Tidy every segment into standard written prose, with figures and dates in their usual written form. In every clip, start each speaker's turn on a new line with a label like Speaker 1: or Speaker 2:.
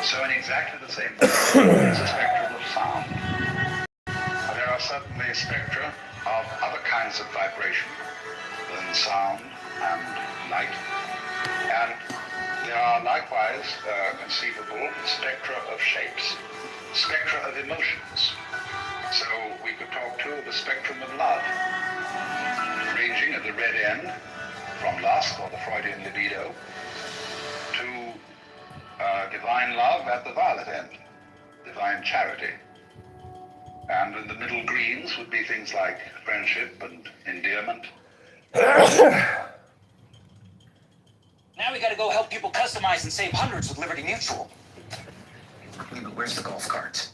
Speaker 1: So in exactly the same way, there's a spectrum of sound. There are certainly spectra of other kinds of vibration than sound and light. And there are likewise conceivable spectra of shapes, spectra of emotions. So we could talk too of the spectrum of love, ranging at the red end from lust or the Freudian libido to divine love at the violet end, divine charity. And in the middle greens would be things like friendship and endearment.
Speaker 2: Now we gotta go help people customize and save hundreds with Liberty Mutual.
Speaker 3: But where's the golf carts?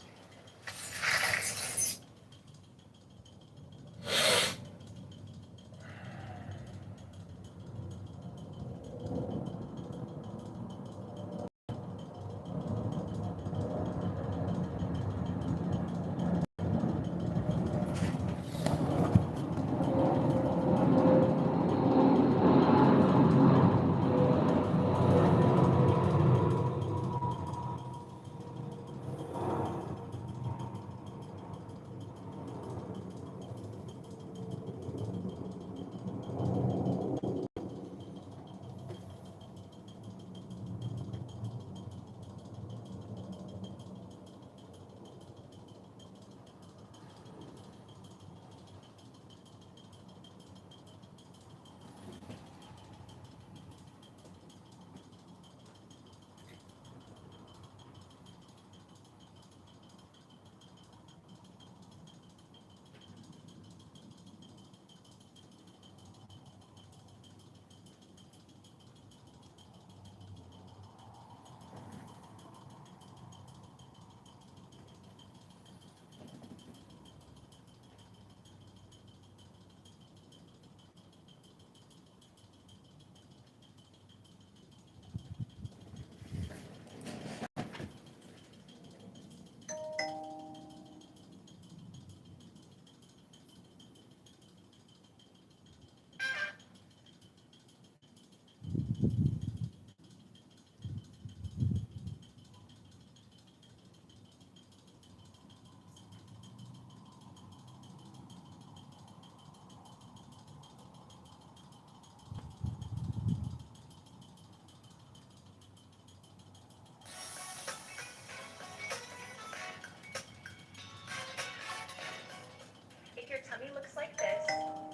Speaker 4: If your tummy looks like this,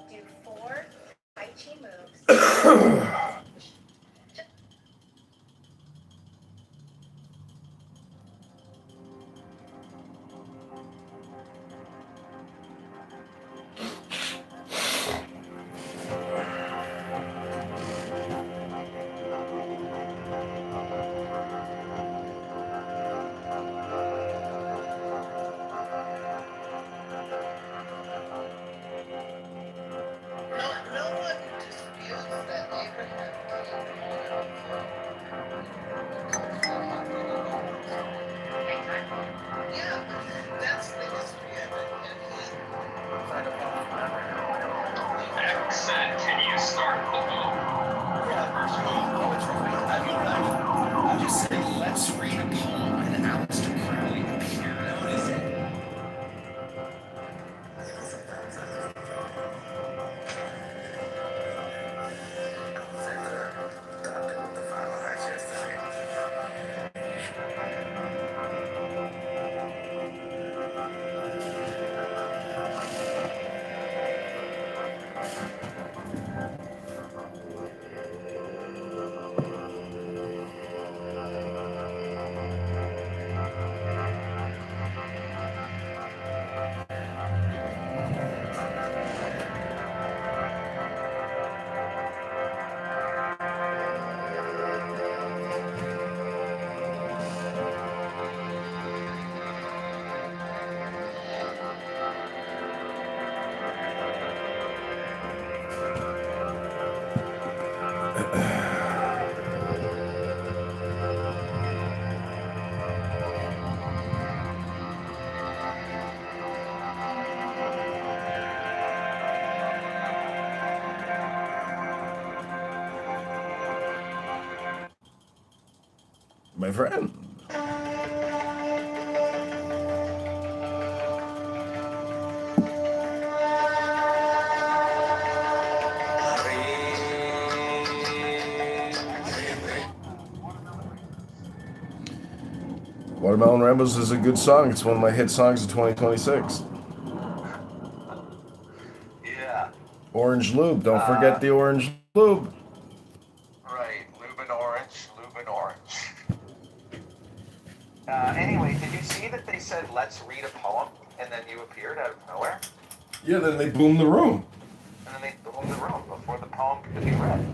Speaker 4: do 4 Tai Chi moves.
Speaker 5: Said, can you start the book?
Speaker 3: I'm just saying, let's read a poem by the Aleister Crowley. Notice it.
Speaker 6: My friend. Watermelon Rambles is a good song. It's one of my hit songs of 2026.
Speaker 3: Yeah.
Speaker 6: Orange Lube. Don't forget the Orange Lube.
Speaker 3: Right. Lubin Orange. Lubin Orange. Anyway, did you see that they said, let's read a poem, and then you appeared out of nowhere?
Speaker 6: Yeah, then they boomed the room.
Speaker 3: And then they boomed the room before the poem could be read.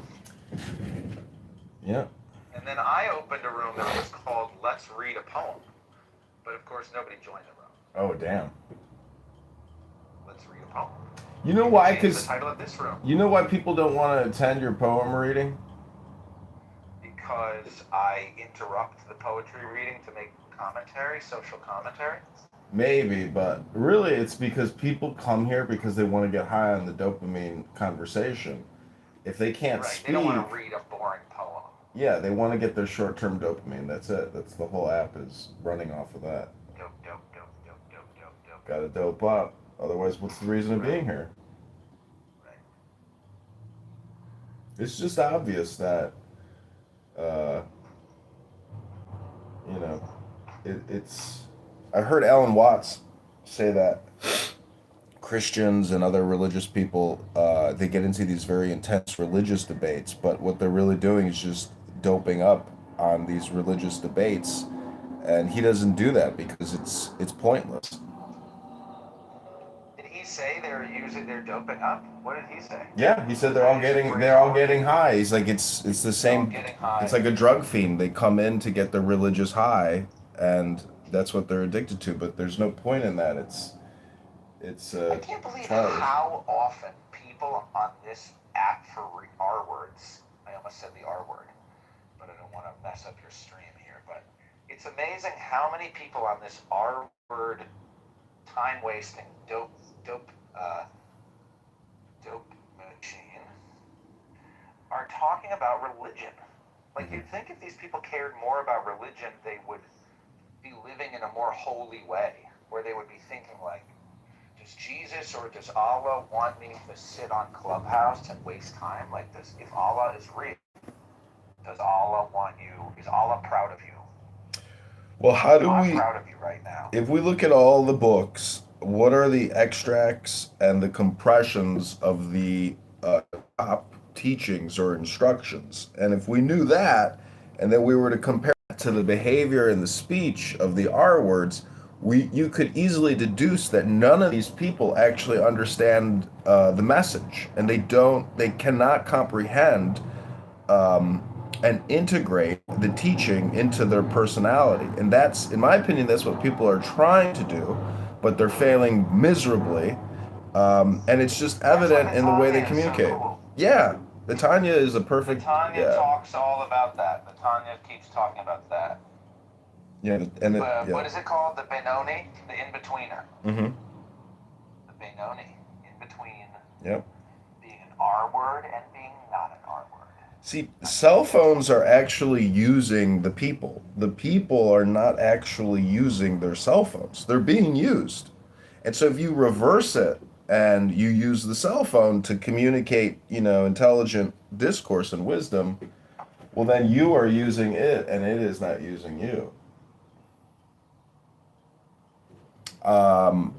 Speaker 6: Yeah.
Speaker 3: And then I opened a room that was called Let's Read a Poem. But of course, nobody joined the room.
Speaker 6: Oh, damn.
Speaker 3: Let's read a poem.
Speaker 6: You know why?
Speaker 3: Change the
Speaker 6: Because
Speaker 3: title of this room.
Speaker 6: you know why people don't want to attend your poem reading?
Speaker 3: Because I interrupt the poetry reading to make commentary, social commentary.
Speaker 6: Maybe, but really it's because people come here because they want to get high on the dopamine conversation. If they can't
Speaker 3: Right.
Speaker 6: speak,
Speaker 3: They don't want to read a boring poem.
Speaker 6: yeah, they want to get their short-term dopamine. That's it. That's the whole app is running off of that.
Speaker 3: Dope, dope, dope, dope, dope, dope, dope.
Speaker 6: Got to dope up. Otherwise, what's the reason of being here?
Speaker 3: Right.
Speaker 6: It's just obvious that, you know, it's. I heard Alan Watts say that Christians and other religious people, they get into these very intense religious debates, but what they're really doing is just doping up on these religious debates, and he doesn't do that because it's pointless.
Speaker 3: Did he say they're doping up? What did he say?
Speaker 6: Yeah, he said they're all getting high. He's like it's the same.
Speaker 3: Getting high.
Speaker 6: It's like a drug fiend. They come in to get the religious high, and that's what they're addicted to. But there's no point in that. It's
Speaker 3: I can't believe
Speaker 6: childish.
Speaker 3: how often people on this app for R words, I almost said the R word, but I don't want to mess up your stream here, but it's amazing how many people on this R word time wasting dope machine are talking about religion. Like, you'd think if these people cared more about religion, they would be living in a more holy way, where they would be thinking like, does Jesus or does Allah want me to sit on Clubhouse and waste time like this? If Allah is real, does Allah want you? Is Allah proud of you?
Speaker 6: Well, how do
Speaker 3: I'm
Speaker 6: we?
Speaker 3: proud of you right now.
Speaker 6: If we look at all the books, what are the extracts and the compressions of the top teachings or instructions? And if we knew that, and then we were to compare it to the behavior and the speech of the R words, you could easily deduce that none of these people actually understand the message, and they cannot comprehend and integrate the teaching into their personality. And that's, in my opinion, that's what people are trying to do, but they're failing miserably. And it's just evident in the way they communicate. Yeah, the Tanya is a perfect.
Speaker 3: Tanya talks all about that. The Tanya keeps talking about that.
Speaker 6: Yeah, and
Speaker 3: what is it called? The Benoni? The in-betweener.
Speaker 6: Mm-hmm.
Speaker 3: The Benoni. In between
Speaker 6: Yep.
Speaker 3: being an R word and being not an R word.
Speaker 6: See, cell phones are actually using the people. The people are not actually using their cell phones. They're being used. And so if you reverse it and you use the cell phone to communicate, intelligent discourse and wisdom, well, then you are using it and it is not using you.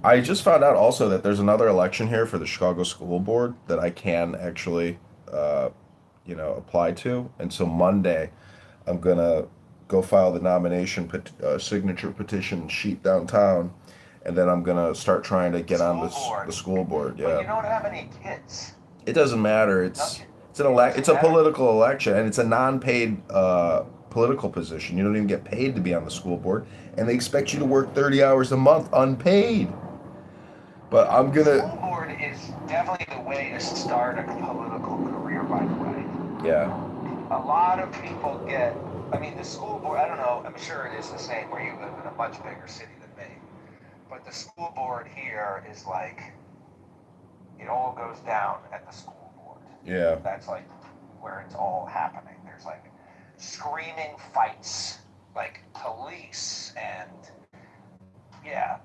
Speaker 6: I just found out also that there's another election here for the Chicago School Board that I can actually, apply to. And so Monday, I'm gonna go file the nomination signature petition sheet downtown, and then I'm gonna start trying to get on the school board. Yeah.
Speaker 3: But you don't have any kids.
Speaker 6: It doesn't matter. It's a political election, and it's a non-paid political position. You don't even get paid to be on the school board, and they expect you to work 30 hours a month unpaid. But I'm gonna.
Speaker 3: The school board is definitely the way to start a political career, by the way.
Speaker 6: Yeah.
Speaker 3: A lot of people the school board, I don't know, I'm sure it is the same where you live in a much bigger city than me. But the school board here is like, it all goes down at the school board.
Speaker 6: Yeah.
Speaker 3: That's like where it's all happening. There's like screaming fights, like police, and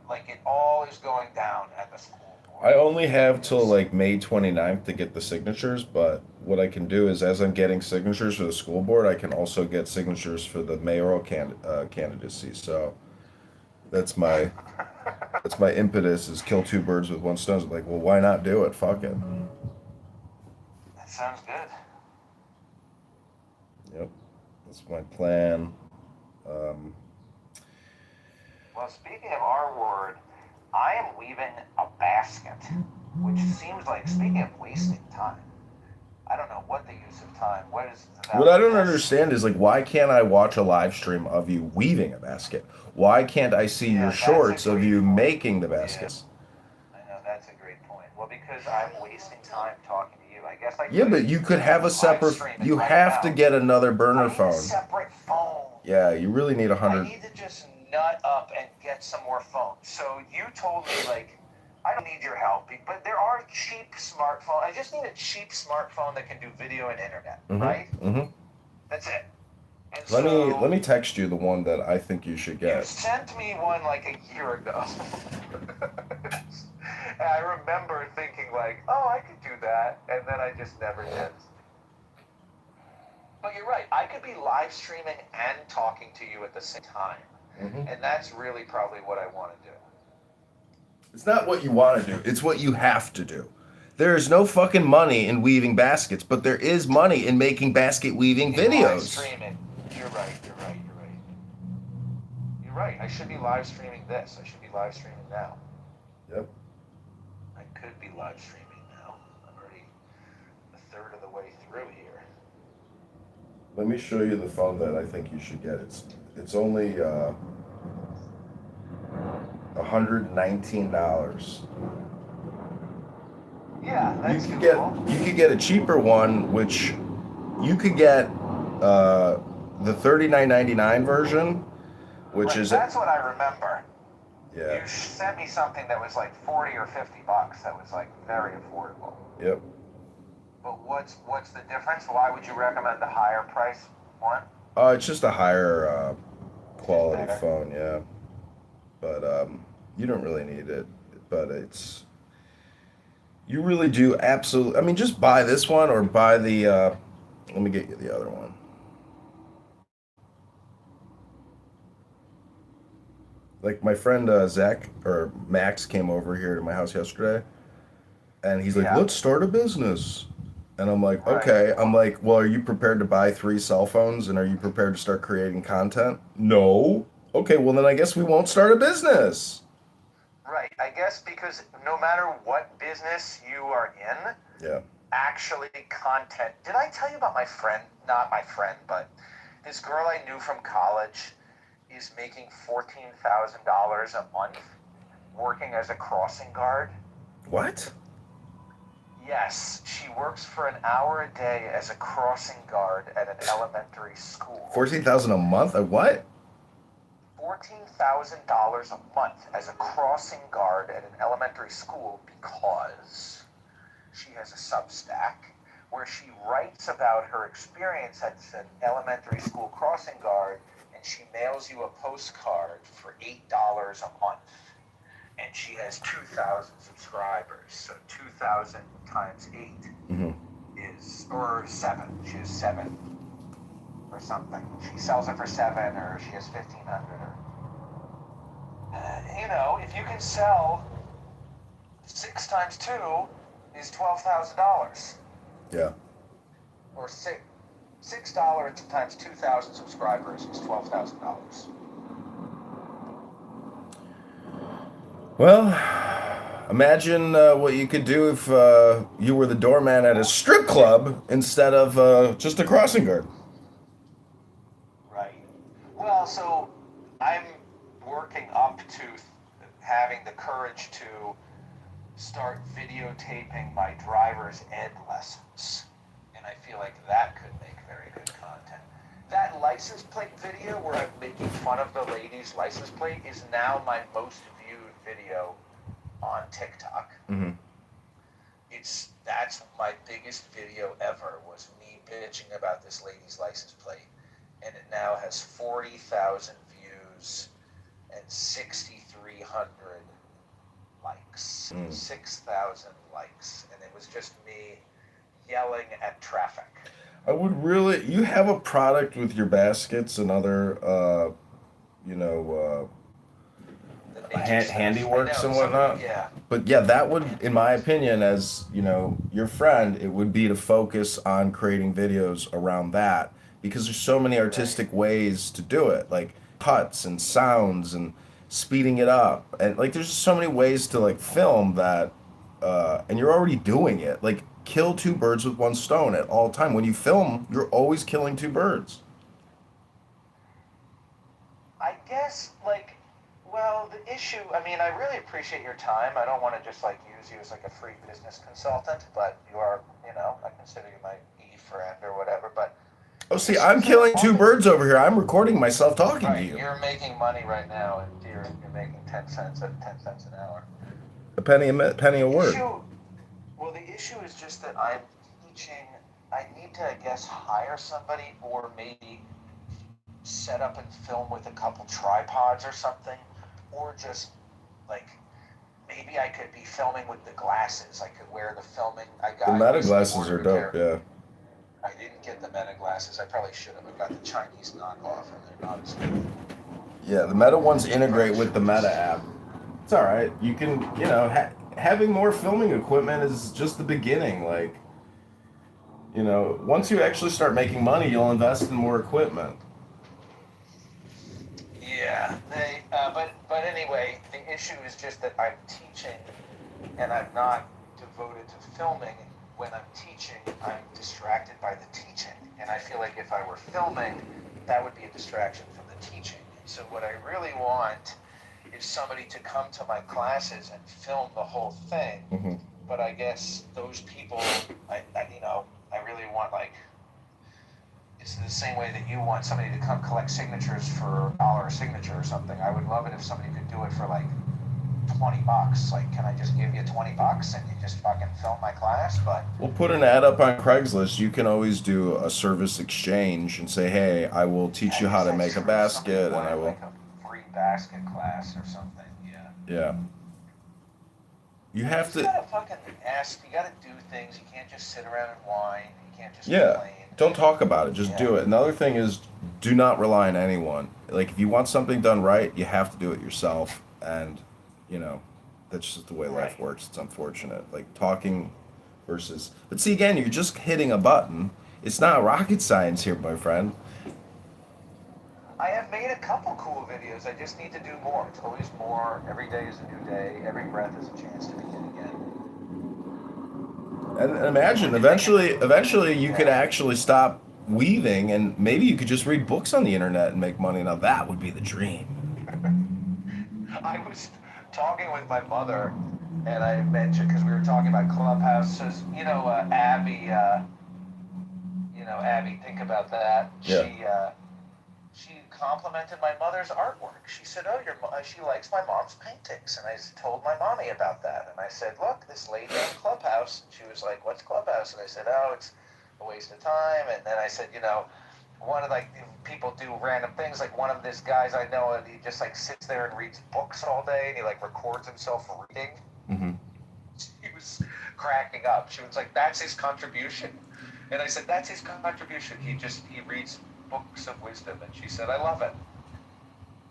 Speaker 3: like it all is going down at the school board.
Speaker 6: I only have till like May 29th to get the signatures, but what I can do is as I'm getting signatures for the school board, I can also get signatures for the mayoral candidacy. So That's my impetus is kill two birds with one stone. It's like, well, why not do it? Fuck it.
Speaker 3: That sounds good.
Speaker 6: Yep, that's my plan. Um,
Speaker 3: Well, speaking of our word, I am weaving a basket, which seems like, speaking of wasting time, I don't know what the use of time, what is the value
Speaker 6: what I don't
Speaker 3: of this?
Speaker 6: understand is like, why can't I watch a live stream of you weaving a basket? Why can't I see
Speaker 3: Yeah,
Speaker 6: your
Speaker 3: that's a
Speaker 6: shorts of
Speaker 3: great
Speaker 6: you
Speaker 3: point.
Speaker 6: making the
Speaker 3: Yeah.
Speaker 6: baskets?
Speaker 3: I know, that's a great point. Well, because I'm wasting time talking to you. I guess I
Speaker 6: Yeah,
Speaker 3: could
Speaker 6: but you could have a
Speaker 3: live
Speaker 6: separate.
Speaker 3: stream it
Speaker 6: You
Speaker 3: right
Speaker 6: have to
Speaker 3: now.
Speaker 6: get another
Speaker 3: I
Speaker 6: burner
Speaker 3: need a
Speaker 6: phone.
Speaker 3: separate phone.
Speaker 6: Yeah, you really need
Speaker 3: I
Speaker 6: 100.
Speaker 3: need to just nut up and get some more phones. So you told me, like, I don't need your help, but there are cheap smartphones. I just need a cheap smartphone that can do video and internet, right?
Speaker 6: Mm-hmm.
Speaker 3: That's it. And
Speaker 6: Let me text you the one that I think you should
Speaker 3: you
Speaker 6: get.
Speaker 3: sent me one like a year ago. And I remember thinking like, oh, I could do that, and then I just never did. But you're right. I could be live streaming and talking to you at the same time.
Speaker 6: Mm-hmm.
Speaker 3: And that's really probably what I want to do.
Speaker 6: It's not what you want to do. It's what you have to do. There is no fucking money in weaving baskets, but there is money in making basket weaving
Speaker 3: Live
Speaker 6: videos.
Speaker 3: streaming. You're right. You're right. I should be live streaming this. I should be live streaming now.
Speaker 6: Yep.
Speaker 3: I could be live streaming now. I'm already a third of the way through here.
Speaker 6: Let me show you the phone that I think you should get. It's only $119.
Speaker 3: Yeah, that's
Speaker 6: You
Speaker 3: cool.
Speaker 6: could get a cheaper one, which you could get the $39.99 version, which
Speaker 3: Right,
Speaker 6: is
Speaker 3: that's what I remember.
Speaker 6: yeah.
Speaker 3: You sent me something that was like 40 or 50 bucks. That was like very affordable.
Speaker 6: Yep.
Speaker 3: But what's the difference? Why would you recommend the higher price one?
Speaker 6: It's just a higher quality
Speaker 3: Better.
Speaker 6: phone, yeah. But you don't really need it. But you really do absolutely. I mean, just buy this one or buy the. Let me get you the other one. Like my friend Zach or Max came over here to my house yesterday, and he's like,
Speaker 3: Yeah.
Speaker 6: "Let's start a business." And I'm like,
Speaker 3: Right.
Speaker 6: "Okay." I'm like, "Well, are you prepared to buy 3 cell phones and are you prepared to start creating content?" No. Okay, well then I guess we won't start a business.
Speaker 3: Right. I guess because no matter what business you are in,
Speaker 6: Yeah.
Speaker 3: actually content. Did I tell you about my friend? Not my friend, but this girl I knew from college is making $14,000 a month working as a crossing guard.
Speaker 6: What?
Speaker 3: Yes, she works for an hour a day as a crossing guard at an elementary school.
Speaker 6: 14,000 a month? What?
Speaker 3: $14,000 a month as a crossing guard at an elementary school because she has a Substack where she writes about her experience as an elementary school crossing guard, and she mails you a postcard for $8 a month. And she has 2,000 subscribers, so 2,000 times 8 is, or 7. She has 7 or something. She sells it for 7, or she has 1,500. You know, if you can sell 6 times 2 is $12,000.
Speaker 6: Yeah.
Speaker 3: Or $6 times 2,000 subscribers is $12,000.
Speaker 6: Well, imagine what you could do if you were the doorman at a strip club instead of just a crossing guard.
Speaker 3: Right. Well, so I'm working up to having the courage to start videotaping my driver's ed lessons. And I feel like that could make very good content. That license plate video where I'm making fun of the lady's license plate is now my most viewed video on TikTok. That's my biggest video ever, was me bitching about this lady's license plate. And it now has 40,000 views and 6,300 likes. 6,000 likes. And it was just me yelling at traffic.
Speaker 6: I would really. You have a product with your baskets and other,
Speaker 3: stuff.
Speaker 6: handiworks
Speaker 3: I know,
Speaker 6: and
Speaker 3: some of
Speaker 6: whatnot.
Speaker 3: yeah.
Speaker 6: But yeah, that would, in my opinion, as you know, your friend, it would be to focus on creating videos around that because there's so many artistic ways to do it, like cuts and sounds and speeding it up, and like there's just so many ways to like film that, and you're already doing it. Like kill two birds with one stone at all time. When you film, you're always killing two birds.
Speaker 3: I guess, like, well, the issue, I mean, I really appreciate your time. I don't want to just, like, use you as, like, a free business consultant, but you are, you know, I consider you my friend or whatever, but
Speaker 6: Oh,
Speaker 3: the
Speaker 6: see,
Speaker 3: issue
Speaker 6: I'm
Speaker 3: is that
Speaker 6: killing two
Speaker 3: often,
Speaker 6: birds over here. I'm recording myself talking to
Speaker 3: right,
Speaker 6: you.
Speaker 3: you're making money right now, and you're making 10 cents at 10 cents an hour.
Speaker 6: A penny a penny a
Speaker 3: The
Speaker 6: word.
Speaker 3: issue, well, the issue is just that I'm teaching, I need to, I guess, hire somebody or maybe set up and film with a couple tripods or something, or just like maybe I could be filming with the glasses. I could wear the filming.
Speaker 6: The meta glasses are dope, yeah.
Speaker 3: I didn't get the meta glasses. I probably should have. I got the Chinese knockoff, and they're not as good.
Speaker 6: Yeah, the meta ones integrate with the meta app. It's all right. You can, you know, having more filming equipment is just the beginning. Like, you know, once you actually start making money, you'll invest in more equipment.
Speaker 3: Yeah, but anyway, the issue is just that I'm teaching, and I'm not devoted to filming. When I'm teaching, I'm distracted by the teaching, and I feel like if I were filming, that would be a distraction from the teaching. So what I really want is somebody to come to my classes and film the whole thing.
Speaker 6: Mm-hmm.
Speaker 3: But I guess those people, I you know, I really want like. It's the same way that you want somebody to come collect signatures for $1 a signature or something. I would love it if somebody could do it for like $20. Like, can I just give you $20 and you just fucking film my class? But
Speaker 6: We'll put an ad up on Craigslist. You can always do a service exchange and say, hey, I will teach you how to make a basket, and I will.
Speaker 3: Like a free basket class or something. Yeah.
Speaker 6: Yeah. You have
Speaker 3: You
Speaker 6: to.
Speaker 3: gotta fucking ask. You gotta do things. You can't just sit around and whine. You can't just
Speaker 6: Yeah.
Speaker 3: complain.
Speaker 6: Don't talk about it. Just do it. Another thing is, do not rely on anyone. Like, if you want something done right, you have to do it yourself. And, you know, that's just the way life works. It's unfortunate. Like, talking versus. But see, again, you're just hitting a button. It's not rocket science here, my friend.
Speaker 3: I have made a couple cool videos. I just need to do more. It's always more. Every day is a new day. Every breath is a chance to begin again.
Speaker 6: And imagine, eventually you could actually stop weaving, and maybe you could just read books on the internet and make money. Now that would be the dream.
Speaker 3: I was talking with my mother, and I mentioned, because we were talking about Clubhouse, so, you know, Abby, Abby, think about that.
Speaker 6: Yeah.
Speaker 3: She complimented my mother's artwork. She said, "Oh, she likes my mom's paintings." And I told my mommy about that. And I said, "Look, this lady on Clubhouse." And she was like, "What's Clubhouse?" And I said, "Oh, it's a waste of time." And then I said, you know, one of like people do random things. Like one of these guys I know, and he just like sits there and reads books all day, and he like records himself reading.
Speaker 6: Mm-hmm.
Speaker 3: She was cracking up. She was like, "That's his contribution." And I said, "That's his contribution. He reads books of wisdom." And she said, "I love it."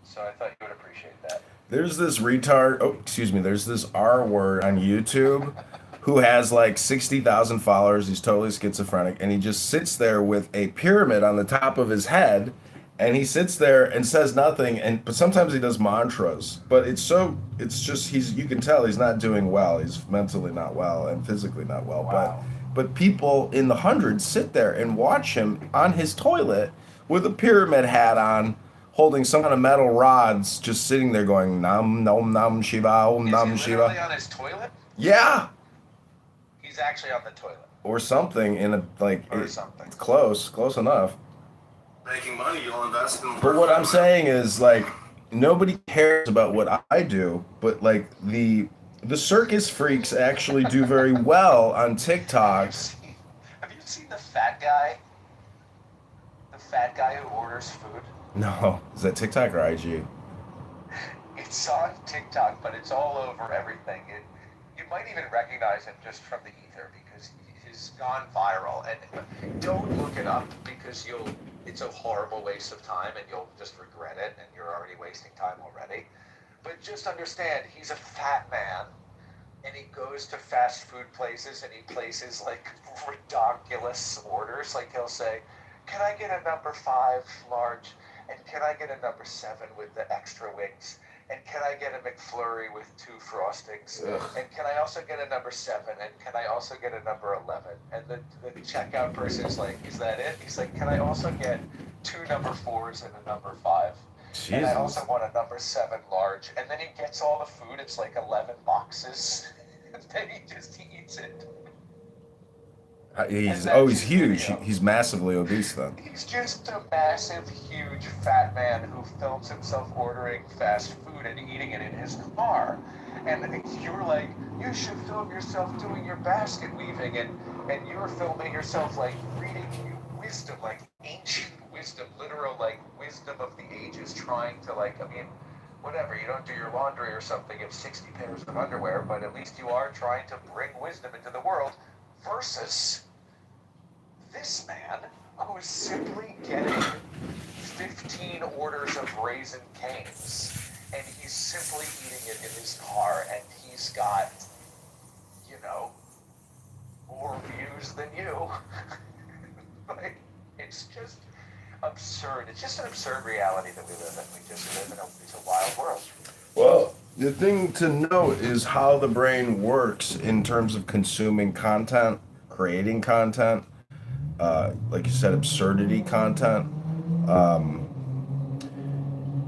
Speaker 3: So I thought you would appreciate that.
Speaker 6: There's this retard. Oh, excuse me. There's this R word on YouTube who has like 60,000 followers. He's totally schizophrenic, and he just sits there with a pyramid on the top of his head, and he sits there and says nothing. But sometimes he does mantras. But it's just you can tell he's not doing well. He's mentally not well and physically not well.
Speaker 3: Wow.
Speaker 6: But people in the hundreds sit there and watch him on his toilet with a pyramid hat on, holding some kind of metal rods, just sitting there going nam nam shiva om nam
Speaker 3: Is he literally
Speaker 6: shiva.
Speaker 3: on his toilet?
Speaker 6: Yeah,
Speaker 3: He's actually on the toilet.
Speaker 6: or something in a like.
Speaker 3: Or something.
Speaker 6: It's close enough.
Speaker 1: Making money, you'll invest in.
Speaker 6: But what I'm saying is like nobody cares about what I do, but like the circus freaks actually do very well on TikTok.
Speaker 3: Have you seen the fat guy? The fat guy who orders food?
Speaker 6: No, is that TikTok or IG?
Speaker 3: It's on TikTok, but it's all over everything. You might even recognize him just from the ether because he's gone viral. And don't look it up because it's a horrible waste of time and you'll just regret it and you're already wasting time already. But just understand, he's a fat man, and he goes to fast food places and he places like ridiculous orders. Like he'll say, "Can I get a number 5 large? And can I get a number 7 with the extra wings? And can I get a McFlurry with 2 frostings?
Speaker 6: Ugh.
Speaker 3: And can I also get a number 7? And can I also get a number 11?" And the checkout person's like, "Is that it?" He's like, "Can I also get 2 number 4s and a number 5? And I also want a number 7 large." And then he gets all the food. It's like 11 boxes. And then he just eats it.
Speaker 6: He's huge. He's massively obese then.
Speaker 3: He's just a massive, huge, fat man who films himself ordering fast food and eating it in his car. And you were like, "You should film yourself doing your basket weaving," and you were filming yourself like reading wisdom, like ancient wisdom, literal like wisdom of the ages, trying to like, I mean, whatever, you don't do your laundry or something, you have 60 pairs of underwear, but at least you are trying to bring wisdom into the world, versus this man who is simply getting 15 orders of Raisin Canes, and he's simply eating it in his car, and he's got, you know, more views than you. Like, it's just absurd. It's just an absurd reality that we live in. We just live in it's a wild world.
Speaker 6: Well, the thing to note is how the brain works in terms of consuming content, creating content, like you said, absurdity content.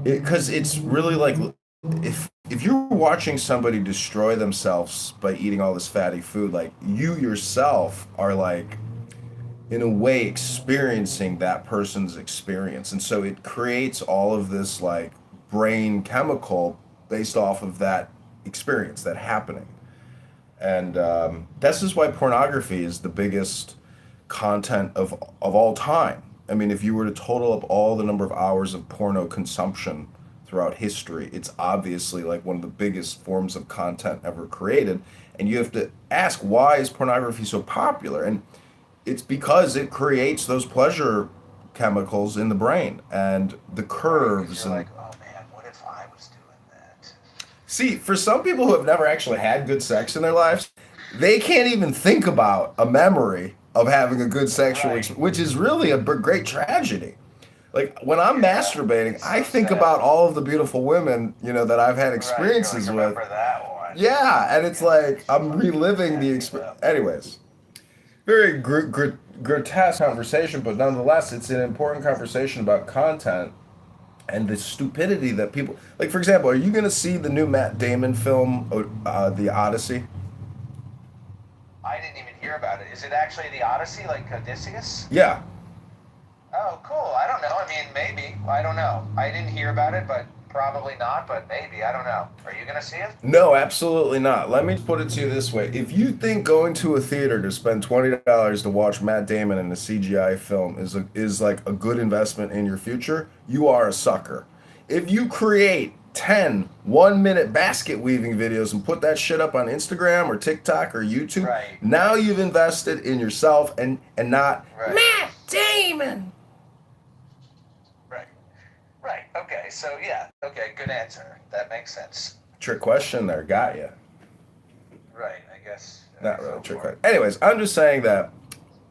Speaker 6: Because it's really like if you're watching somebody destroy themselves by eating all this fatty food, like you yourself are like in a way experiencing that person's experience, and so it creates all of this like brain chemical based off of that experience, that happening. And this is why pornography is the biggest content of all time. I mean, if you were to total up all the number of hours of porno consumption throughout history, it's obviously like one of the biggest forms of content ever created. And you have to ask, why is pornography so popular? And it's because it creates those pleasure chemicals in the brain and the curves.
Speaker 3: You're
Speaker 6: And
Speaker 3: like, oh man, what if I was doing that?
Speaker 6: see, for some people who have never actually had good sex in their lives, they can't even think about a memory of having a good sexual
Speaker 3: Right.
Speaker 6: experience, which is really a great tragedy. Like when I'm masturbating,
Speaker 3: it's
Speaker 6: I
Speaker 3: so
Speaker 6: think
Speaker 3: sad.
Speaker 6: about all of the beautiful women, that I've had
Speaker 3: Right,
Speaker 6: experiences
Speaker 3: you're like,
Speaker 6: with.
Speaker 3: remember that one?
Speaker 6: Yeah, and it's like I'm reliving the experience. Anyways, very grotesque conversation, but nonetheless, it's an important conversation about content and the stupidity that people like. For example, are you going to see the new Matt Damon film, The Odyssey?
Speaker 3: I didn't even hear about it. Is it actually the Odyssey, like Odysseus?
Speaker 6: Yeah.
Speaker 3: Oh, cool. I don't know. I mean, maybe. I don't know. I didn't hear about it, but probably not, but maybe. I don't know. Are you going to see it?
Speaker 6: No, absolutely not. Let me put it to you this way. If you think going to a theater to spend $20 to watch Matt Damon in a CGI film is like a good investment in your future, you are a sucker. If you create 10 1-minute basket weaving videos and put that shit up on Instagram or TikTok or YouTube,
Speaker 3: Right.
Speaker 6: now you've invested in yourself and not
Speaker 3: Right.
Speaker 6: Matt Damon.
Speaker 3: Right. Right. Okay. So, yeah. Okay. Good answer. That makes sense.
Speaker 6: Trick question there, got you.
Speaker 3: Right. I guess.
Speaker 6: Not really a trick question. Anyways, I'm just saying that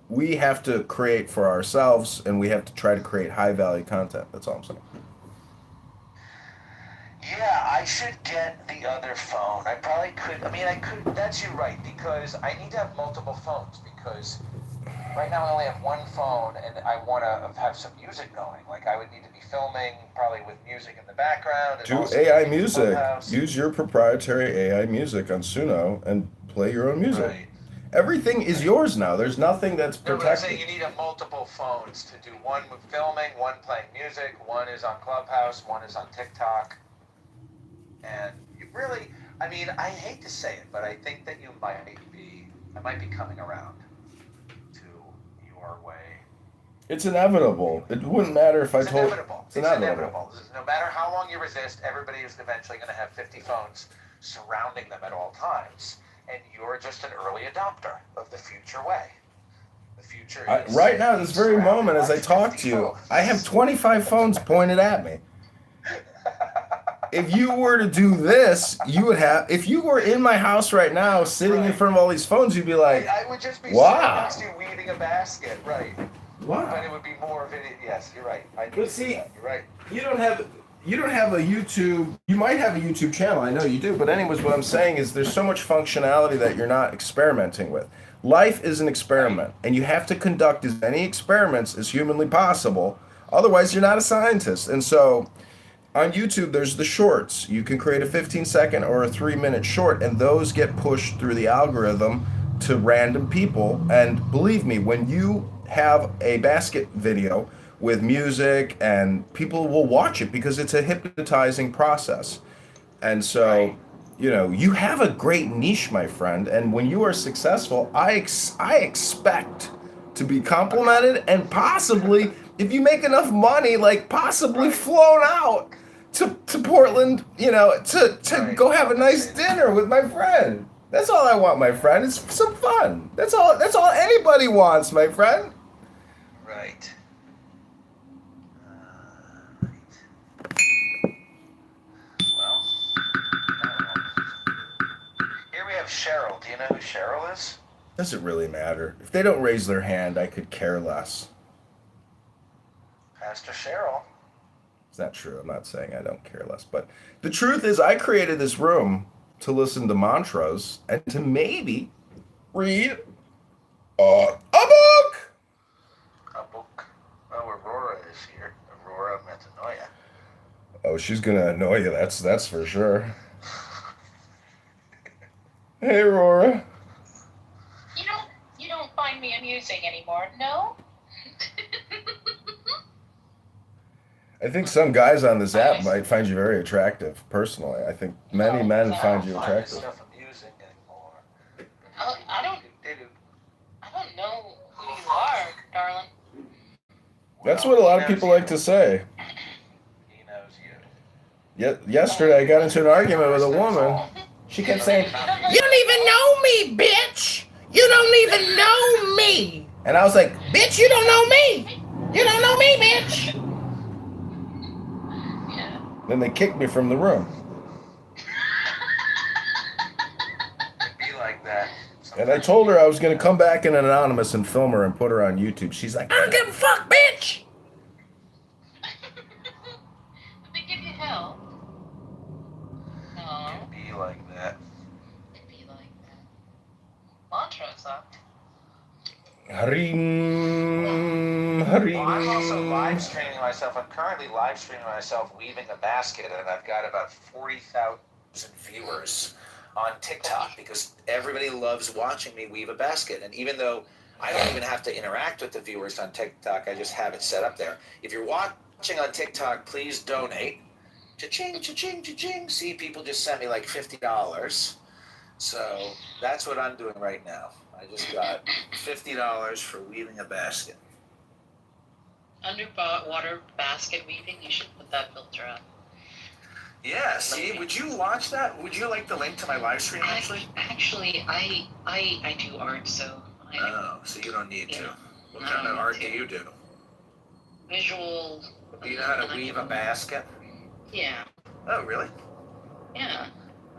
Speaker 6: we have to create for ourselves and we have to try to create high value content. That's all I'm saying.
Speaker 3: Yeah, I should get the other phone. I probably could. I mean, I could. That's you right, because I need to have multiple phones, because right now I only have one phone and I want to have some music going. Like, I would need to be filming probably with music in the background. And
Speaker 6: Do
Speaker 3: also
Speaker 6: AI
Speaker 3: using
Speaker 6: music.
Speaker 3: Clubhouse.
Speaker 6: Use your proprietary AI music on Suno and play your own music.
Speaker 3: Right.
Speaker 6: Everything is yours now. There's nothing that's
Speaker 3: No, but I'm saying
Speaker 6: protected.
Speaker 3: you need a multiple phones to do one with filming, one playing music, one is on Clubhouse, one is on TikTok. And you really, I mean, I hate to say it, but I think that I might be coming around to your way.
Speaker 6: It's inevitable. It wouldn't matter if I
Speaker 3: It's
Speaker 6: told.
Speaker 3: inevitable.
Speaker 6: It's inevitable.
Speaker 3: No matter how long you resist, everybody is eventually going to have 50 phones surrounding them at all times. And you're just an early adopter of the future way. The future is...
Speaker 6: Right now, this very
Speaker 3: surrounded
Speaker 6: moment, as
Speaker 3: by
Speaker 6: I talk
Speaker 3: 50
Speaker 6: to you,
Speaker 3: phones.
Speaker 6: I have 25 phones pointed at me. if you were to do this, you would have. If you were in my house right now, sitting in
Speaker 3: Right.
Speaker 6: front of all these phones, you'd be like,
Speaker 3: I would just be sitting
Speaker 6: wow.
Speaker 3: next to you weaving a basket, right?
Speaker 6: Wow.
Speaker 3: But it would be more of it. Yes, you're right. I
Speaker 6: But
Speaker 3: need to
Speaker 6: see,
Speaker 3: do that. You're right.
Speaker 6: you don't have a YouTube. You might have a YouTube channel. I know you do. But anyways, what I'm saying is there's so much functionality that you're not experimenting with. Life is an experiment, and you have to conduct as many experiments as humanly possible. Otherwise, you're not a scientist. And so, on YouTube, there's the shorts. You can create a 15-second or a 3-minute short, and those get pushed through the algorithm to random people. And believe me, when you have a basket video with music, and people will watch it because it's a hypnotizing process. And so,
Speaker 3: Right.
Speaker 6: you have a great niche, my friend. And when you are successful, I expect to be complimented and possibly, if you make enough money, like possibly
Speaker 3: Right.
Speaker 6: flown out to Portland, to
Speaker 3: Right.
Speaker 6: go have a nice dinner with my friend. That's all I want, my friend. It's some fun. That's all anybody wants, my friend.
Speaker 3: Right. Well, here we have Cheryl. Do you know who Cheryl is?
Speaker 6: Doesn't really matter. If they don't raise their hand, I could care less.
Speaker 3: Pastor Cheryl.
Speaker 6: It's not true. I'm not saying I don't care less. But the truth is, I created this room to listen to mantras and to maybe read a book.
Speaker 3: A book. Oh, Aurora is here. Aurora Metanoia.
Speaker 6: Oh, she's going to annoy you. That's for sure. Hey, Aurora.
Speaker 7: You don't find me amusing anymore, no?
Speaker 6: I think some guys on this app might find you very attractive, personally. I think many men find you
Speaker 3: I don't find this
Speaker 6: attractive.
Speaker 3: stuff amusing anymore.
Speaker 7: I don't know who you are, darling.
Speaker 6: That's what a lot of people like to say.
Speaker 3: He knows you.
Speaker 6: Yesterday, I got into an argument with a woman. She kept saying, "You don't even know me, bitch! You don't even know me!" And I was like, "Bitch, you don't know me! You don't know me, bitch!"
Speaker 7: Yeah.
Speaker 6: Then they kicked me from the room.
Speaker 3: It'd be like that.
Speaker 6: And I told her I was going to come back in anonymous and film her and put her on YouTube. She's like, "I don't give a fuck, bitch!"
Speaker 7: Did they give you hell? No.
Speaker 3: It'd be like that.
Speaker 7: It'd be like that. Mantras, huh?
Speaker 6: Harim, harim.
Speaker 3: Well, I'm also live streaming myself. I'm currently live streaming myself weaving a basket, and I've got about 40,000 viewers on TikTok because everybody loves watching me weave a basket. And even though I don't even have to interact with the viewers on TikTok, I just have it set up there. If you're watching on TikTok, please donate. Cha-ching, cha-ching, cha-ching. See, people just sent me like $50. So that's what I'm doing right now. I just got $50 for weaving a basket.
Speaker 7: Underwater basket weaving, you should put that filter up.
Speaker 3: Yeah, see, would you watch that? Would you like the link to my live stream, actually?
Speaker 7: Actually, I do art, so
Speaker 3: Oh, so you don't need to.
Speaker 7: Yeah.
Speaker 3: What
Speaker 7: I
Speaker 3: kind
Speaker 7: don't
Speaker 3: of
Speaker 7: need
Speaker 3: art
Speaker 7: to.
Speaker 3: do you do?
Speaker 7: Visual.
Speaker 3: Do you know how to weave a basket?
Speaker 7: Yeah,
Speaker 3: Oh, really?
Speaker 7: yeah.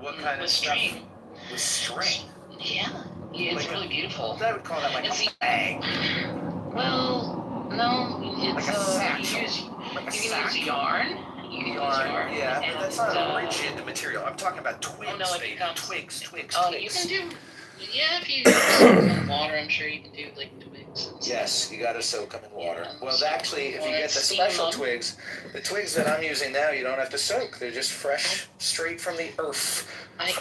Speaker 3: What kind of
Speaker 7: With
Speaker 3: stuff?
Speaker 7: string.
Speaker 3: With string?
Speaker 7: Yeah, it's
Speaker 3: Like-
Speaker 7: really beautiful.
Speaker 3: I would call that like
Speaker 7: It's-
Speaker 3: a bag.
Speaker 7: Well, no, it's
Speaker 3: Like a sack.
Speaker 7: you
Speaker 3: Like a
Speaker 7: can
Speaker 3: sack.
Speaker 7: use yarn. You can use yarn.
Speaker 3: Yeah, but
Speaker 7: and,
Speaker 3: that's not a rigid material. I'm talking about twigs,
Speaker 7: Oh, no, it
Speaker 3: baby.
Speaker 7: becomes-
Speaker 3: Twigs.
Speaker 7: Oh, you can do. Yeah, if you soak them in water, I'm sure you can do like twigs. And stuff.
Speaker 3: Yes, you got to soak them in water.
Speaker 7: Yeah.
Speaker 3: Well, actually, if you
Speaker 7: Or
Speaker 3: get the
Speaker 7: steam
Speaker 3: special
Speaker 7: them.
Speaker 3: twigs, the twigs that I'm using now, you don't have to soak. They're just fresh, straight from the earth.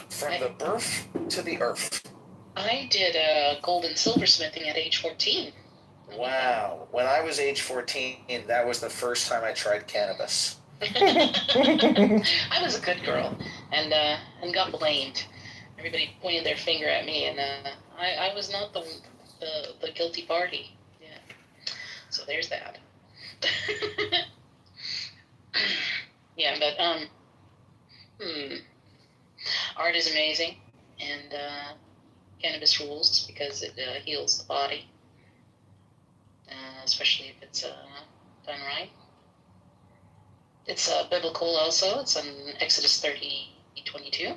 Speaker 3: From the birth to the earth.
Speaker 7: I did gold and silversmithing at age 14.
Speaker 3: Wow. When I was age 14, that was the first time I tried cannabis.
Speaker 7: I was a good girl and got blamed. Everybody pointed their finger at me, and I was not the guilty party. Yeah. So there's that. Yeah, but art is amazing, and cannabis rules because it heals the body, especially if it's done right. It's biblical also. It's in Exodus 30:22.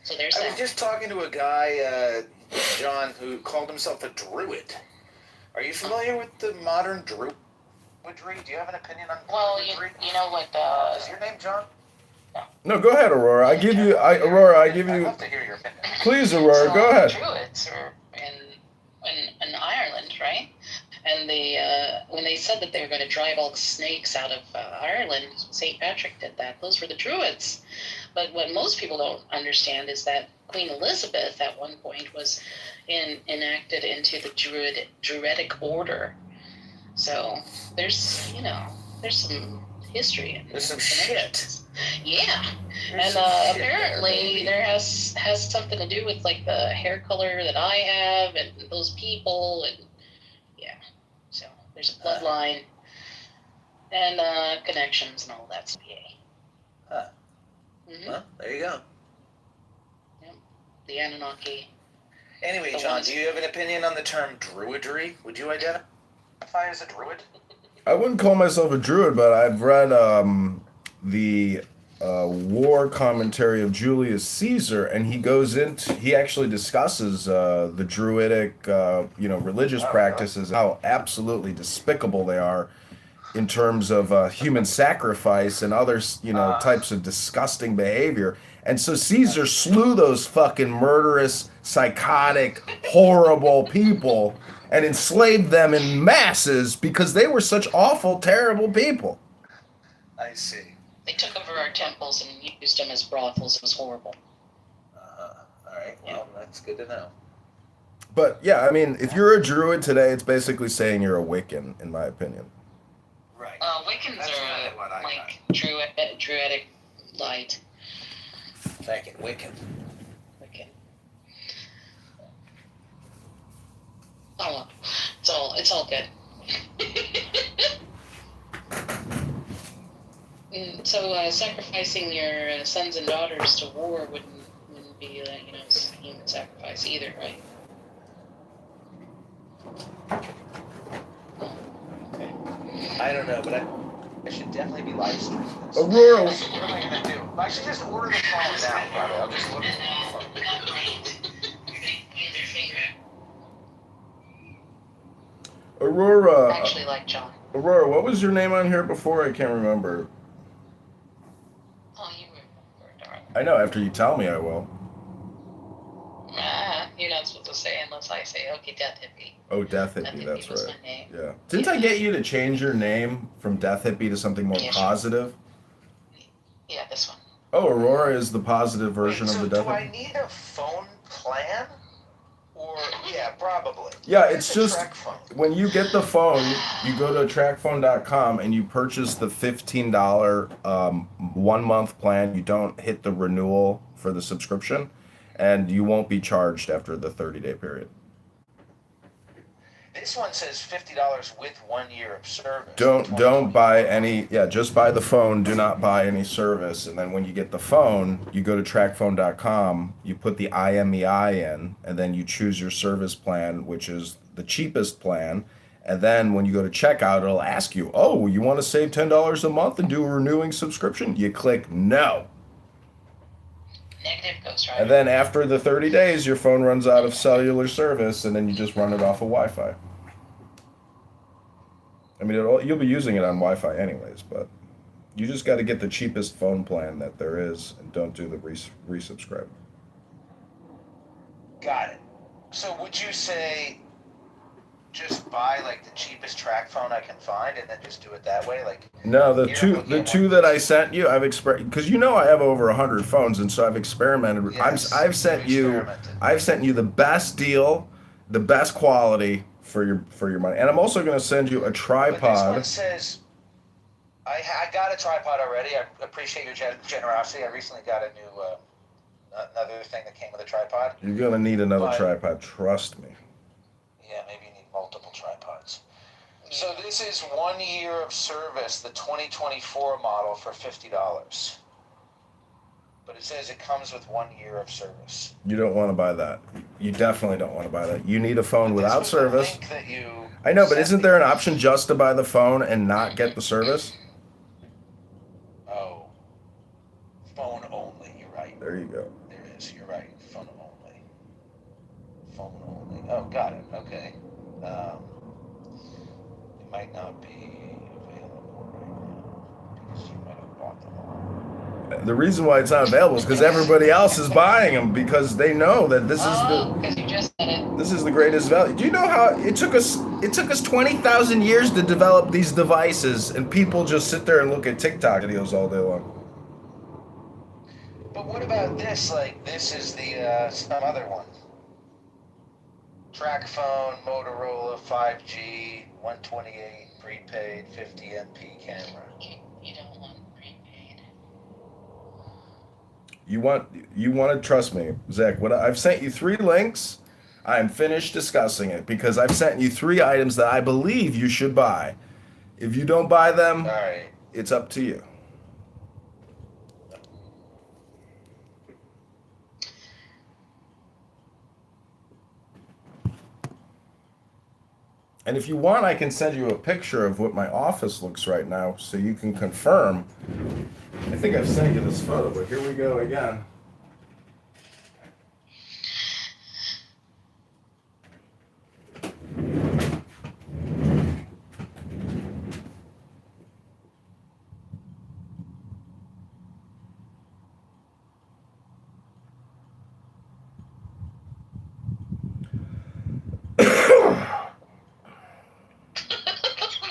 Speaker 7: So there's
Speaker 3: I
Speaker 7: that.
Speaker 3: was just talking to a guy, John, who called himself a druid. Are you familiar with the modern druidry? Do you have an opinion on
Speaker 7: Well,
Speaker 3: druidry?
Speaker 7: you know what?
Speaker 3: Is your name John?
Speaker 6: No, go ahead, Aurora.
Speaker 3: I'd love to hear your opinion.
Speaker 6: Please, Aurora,
Speaker 7: So,
Speaker 6: go ahead.
Speaker 7: Druids are in Ireland, right? And they when they said that they were going to drive all snakes out of Ireland, St. Patrick did that. Those were the Druids. But what most people don't understand is that Queen Elizabeth at one point was enacted into the Druidic order. So there's some history in
Speaker 3: There's some
Speaker 7: connections. Yeah.
Speaker 3: There's
Speaker 7: And
Speaker 3: some shit
Speaker 7: apparently there has something to do with like the hair color that I have and those people, and yeah. So there's a bloodline and connections and all that. So, yay.
Speaker 3: Huh.
Speaker 7: Mhm.
Speaker 3: Well, there you go.
Speaker 7: The Anunnaki.
Speaker 3: Anyway,
Speaker 7: The
Speaker 3: John,
Speaker 7: ones-
Speaker 3: do you have an opinion on the term druidry? Would you identify as a druid?
Speaker 6: I wouldn't call myself a druid, but I've read the war commentary of Julius Caesar, and he actually discusses the druidic, religious practices, how absolutely despicable they are in terms of human sacrifice and other, types of disgusting behavior. And so Caesar slew those fucking murderous, psychotic, horrible people and enslaved them in masses because they were such awful, terrible people.
Speaker 3: I see.
Speaker 7: They took over our temples and used them as brothels. It was horrible.
Speaker 3: All right. Well, that's good to know.
Speaker 6: But yeah, I mean, if you're a druid today, it's basically saying you're a Wiccan, in my opinion.
Speaker 3: Right.
Speaker 7: Wiccans
Speaker 3: That's kinda what I
Speaker 7: are like druidic light.
Speaker 3: Thank you, Wiccan.
Speaker 7: Wiccan. Oh well, it's all good. So sacrificing your sons and daughters to war wouldn't be human sacrifice either, right? Oh, okay.
Speaker 3: I don't know, but I should definitely be live streaming this.
Speaker 6: Aurora,
Speaker 3: What am I gonna do? I should just order the phone now, probably. I'll just look at the phone.
Speaker 6: Aurora,
Speaker 7: Actually, like John.
Speaker 6: Aurora, what was your name on here before? I can't remember.
Speaker 7: Oh, you were darn.
Speaker 6: I know, after you tell me I will.
Speaker 7: You're not supposed to say unless I say, okay, Death Hippie.
Speaker 6: Oh, Death
Speaker 7: Death
Speaker 6: Hippie,
Speaker 7: Hippie
Speaker 6: that's
Speaker 7: was
Speaker 6: right.
Speaker 7: my name.
Speaker 6: Yeah. Didn't I get you to change your name from Death Hippie to something more
Speaker 7: Yeah, sure.
Speaker 6: positive?
Speaker 7: Yeah, this one.
Speaker 6: Oh, Aurora is the positive version
Speaker 3: Wait,
Speaker 6: of the
Speaker 3: so
Speaker 6: Death
Speaker 3: do I
Speaker 6: Hippie?
Speaker 3: need a phone plan? Or, yeah, probably.
Speaker 6: Yeah,
Speaker 3: What
Speaker 6: it's
Speaker 3: is a
Speaker 6: just
Speaker 3: track phone?
Speaker 6: when you get the phone, you go to trackphone.com and you purchase the $15 1 month plan. You don't hit the renewal for the subscription, and you won't be charged after the 30-day period.
Speaker 3: This one says $50 with 1 year of service.
Speaker 6: Don't buy any. Yeah, just buy the phone. Do not buy any service. And then when you get the phone, you go to trackphone.com. You put the IMEI in, and then you choose your service plan, which is the cheapest plan. And then when you go to checkout, it'll ask you, "Oh, you want to save $10 a month and do a renewing subscription?" You click no.
Speaker 7: Negative Ghost Rider.
Speaker 6: And then after the 30 days, your phone runs out of cellular service, and then you just run it off of Wi-Fi. I mean, you'll be using it on Wi-Fi anyways, but you just got to get the cheapest phone plan that there is, and don't do the resubscribe.
Speaker 3: Got it. So would you say just buy like the cheapest track phone I can find and then just do it that way? Like
Speaker 6: No, the
Speaker 3: You're
Speaker 6: two
Speaker 3: looking
Speaker 6: the
Speaker 3: at
Speaker 6: two
Speaker 3: one-
Speaker 6: that I sent you, I've because I have over 100 phones, and so I've experimented with.
Speaker 3: Yes,
Speaker 6: I've sent
Speaker 3: you
Speaker 6: you
Speaker 3: experimented.
Speaker 6: I've sent you the best deal, the best quality for your money, and I'm also going to send you a
Speaker 3: But this
Speaker 6: tripod.
Speaker 3: one says, I got a tripod already. I appreciate your generosity. I recently got a new, another thing that came with a tripod.
Speaker 6: You're going to need another
Speaker 3: But-
Speaker 6: tripod, trust me.
Speaker 3: Yeah, maybe you need multiple tripods. So this is 1 year of service, the 2024 model for $50. But it says it comes with 1 year of service.
Speaker 6: You don't want to buy that. You definitely don't want to buy that. You need a phone
Speaker 3: But this
Speaker 6: without
Speaker 3: was the
Speaker 6: service.
Speaker 3: link that you
Speaker 6: I know, but
Speaker 3: sent
Speaker 6: isn't
Speaker 3: me.
Speaker 6: there an option just to buy the phone and not get the service?
Speaker 3: Phone only. You're right.
Speaker 6: There you go.
Speaker 3: There is. You're right. Phone only. Phone only. Oh, got it. Okay. It might not be available right now because you might have bought them all.
Speaker 6: The reason why it's not available is because everybody else is buying them because they know that this is
Speaker 7: Oh, because you just said it.
Speaker 6: this is the greatest value. Do you know how it took us 20,000 years to develop these devices, and people just sit there and look at TikTok videos all day long.
Speaker 3: But what about this? Like, this is the some other one. Track phone, Motorola, 5G, 128, prepaid, 50 MP camera.
Speaker 7: You don't want prepaid.
Speaker 6: You want to trust me, Zach. What I've sent you 3 links. I'm finished discussing it because I've sent you 3 items that I believe you should buy. If you don't buy them,
Speaker 3: All right.
Speaker 6: it's up to you. And if you want, I can send you a picture of what my office looks right now so you can confirm. I think I've sent you this photo, but here we go again.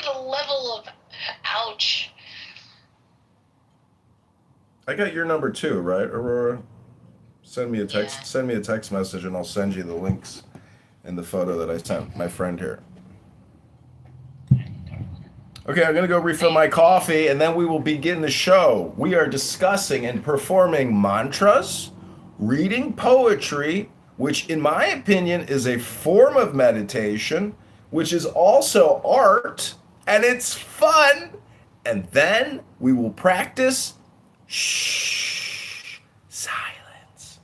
Speaker 7: The level of ouch.
Speaker 6: I got your number too, right, Aurora? Send me a text.
Speaker 7: Yeah.
Speaker 6: Send me a text message, and I'll send you the links in the photo that I sent my friend here. Okay, I'm gonna go refill my coffee, and then we will begin the show. We are discussing and performing mantras, reading poetry, which, in my opinion, is a form of meditation, which is also art, and it's fun. And then we will practice silence.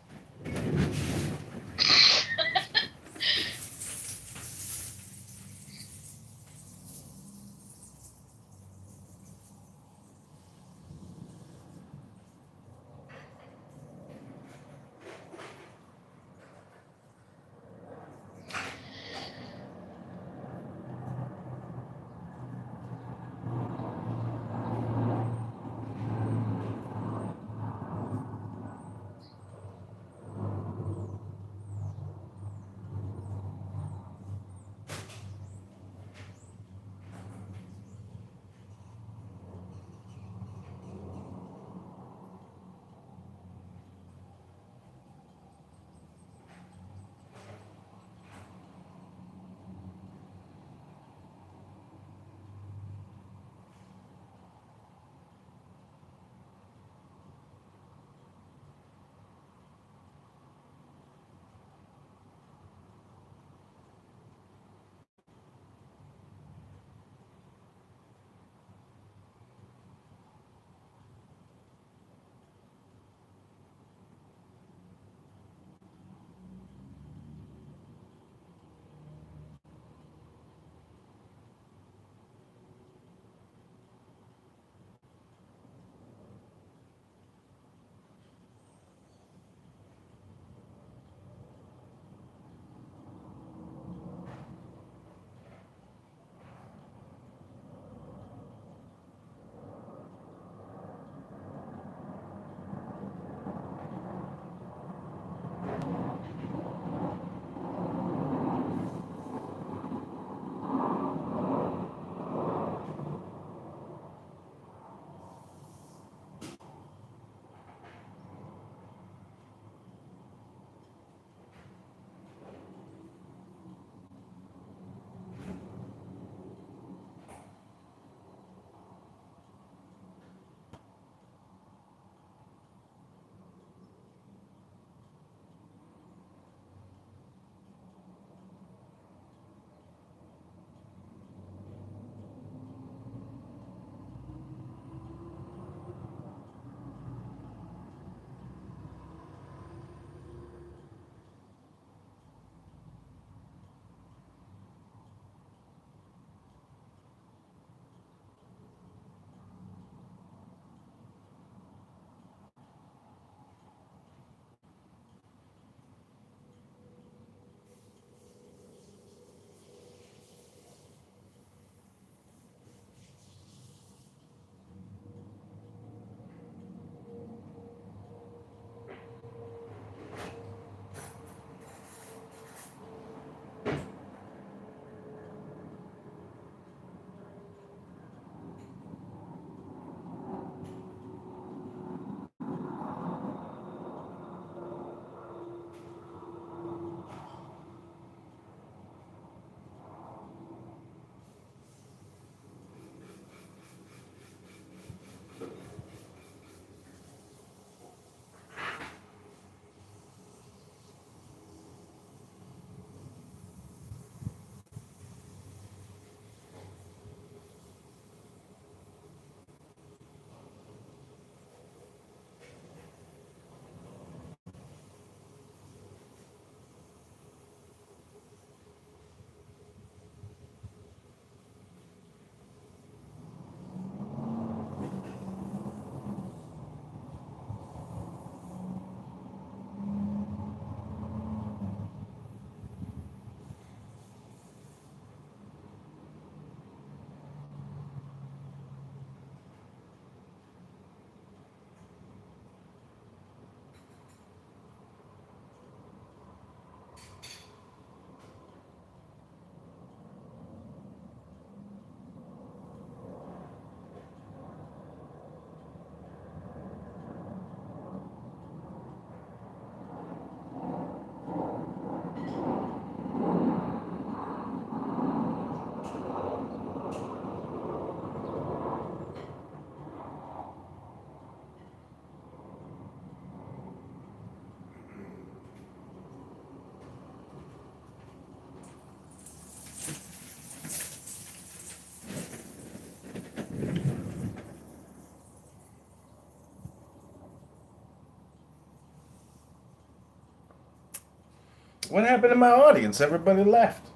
Speaker 6: What happened to my audience? Everybody left.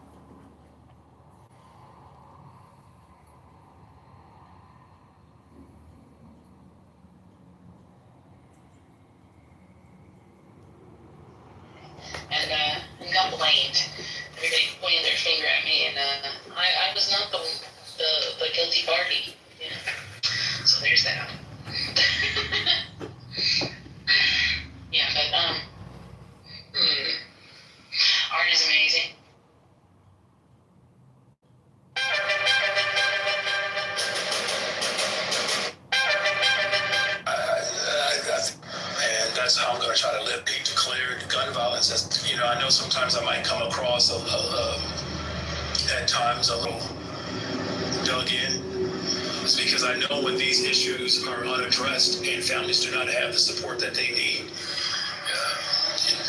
Speaker 7: And got blamed. Everybody pointed their finger at me, and I was not the guilty party. Yeah. So there's that. Yeah, but art is amazing.
Speaker 8: And that's how I'm going to try to live. Pete declared gun violence. As, you know, I know sometimes I might come across at times a little dug in. It's because I know when these issues are unaddressed and families do not have the support that they need,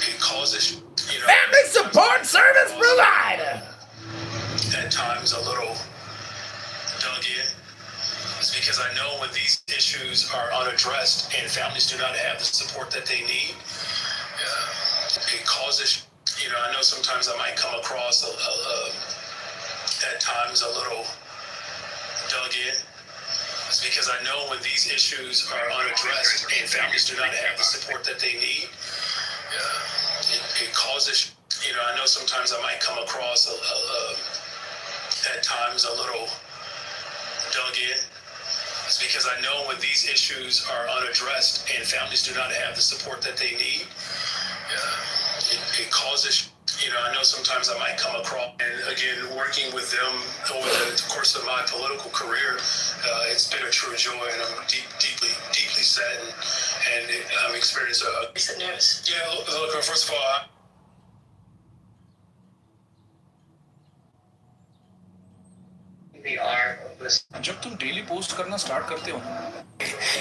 Speaker 8: it causes, you know,
Speaker 6: Family support service provider.
Speaker 8: At times a little dug in. It's because I know when these issues are unaddressed and families do not have the support that they need, it causes, you know, I know sometimes I might come across at times a little dug in. It's because I know when these issues are unaddressed and families do not have the support that they need, it causes, you know, I know sometimes I might come across at times a little dug in. It's because I know when these issues are unaddressed and families do not have the support that they need, it causes, you know, I know sometimes I might come across, and again, working with them over the course of my political career, it's been a true joy, and I'm deeply saddened, and I'm experiencing a...
Speaker 7: Is it nervous?
Speaker 8: Yeah, look, first of all,
Speaker 5: The art of this.
Speaker 2: जब तुम daily post करना start करते हो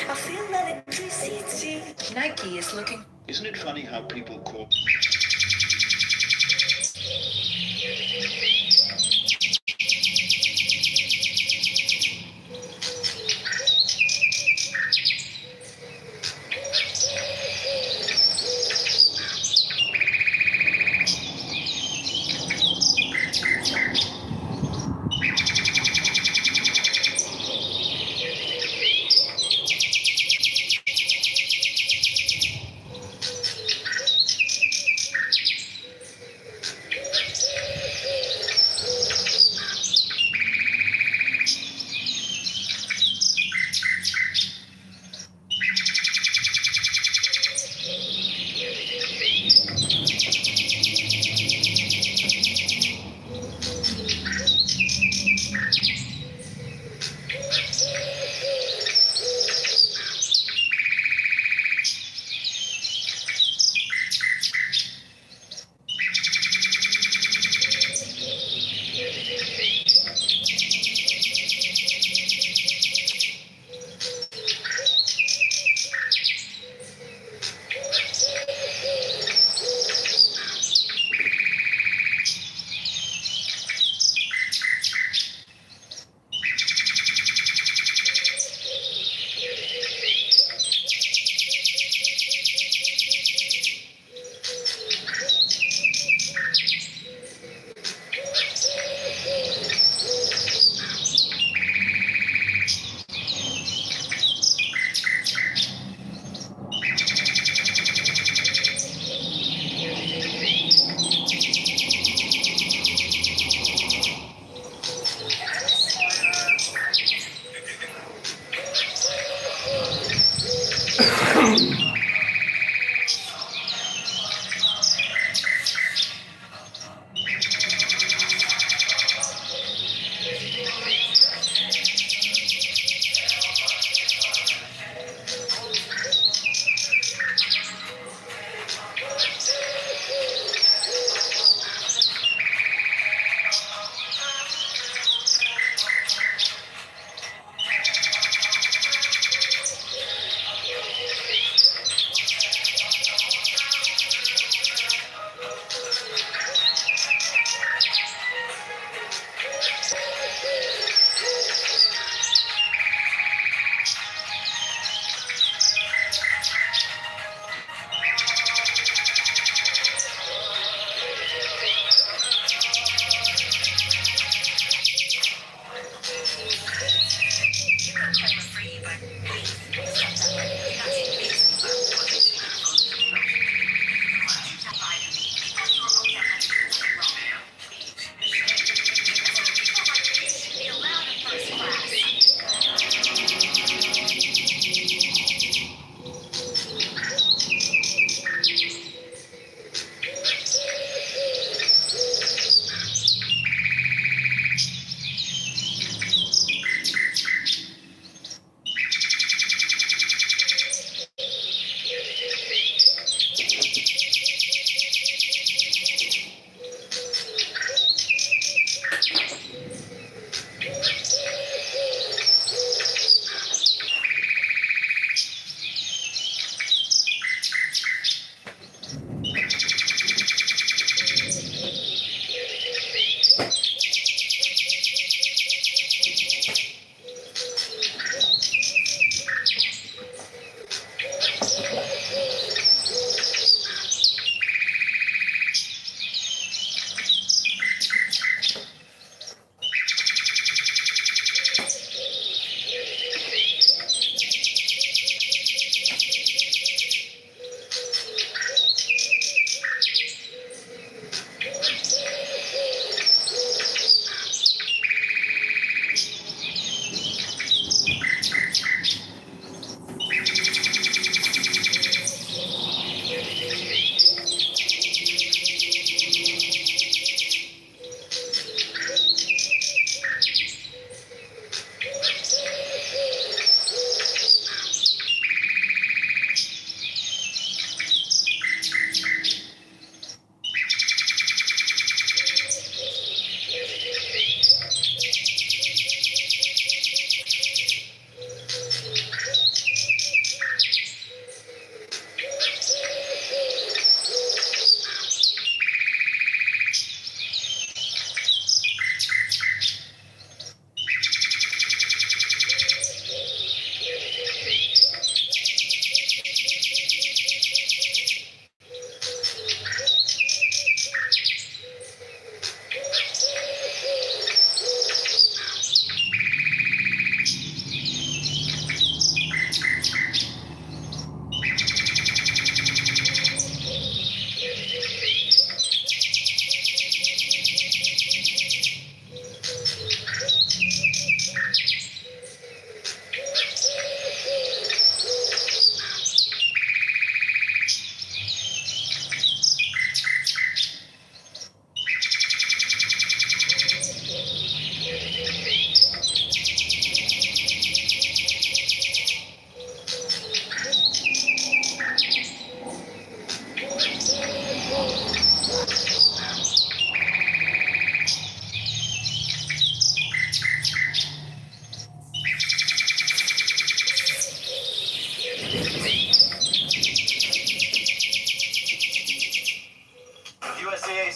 Speaker 9: I feel electricity. Nike is looking.
Speaker 1: Isn't it funny how people call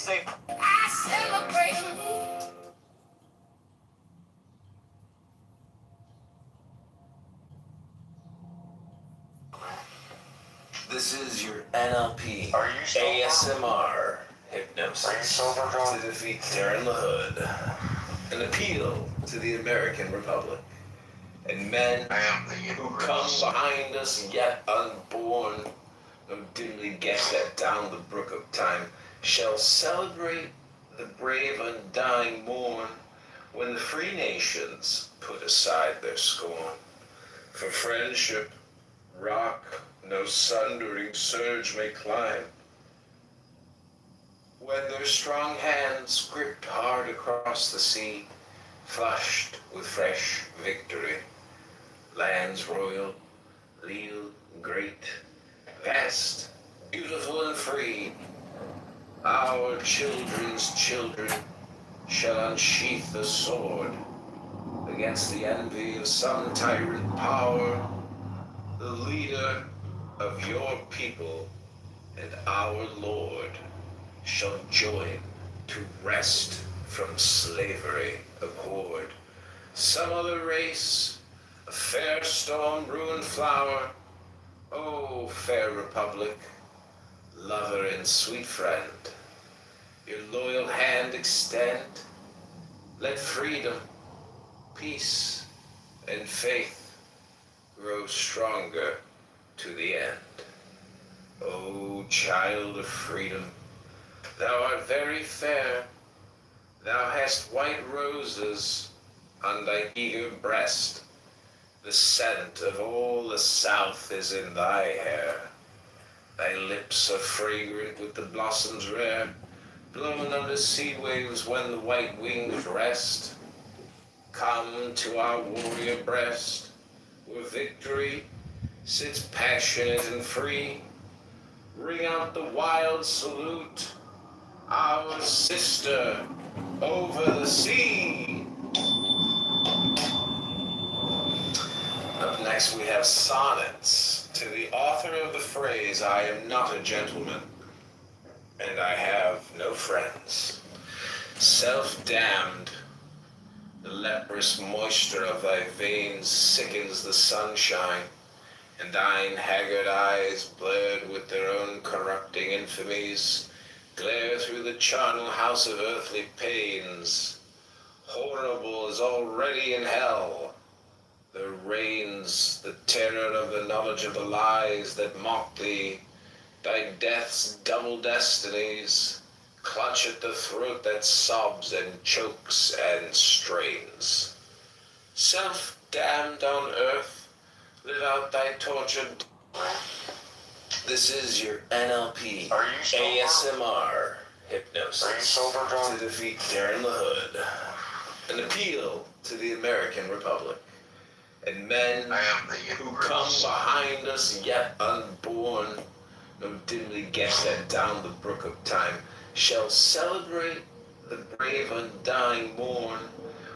Speaker 3: safe.
Speaker 9: I celebrate.
Speaker 10: This is your NLP,
Speaker 3: Are you sober?
Speaker 10: ASMR, hypnosis.
Speaker 3: Are you sober, John?
Speaker 10: To defeat Darren LaHood. An appeal to the American Republic. And men
Speaker 3: I am the
Speaker 10: who
Speaker 3: universe.
Speaker 10: come behind us yet unborn, no dimly guess that down the brook of time, shall celebrate the brave undying morn, when the free nations put aside their scorn. For friendship, rock no sundering surge may climb, when their strong hands gripped hard across the sea, flushed with fresh victory. Lands royal, leal, great, vast, beautiful and free, our children's children shall unsheath the sword against the envy of some tyrant power, the leader of your people and our Lord shall join to wrest from slavery abhorred. Some other race, a fair storm ruined flower, oh fair republic, lover and sweet friend, your loyal hand extend, let freedom, peace, and faith grow stronger to the end. O child of freedom, thou art very fair, thou hast white roses on thy eager breast, the scent of all the South is in thy hair, thy lips are fragrant with the blossoms rare, blown under sea waves when the white wings rest. Come to our warrior breast, where victory sits passionate and free. Ring out the wild salute, our sister over the sea. Up next we have sonnets to the author of the phrase, I am not a gentleman, and I have no friends. Self-damned, the leprous moisture of thy veins sickens the sunshine, and thine haggard eyes, blurred with their own corrupting infamies, glare through the charnel house of earthly pains. Horrible is already in hell. There reigns the terror of the knowledge of the lies that mock thee. Thy death's double destinies clutch at the throat that sobs and chokes and strains. Self-damned on earth, live out thy tortured. This is your NLP,
Speaker 3: Are you sober?
Speaker 10: ASMR, hypnosis.
Speaker 3: Are you sober, John?
Speaker 10: To defeat Darren LaHood. An appeal to the American Republic. And men
Speaker 3: I am the
Speaker 10: who
Speaker 3: universe.
Speaker 10: come behind us yet unborn, no dimly guess that down the brook of time, shall celebrate the brave undying morn,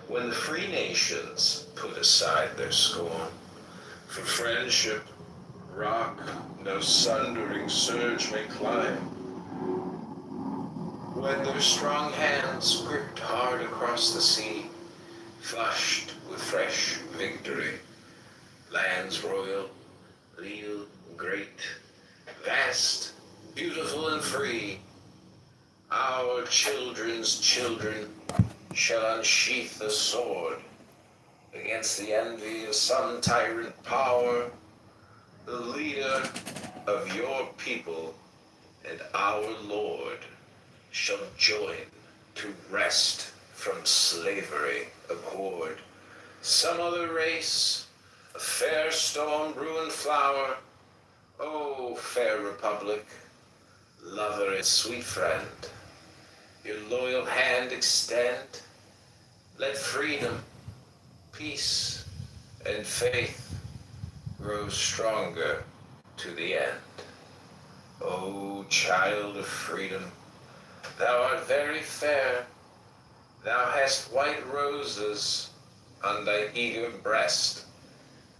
Speaker 10: when the free nations put aside their scorn. For friendship, rock no sundering surge may climb, when their strong hands gripped hard across the sea, flushed with fresh victory. Lands royal, leal, great, vast, beautiful and free, our children's children shall unsheath the sword against the envy of some tyrant power, the leader of your people and our Lord shall join to wrest from slavery abhorred. Some other race, a fair storm ruined flower, oh fair republic, lover and sweet friend, your loyal hand extend, let freedom, peace, and faith grow stronger to the end. O child of freedom, thou art very fair, thou hast white roses on thy eager breast,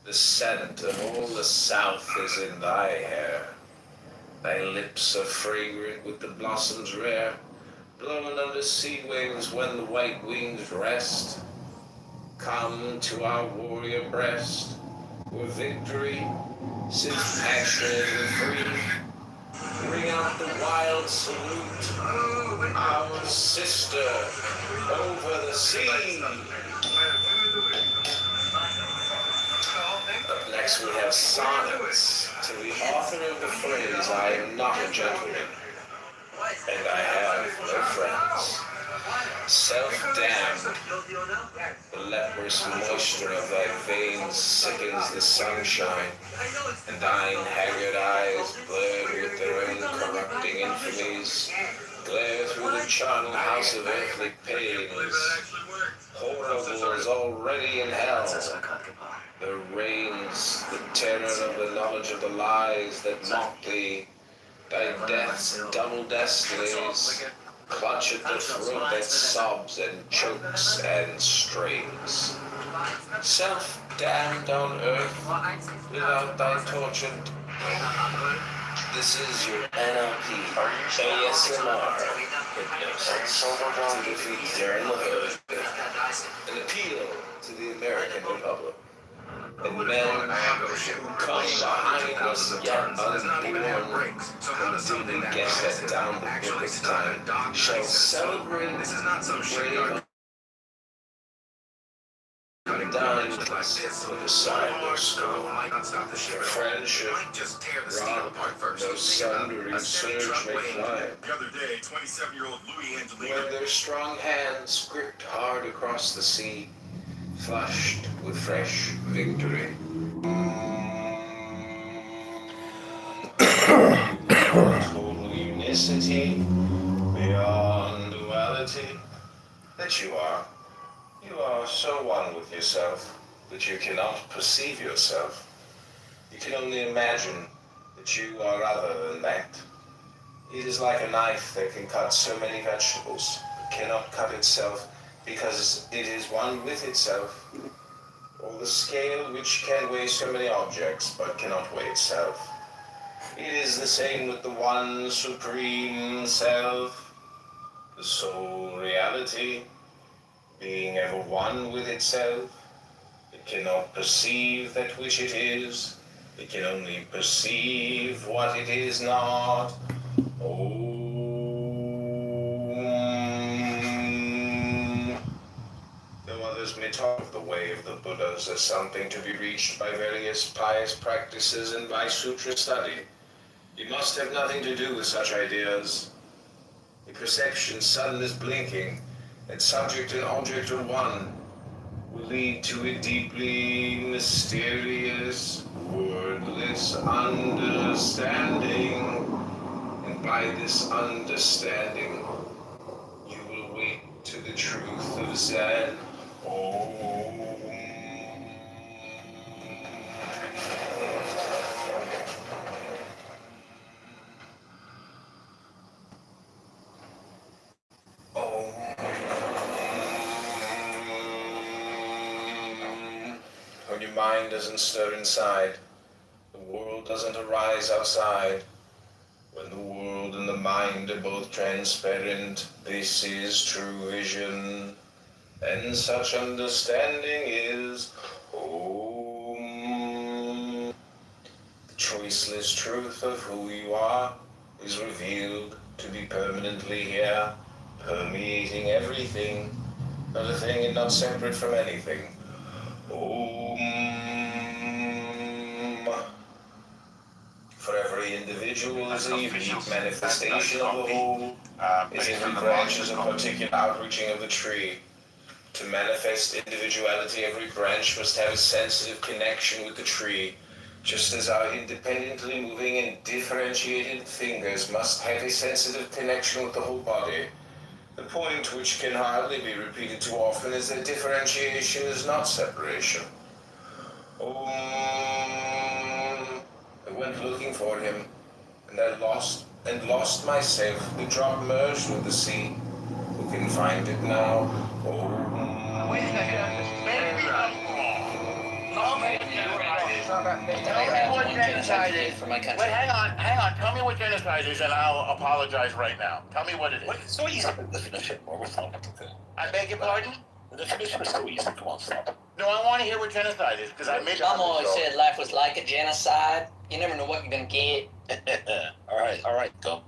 Speaker 10: the scent of all the South is in thy hair, thy lips are fragrant with the blossoms rare, blowing under sea waves when the white wings rest. Come to our warrior breast, where victory sits passionate and free. Ring out the wild salute, our sister over the sea. Up next we have sonnets to the author of the phrase, I am not a gentleman, and I have no friends. Self-damned, the leprous moisture of thy veins sickens the sunshine, and thine haggard eyes, blurred with their own corrupting infamies, glare through the charnel house of earthly pains. Horrible is already in hell. There reigns the terror of the knowledge of the lies that mock thee. Thy death's double destinies clutch at the throat that sobs and chokes and strains. Self-damned on earth, without thy tortured. This is your NLP, ASMR, hypnosis, to defeat Darren LaHood, an appeal to the American Republic. And men who come behind us yet unborn, until they get that down the book of time, shall celebrate the brave undying with a side their skull. Friendship, rock, no sundering surge may climb.
Speaker 11: The other day, 27-year-old Louis Angelino.
Speaker 10: Where their strong hands gripped hard across the sea, flushed with fresh victory. Total unicity, beyond duality, that you are. You are so one with yourself that you cannot perceive yourself. You can only imagine that you are other than that. It is like a knife that can cut so many vegetables, but cannot cut itself because it is one with itself, or the scale which can weigh so many objects but cannot weigh itself. It is the same with the one supreme self, the sole reality, being ever one with itself. It cannot perceive that which it is, it can only perceive what it is not. Others may talk of the way of the Buddhas as something to be reached by various pious practices and by sutra study. It must have nothing to do with such ideas. The perception sun is blinking, and subject and object are one, will lead to a deeply mysterious, wordless understanding. And by this understanding, you will wake to the truth of Zen. When your mind doesn't stir inside, the world doesn't arise outside. When the world and the mind are both transparent, this is true vision. And such understanding is Om. The choiceless truth of who you are is revealed to be permanently here, permeating everything, not a thing and not separate from anything. Om. For every individual is a unique manifestation of the whole, as every branch is a particular outreaching of the tree. To manifest individuality, every branch must have a sensitive connection with the tree, just as our independently moving and differentiated fingers must have a sensitive connection with the whole body. The point, which can hardly be repeated too often, is that differentiation is not separation. I went looking for him, and I lost myself. The drop merged with the sea. Who can find it now? Wait a second.
Speaker 3: Tell me what genocide is.
Speaker 2: For my country.
Speaker 3: Wait, hang on. Tell me what genocide is, and I'll apologize right now. Tell me what it is.
Speaker 2: It's so easy. The definition. What we're talking about.
Speaker 3: I beg your pardon?
Speaker 2: The definition is so easy. Come on, stop.
Speaker 3: No, I want to hear what genocide is, because I made
Speaker 12: Mom always said life was like a genocide. You never know what you're gonna get.
Speaker 2: all right, go.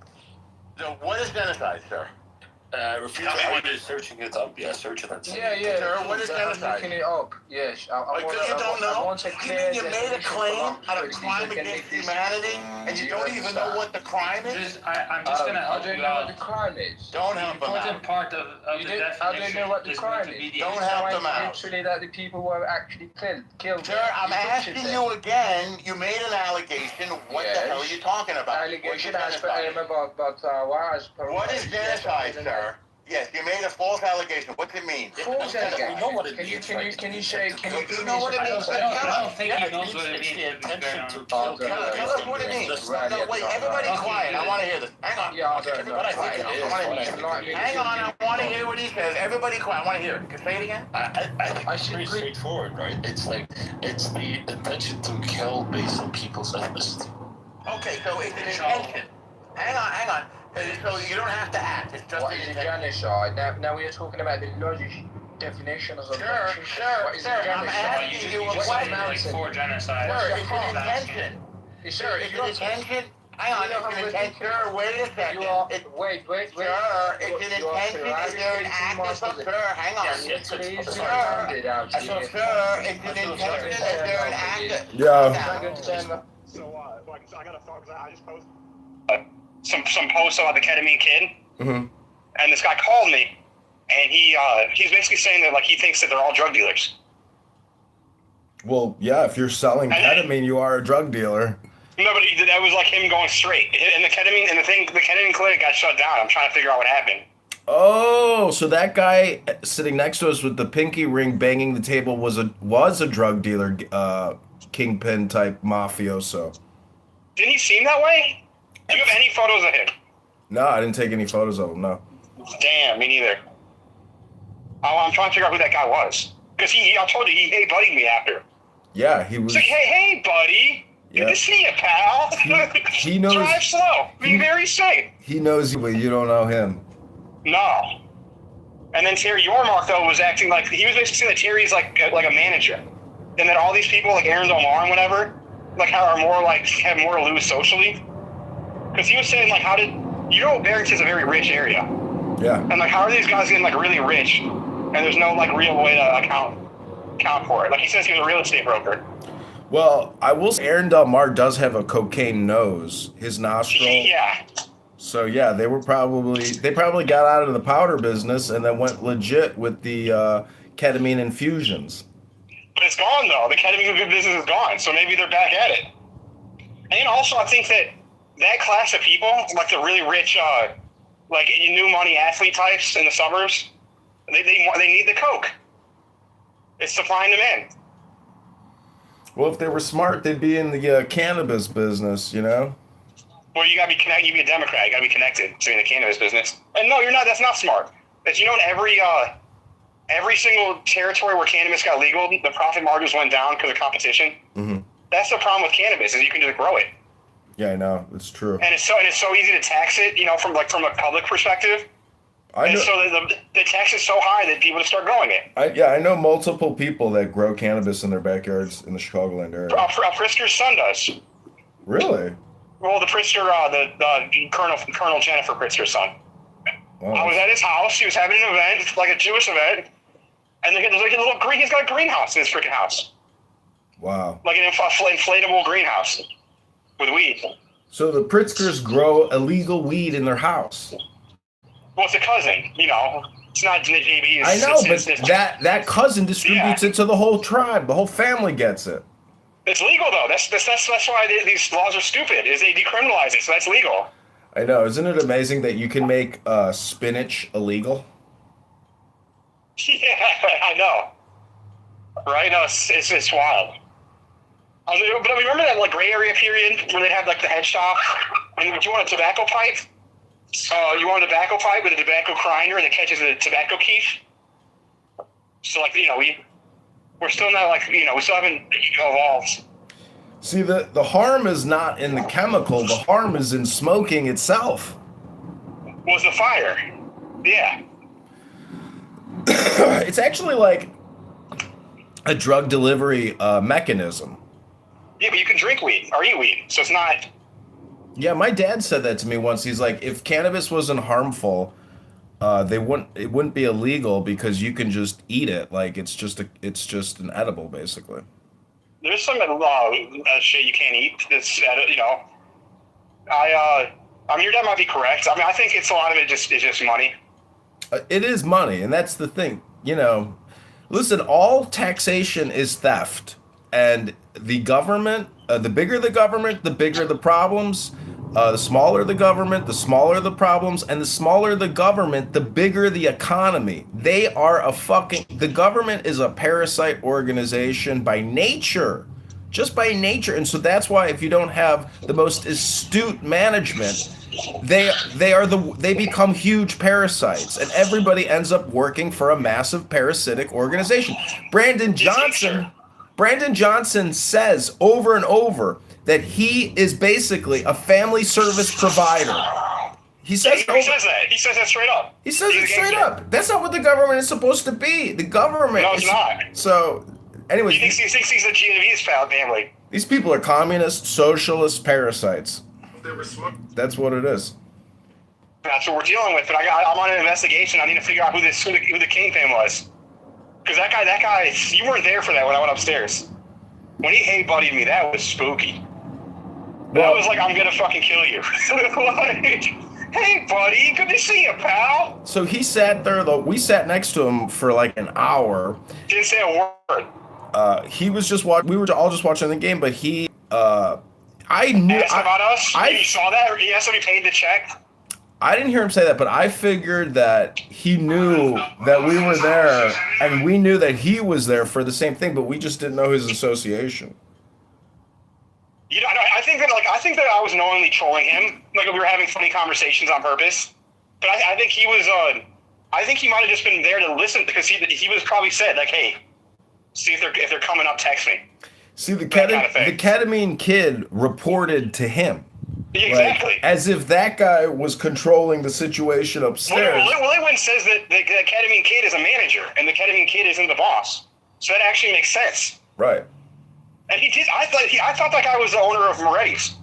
Speaker 3: So, what is genocide, sir?
Speaker 2: Refuse searching it up. Yeah, search it.
Speaker 3: Yeah. Sir, what is genocide?
Speaker 13: Looking it up. Yes.
Speaker 3: Because you don't know? You made a claim on a crime against humanity, and you don't even know what the crime is?
Speaker 13: I'm just gonna help you out. I don't know what the crime is.
Speaker 3: Don't help them out.
Speaker 13: Part of the definition. I don't know what the crime is.
Speaker 3: Don't help them out.
Speaker 13: Literally that the people were actually killed.
Speaker 3: Sir, I'm asking you again. You made an allegation. What the hell are you talking about?
Speaker 13: Allegation as per about
Speaker 3: what is genocide, sir? Yes, you made a false allegation. What's it mean?
Speaker 13: False allegation.
Speaker 2: We know what it means.
Speaker 13: Can you say? Can you
Speaker 3: know what it means?
Speaker 2: I don't think he knows what it means. The intention to kill.
Speaker 3: Tell us what it means. No, wait, everybody quiet. I want to hear this. Hang on.
Speaker 13: Yeah, everybody quiet.
Speaker 3: Hang on, I want to hear what he says. Everybody quiet. I want to hear it. Can say it again?
Speaker 2: I think it's pretty straightforward, right? It's the intention to kill based on people's ethnicity.
Speaker 3: Okay, so it's an intention. Hang on. So you don't have to act. It's just
Speaker 13: what is genocide? Now we are talking about the logic definition of
Speaker 3: Sure. I'm asking you a question.
Speaker 13: Like for genocide.
Speaker 3: Sir, it's an intention. Sir, it's an intention. Hang on, it's an intention. Sir, wait a second.
Speaker 13: Wait.
Speaker 3: Sir, it's an intention. Is there an act of some? Sir, hang on.
Speaker 13: Sir,
Speaker 3: it's an intention. Is there an act?
Speaker 6: Yeah.
Speaker 11: So, I got a thought, because I just posted
Speaker 14: some posts about the ketamine kid,
Speaker 6: Mm-hmm.
Speaker 14: and this guy called me, and he's basically saying that he thinks that they're all drug dealers.
Speaker 6: Well, yeah, if you're selling ketamine, you are a drug dealer.
Speaker 14: No, but that was him going straight, and the ketamine clinic got shut down. I'm trying to figure out what happened.
Speaker 6: Oh, so that guy sitting next to us with the pinky ring banging the table was a drug dealer, kingpin type mafioso.
Speaker 14: Didn't he seem that way? Do you have any photos of him?
Speaker 6: No, I didn't take any photos of him, no.
Speaker 14: Damn, me neither. I'm trying to figure out who that guy was. Because I told you, he hey-buddied me after.
Speaker 6: Yeah, he was...
Speaker 14: He's like, hey, buddy.
Speaker 6: Yeah.
Speaker 14: Good to see you, pal.
Speaker 6: He knows...
Speaker 14: Drive slow. Be very safe.
Speaker 6: He knows you, but you don't know him.
Speaker 14: No. And then Terry Yormark, though, was acting like... He was basically saying that Terry's like a manager. And that all these people, like Aaron Delmar and whatever, are more, have more to lose socially. Because he was saying, how did... Barrington's a very rich area.
Speaker 6: Yeah.
Speaker 14: And, how are these guys getting, really rich? And there's no, real way to account for it. He says he was a real estate broker.
Speaker 6: Well, I will say Aaron Delmar does have a cocaine nose. His nostril.
Speaker 14: Yeah.
Speaker 6: So, yeah, they probably got out of the powder business and then went legit with the ketamine infusions.
Speaker 14: But it's gone, though. The ketamine business is gone. So maybe they're back at it. And also, I think that class of people, the really rich, new money athlete types in the suburbs, they need the coke. It's supplying them in.
Speaker 6: Well, if they were smart, they'd be in the cannabis business, you know?
Speaker 14: Well, you gotta be connected. You be a Democrat. You gotta be connected to the cannabis business. And no, you're not. That's not smart. But every single territory where cannabis got legal, the profit margins went down because of competition.
Speaker 6: Mm-hmm.
Speaker 14: That's the problem with cannabis is you can just grow it.
Speaker 6: Yeah, I know. It's true.
Speaker 14: And it's so easy to tax it, from a public perspective.
Speaker 6: I know.
Speaker 14: So the tax is so high that people just start growing it.
Speaker 6: I know multiple people that grow cannabis in their backyards in the Chicagoland area.
Speaker 14: Pritzker's son does.
Speaker 6: Really?
Speaker 14: Well, the Pritzker, the Colonel Jennifer Pritzker's son.
Speaker 6: Wow.
Speaker 14: I was at his house. He was having an event, a Jewish event, and there's a little green. He's got a greenhouse in his freaking house.
Speaker 6: Wow.
Speaker 14: An inflatable greenhouse with weed.
Speaker 6: So the Pritzkers grow illegal weed in their house.
Speaker 14: Well, it's a cousin, It's not the JB.
Speaker 6: I know, but that cousin distributes it to the whole tribe. The whole family gets it.
Speaker 14: It's legal, though. That's why these laws are stupid, is they decriminalize it, so that's legal.
Speaker 6: I know. Isn't it amazing that you can make spinach illegal?
Speaker 14: Yeah, I know. Right? No, it's wild. But I remember that gray area period where they'd have the head shop, and would you want a tobacco pipe? You want a tobacco pipe with a tobacco grinder that catches the tobacco keef? So we're still not we still haven't evolved.
Speaker 6: See, the harm is not in the chemical. The harm is in smoking itself.
Speaker 14: Was the fire? Yeah.
Speaker 6: It's actually like a drug delivery mechanism.
Speaker 14: Yeah, but you can drink weed or eat weed, so it's not.
Speaker 6: Yeah, my dad said that to me once. He's like, if cannabis wasn't harmful, it wouldn't be illegal because you can just eat it. Like it's just an edible, basically.
Speaker 14: There's some shit you can't eat. That's you know. I mean, your dad might be correct. I mean, I think it's a lot of it is just money.
Speaker 6: It is money, and that's the thing. You know, listen, all taxation is theft, and the government, the bigger the government, the bigger the problems. The smaller the government, the smaller the problems, and the smaller the government, the bigger the economy. They are the government is a parasite organization by nature, just by nature. And so that's why if you don't have the most astute management, they become huge parasites, and everybody ends up working for a massive parasitic organization. Brandon Johnson says over and over that he is basically a family service provider. He says that.
Speaker 14: He says that straight up.
Speaker 6: He says it straight up. That's not what the government is supposed to be. The government.
Speaker 14: No, it's not.
Speaker 6: So, anyways,
Speaker 14: he thinks he's a Genovese family.
Speaker 6: These people are communist, socialist parasites. That's what it is.
Speaker 14: That's what we're dealing with. But I'm on an investigation. I need to figure out who the kingpin was. Because that guy, you weren't there for that when I went upstairs. When he hey buddied me, that was spooky. That was like, I'm gonna fucking kill you. Like, hey buddy, good to see you, pal.
Speaker 6: So he sat there, though. We sat next to him for like an hour.
Speaker 14: Didn't say a word.
Speaker 6: He was just watching. We were all just watching the game, but he. I knew.
Speaker 14: Asked about us. You saw that? He asked if we paid the check.
Speaker 6: I didn't hear him say that, but I figured that he knew that we were there, and we knew that he was there for the same thing, but we just didn't know his association.
Speaker 14: You know, I think that I was knowingly trolling him. Like we were having funny conversations on purpose. But I think he was. I think he might have just been there to listen because he was probably said like, "Hey, see if they're coming up, text me."
Speaker 6: See, the ketamine kid reported to him.
Speaker 14: Exactly.
Speaker 6: Like, as if that guy was controlling the situation upstairs.
Speaker 14: Well, Lewin says that the ketamine kid is a manager, and the ketamine kid isn't the boss. So that actually makes sense.
Speaker 6: Right.
Speaker 14: And he did. I thought that guy was the owner of Moretti's.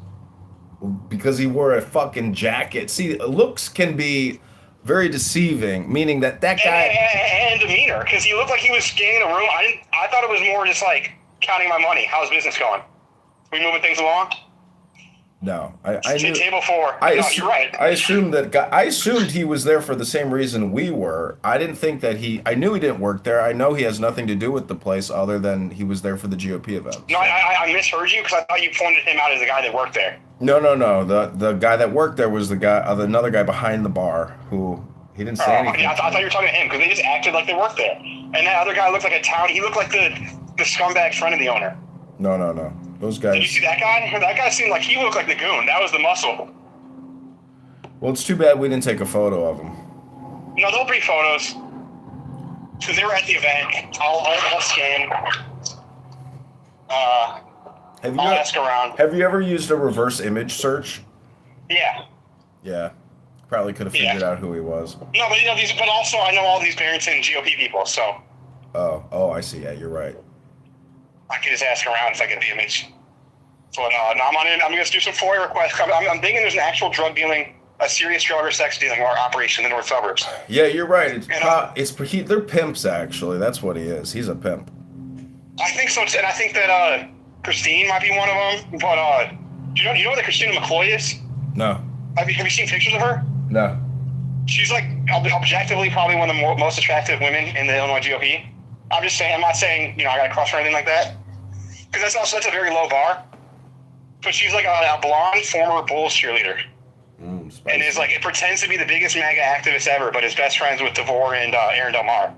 Speaker 6: Because he wore a fucking jacket. See, looks can be very deceiving, meaning that guy
Speaker 14: and demeanor, because he looked like he was scanning the room. I thought it was more just like counting my money. How's business going? We moving things along?
Speaker 6: No, I knew.
Speaker 14: Table 4. No, you're right.
Speaker 6: I assumed he was there for the same reason we were. I didn't think that I knew he didn't work there. I know he has nothing to do with the place other than he was there for the GOP event.
Speaker 14: No, I misheard you because I thought you pointed him out as the guy that worked there.
Speaker 6: No. The guy that worked there was the guy, another guy behind the bar who he didn't say anything.
Speaker 14: I thought you were talking to him because they just acted like they worked there. And that other guy looked like a town. He looked like the scumbag friend of the owner.
Speaker 6: No. Those guys.
Speaker 14: Did you see that guy? That guy seemed like he looked like the goon. That was the muscle.
Speaker 6: Well, it's too bad we didn't take a photo of him.
Speaker 14: No, there'll be photos. Because they were at the event. I'll scan. I'll ask around.
Speaker 6: Have you ever used a reverse image search?
Speaker 14: Yeah.
Speaker 6: Yeah. Probably could have figured out who he was.
Speaker 14: No, but but also I know all these parents and GOP people, so.
Speaker 6: Oh, I see. Yeah, you're right.
Speaker 14: I can just ask around if I get the image. But no, I'm on it. I'm going to do some FOIA requests. I'm thinking there's an actual drug dealing, a serious drug or sex dealing or operation in the north suburbs.
Speaker 6: Yeah, you're right. They're pimps, actually. That's what he is. He's a pimp.
Speaker 14: I think so, and I think that Christine might be one of them. But do you know what Christina McCloy is?
Speaker 6: No.
Speaker 14: Have you seen pictures of her?
Speaker 6: No.
Speaker 14: She's like objectively probably one of the most attractive women in the Illinois GOP. I'm just saying. I'm not saying I got to cross her or anything like that, because that's a very low bar. But she's like a blonde former Bulls cheerleader, and is like it pretends to be the biggest MAGA activist ever, but is best friends with DeVore and Aaron Del Mar.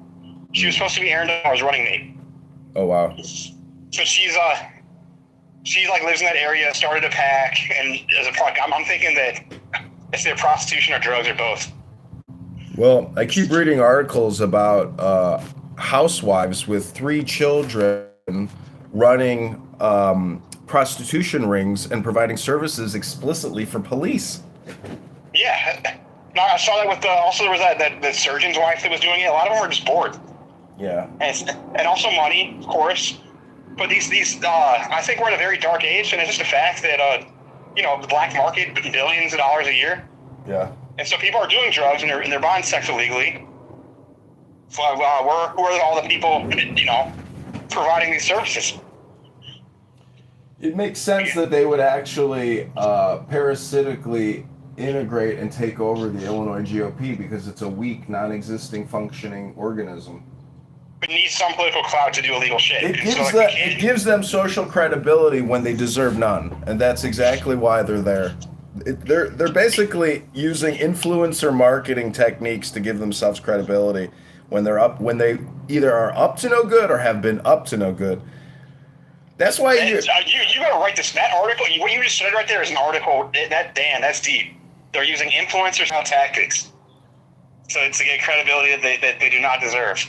Speaker 14: She was supposed to be Aaron Del Mar's running mate.
Speaker 6: Oh wow.
Speaker 14: So she like lives in that area, started a PAC, and as a product, I'm thinking that it's either prostitution or drugs or both.
Speaker 6: Well, I keep reading articles housewives with 3 children running prostitution rings and providing services explicitly for police.
Speaker 14: Yeah. No, I saw that with also there was that the surgeon's wife that was doing it. A lot of them were just bored.
Speaker 6: Yeah.
Speaker 14: And also money, of course. But these I think we're in a very dark age, and it's just a fact that the black market, billions of dollars a year.
Speaker 6: Yeah.
Speaker 14: And so people are doing drugs and they're buying sex illegally. So who are all the people, providing these services?
Speaker 6: It makes sense that they would actually parasitically integrate and take over the Illinois GOP because it's a weak, non-existing, functioning organism.
Speaker 14: It needs some political clout to do illegal shit.
Speaker 6: It gives them social credibility when they deserve none, and that's exactly why they're there. They're basically using influencer marketing techniques to give themselves credibility when they either are up to no good or have been up to no good. That's why you
Speaker 14: gotta write this. That article, what you just said right there is an article. That's deep. They're using influencers now tactics to get credibility that they do not deserve.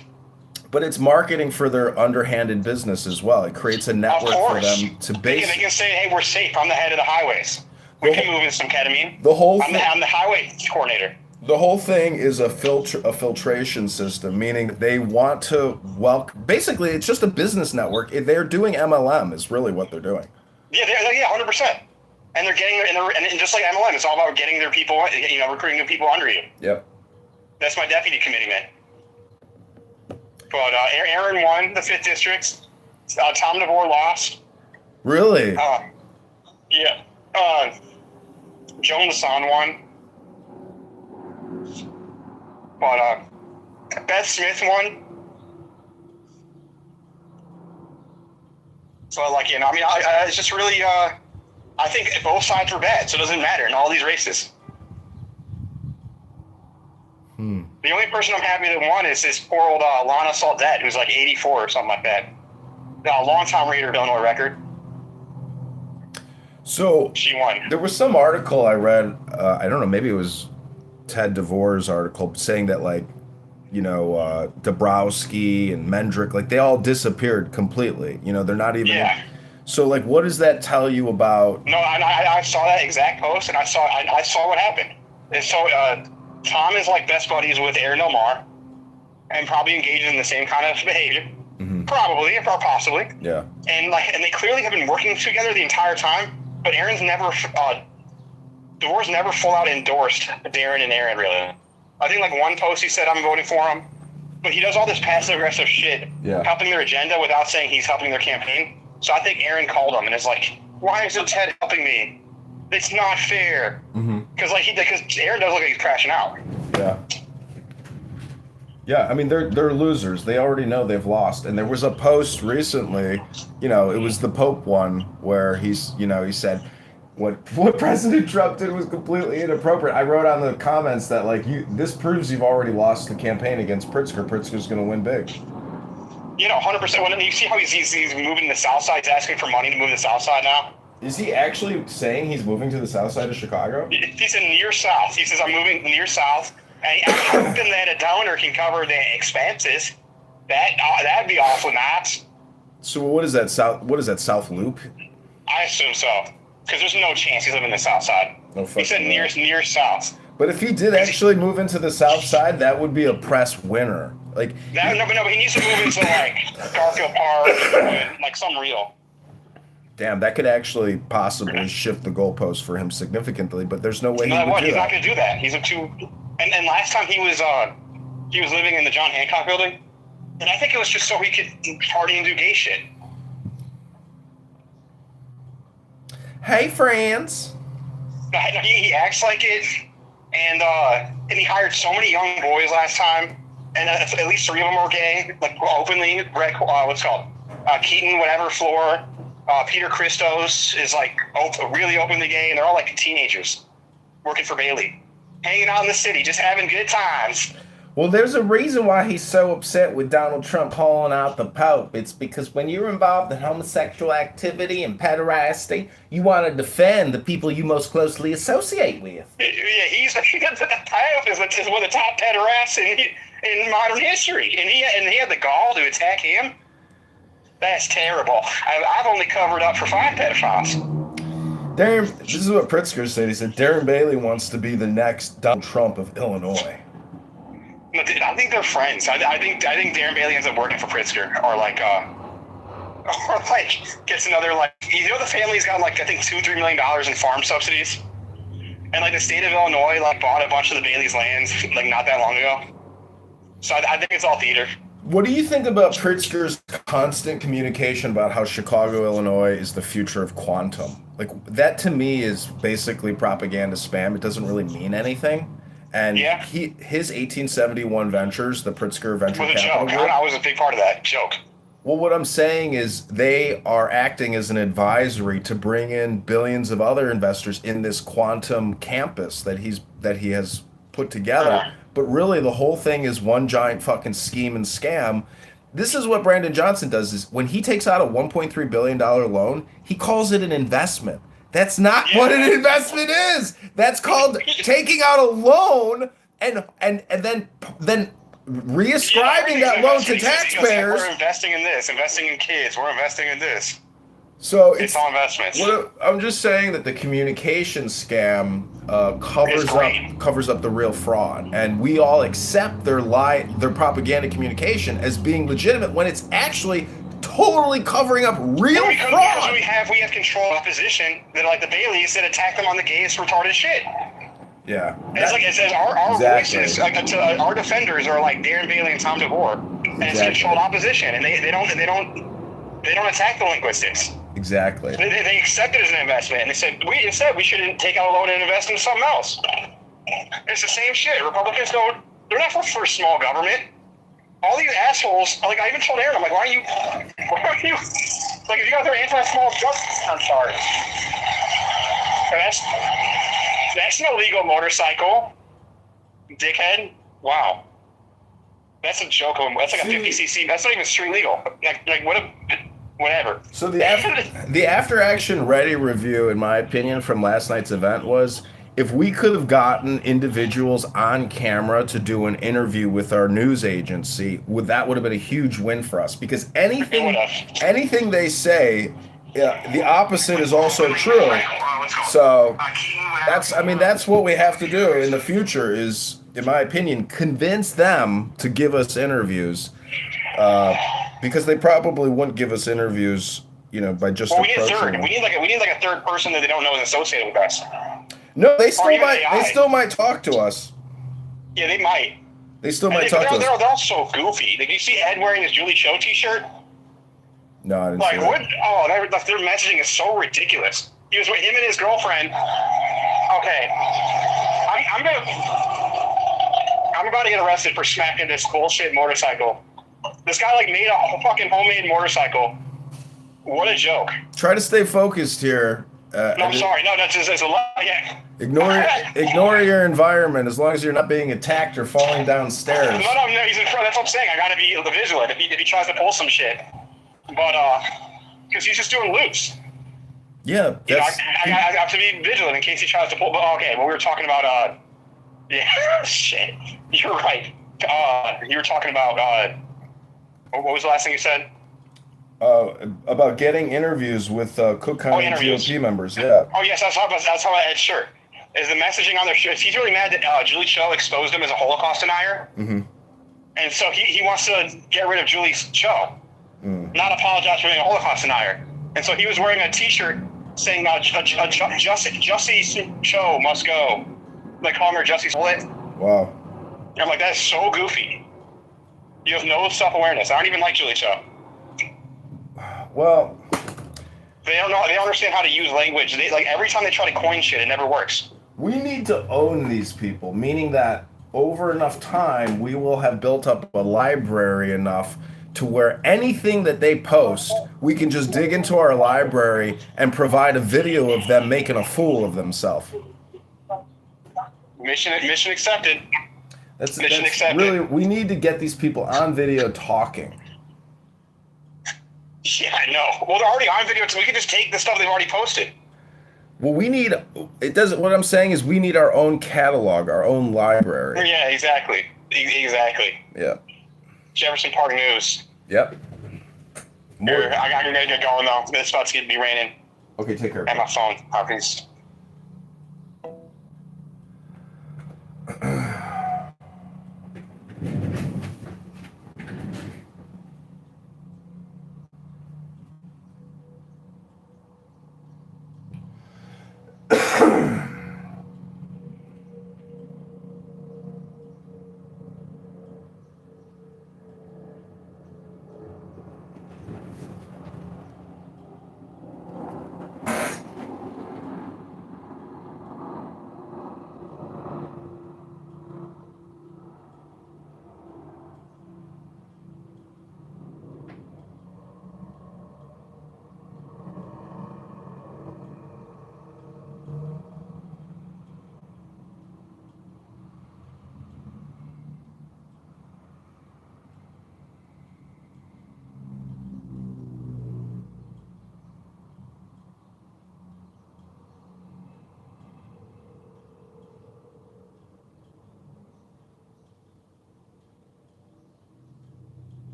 Speaker 6: But it's marketing for their underhanded business as well. It creates a network for them to
Speaker 14: They can say, "Hey, we're safe. I'm the head of the highways. We can move in some ketamine. I'm the highway coordinator."
Speaker 6: The whole thing is a filtration system, meaning they want to basically, it's just a business network. They're doing MLM is really what they're doing.
Speaker 14: Yeah, 100%. And they're getting and just like MLM, it's all about getting their people, recruiting new people under you.
Speaker 6: Yep. That's
Speaker 14: my deputy committee man. But Aaron won the 5th district. Tom DeVore lost.
Speaker 6: Really?
Speaker 14: Yeah. Joan Lasan won. But Beth Smith won. So, it's just really, I think both sides were bad, so it doesn't matter in all these races. The only person I'm happy that won is this poor old Lana Saldette, who's like 84 or something like that. A long-time reader of Illinois Record.
Speaker 6: So
Speaker 14: she won.
Speaker 6: There was some article I read, I don't know, maybe it was Ted DeVore's article, saying that Dabrowski and Mendrick, they all disappeared completely. They're not even.
Speaker 14: Yeah.
Speaker 6: So what does that tell you about?
Speaker 14: No, I saw that exact post, and I saw what happened. And so Tom is best buddies with Aaron Omar, and probably engaged in the same kind of behavior. Mm-hmm. Probably, or possibly.
Speaker 6: Yeah.
Speaker 14: And they clearly have been working together the entire time, but Aaron's never, DeVore's never full out endorsed Darren and Aaron, really. I think one post he said, "I'm voting for him," but he does all this passive aggressive shit, helping their agenda without saying he's helping their campaign. So I think Aaron called him and is like, "Why isn't Ted helping me? It's not fair." Because because Aaron does look like he's crashing out.
Speaker 6: Yeah. Yeah, I mean they're losers. They already know they've lost. And there was a post recently, it was the Pope one where he said what President Trump did was completely inappropriate. I wrote on the comments that this proves you've already lost the campaign against Pritzker. Pritzker's going to win big.
Speaker 14: 100%. When you see how he's moving the South Side, he's asking for money to move the South Side now.
Speaker 6: Is he actually saying he's moving to the South Side of Chicago?
Speaker 14: He said near South. He says, "I'm moving near South." And I'm hoping that a donor can cover the expenses. That'd be awful nice.
Speaker 6: So what is that South Loop?
Speaker 14: I assume so, because there's no chance he's living in the South Side.
Speaker 6: No
Speaker 14: he said near South.
Speaker 6: But if he did actually move into the South Side, that would be a press winner.
Speaker 14: No, but he needs to move into Garfield Park, some real.
Speaker 6: Damn, that could actually possibly shift the goalpost for him significantly. But there's no way
Speaker 14: he's not going to do that. He's a too. And last time he was living in the John Hancock building, and I think it was just so he could party and do gay shit.
Speaker 6: Hey, friends.
Speaker 14: He acts like it, and he hired so many young boys last time, and at least 3 of them were gay, openly. What's it called? Keaton, whatever, Floor. Peter Christos is really openly gay, and they're all teenagers working for Bailey. Hanging out in the city, just having good times.
Speaker 6: Well, there's a reason why he's so upset with Donald Trump calling out the Pope. It's because when you're involved in homosexual activity and pederasty, you want to defend the people you most closely associate with.
Speaker 14: Yeah, the Pope is one of the top pederasts in modern history, and he had the gall to attack him. That's terrible. I've only covered up for 5 pedophiles.
Speaker 6: This is what Pritzker said. He said Darren Bailey wants to be the next Donald Trump of Illinois.
Speaker 14: I think they're friends. I think Darren Bailey ends up working for Pritzker, or gets another the family's got I think $2-3 million in farm subsidies, and the state of Illinois bought a bunch of the Bailey's lands not that long ago. So I think it's all theater.
Speaker 6: What do you think about Pritzker's constant communication about how Chicago, Illinois is the future of quantum? That to me is basically propaganda spam. It doesn't really mean anything. And his 1871 ventures, the Pritzker Venture Capital Group,
Speaker 14: I was a big part of that joke.
Speaker 6: Well, what I'm saying is they are acting as an advisory to bring in billions of other investors in this quantum campus that he has put together. But really, the whole thing is one giant fucking scheme and scam. This is what Brandon Johnson does: is when he takes out a $1.3 billion loan, he calls it an investment. That's not what an investment is. That's called taking out a loan and then reascribing that loan to taxpayers.
Speaker 14: We're investing in this, investing in kids, we're investing in this.
Speaker 6: So
Speaker 14: it's all investments.
Speaker 6: I'm just saying that the communication scam covers up the real fraud, and we all accept their propaganda communication as being legitimate when it's actually totally covering up real fraud.
Speaker 14: Because we have control opposition that the Baileys that attack them on the gayest retarded shit.
Speaker 6: Yeah.
Speaker 14: It says our voices, our defenders are Darren Bailey and Tom DeVore, and it's controlled opposition, and they don't attack the linguistics.
Speaker 6: Exactly.
Speaker 14: They accept it as an investment, and they said we shouldn't take out a loan and invest in something else. It's the same shit. Republicans they're not for small government. All these assholes, I even told Aaron, I'm why are you, if you guys are anti-small government, I'm sorry. That's an illegal motorcycle, dickhead. Wow. That's a joke. That's a 50cc. That's not even street legal. Whatever.
Speaker 6: So the after action ready review, in my opinion, from last night's event was, if we could have gotten individuals on camera to do an interview with our news agency, that would have been a huge win for us, because anything they say, the opposite is also true. So that's what we have to do in the future is, in my opinion, convince them to give us interviews, because they probably wouldn't give us interviews, by just approaching them.
Speaker 14: We need a third person that they don't know is associated with us.
Speaker 6: No, they still might talk to us.
Speaker 14: Yeah, they might.
Speaker 6: They still might talk to us.
Speaker 14: They're all so goofy. Did you see Ed wearing his Julie Cho t-shirt?
Speaker 6: No, I didn't see that.
Speaker 14: What? Oh, their messaging is so ridiculous. He was with him and his girlfriend. Okay. I'm about to get arrested for smacking this bullshit motorcycle. This guy made a fucking homemade motorcycle. What a joke.
Speaker 6: Try to stay focused here.
Speaker 14: No, I'm sorry. No, that's a lot. Yeah.
Speaker 6: Ignore your environment as long as you're not being attacked or falling downstairs.
Speaker 14: No, he's in front. That's what I'm saying. I gotta be vigilant if he tries to pull some shit. But because he's just doing loops.
Speaker 6: Yeah.
Speaker 14: I have to be vigilant in case he tries to pull. But okay, well, we were talking about shit. You're right. You were talking about what was the last thing you said?
Speaker 6: About getting interviews with Cook County GOP members. Yeah.
Speaker 14: Oh yes, that's how Ed's shirt. Is the messaging on their shirt? He's really mad that Julie Cho exposed him as a Holocaust denier, and so he wants to get rid of Julie Cho, not apologize for being a Holocaust denier. And so he was wearing a T-shirt saying Jussie Cho must go, calling her Jussie Smollett.
Speaker 6: Wow.
Speaker 14: And I'm that's so goofy. You have no self-awareness. I don't even like Julie Cho.
Speaker 6: Well,
Speaker 14: they don't understand how to use language. They every time they try to coin shit, it never works.
Speaker 6: We need to own these people, meaning that over enough time, we will have built up a library enough to where anything that they post, we can just dig into our library and provide a video of them making a fool of themselves.
Speaker 14: Mission accepted.
Speaker 6: That's accepted. Really, we need to get these people on video talking.
Speaker 14: Yeah, I know. Well, they're already on video, so we can just take the stuff they've already posted.
Speaker 6: Well, what I'm saying is we need our own catalog, our own library.
Speaker 14: Yeah, exactly.
Speaker 6: Yeah.
Speaker 14: Jefferson Park News.
Speaker 6: Yep.
Speaker 14: Here, I gotta get going though. It's about to be raining.
Speaker 6: Okay, take care.
Speaker 14: And my phone. Peace.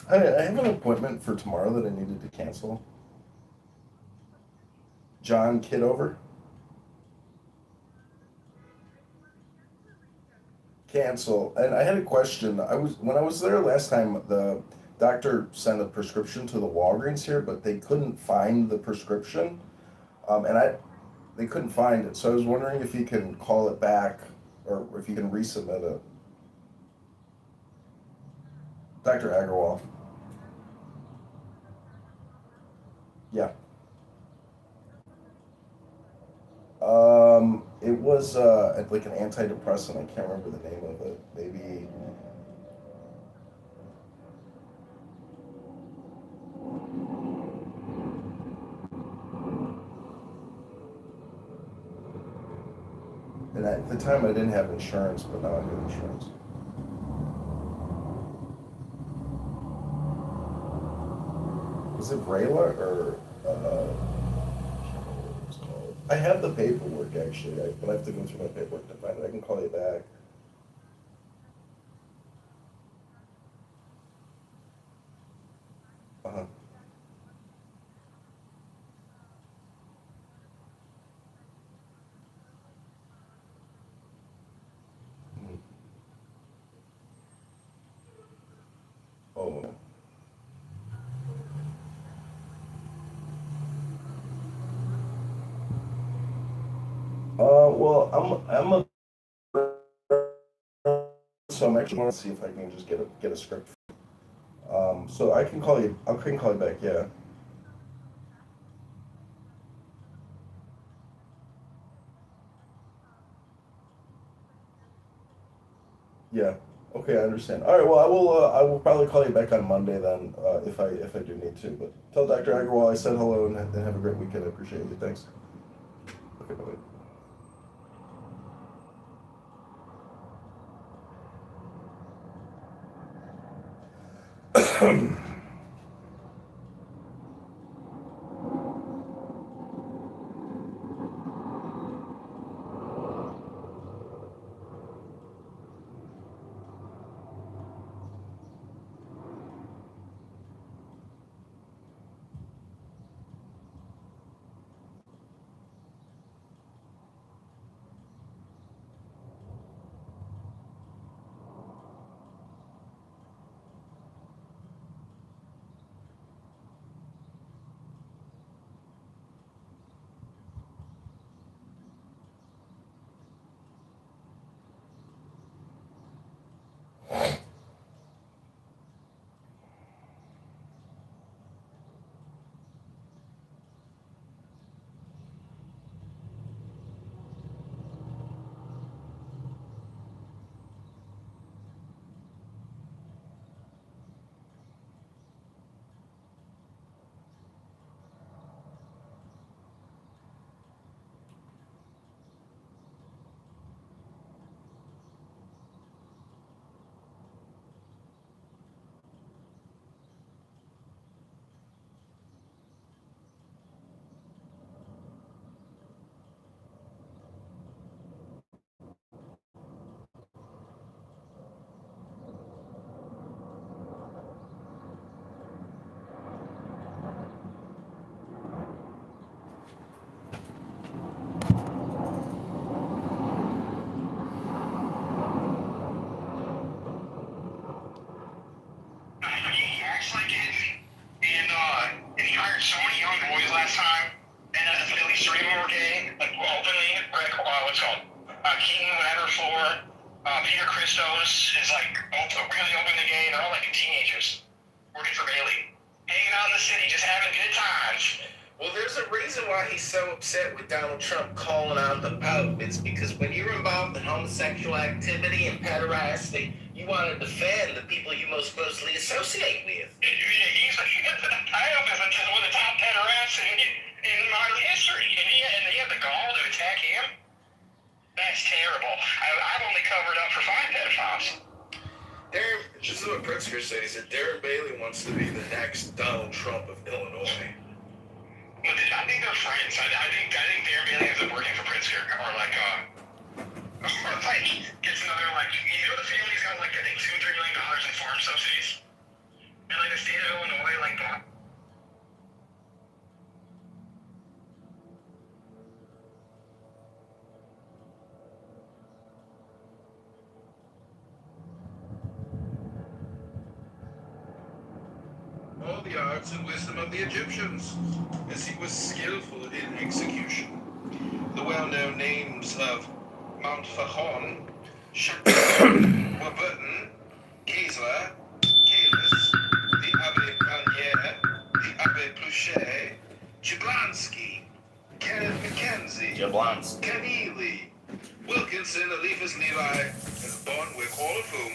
Speaker 6: I have an appointment for tomorrow that I needed to cancel. John Kitover. Cancel. And I had a question. When I was there last time, the doctor sent a prescription to the Walgreens here, but they couldn't find the prescription, they couldn't find it. So I was wondering if you can call it back, or if you can resubmit it. Dr. Agarwal. Yeah. It was like an antidepressant. I can't remember the name of it. Maybe. And at the time, I didn't have insurance, but now I have insurance. Was it Vrayla or? I can't remember what it was called. I have the paperwork actually, but I have to go through my paperwork to find it. I can call you back. Uh-huh. Mhm. Oh. Well, I'm a so I'm actually going to see if I can just get a script. So I can call you. I can call you back. Yeah. Yeah. Okay, I understand. All right. Well, I will probably call you back on Monday then, if I do need to. But tell Dr. Agarwal I said hello and have a great weekend. I appreciate you. Thanks. Okay. Bye.
Speaker 8: what's it called? Keaton Weatherford, Peter Christos is like really open the game. They're all like teenagers working for Bailey, hanging out in the city, just having good times.
Speaker 10: Well, there's a reason why he's so upset with Donald Trump calling out the Pope. It's because when you're involved in homosexual activity and pederasty, you want to defend the people you most closely associate with.
Speaker 8: He's Pope is one of the top pederasts in modern history, and they have the gall to attack him. That's terrible. I've only covered up for 5 pedophiles.
Speaker 10: This is what Pritzker said. He said Darren Bailey wants to be the next Donald Trump of Illinois.
Speaker 8: I think they're friends. I think Darren Bailey ends up working for Pritzker, or gets another the family's got I think $2-3 million in farm subsidies, and the state of Illinois bought.
Speaker 10: All the arts and wisdom of the Egyptians, as he was skillful in execution. The well-known names of Mount Fahon, Warburton, Kaesler, Kalis, the Abbe Panier, the Abbe Pluchet, Jablonski, Kenneth Mackenzie, Keneally, Wilkinson, Eliphas Levi, and Bonwick, all of whom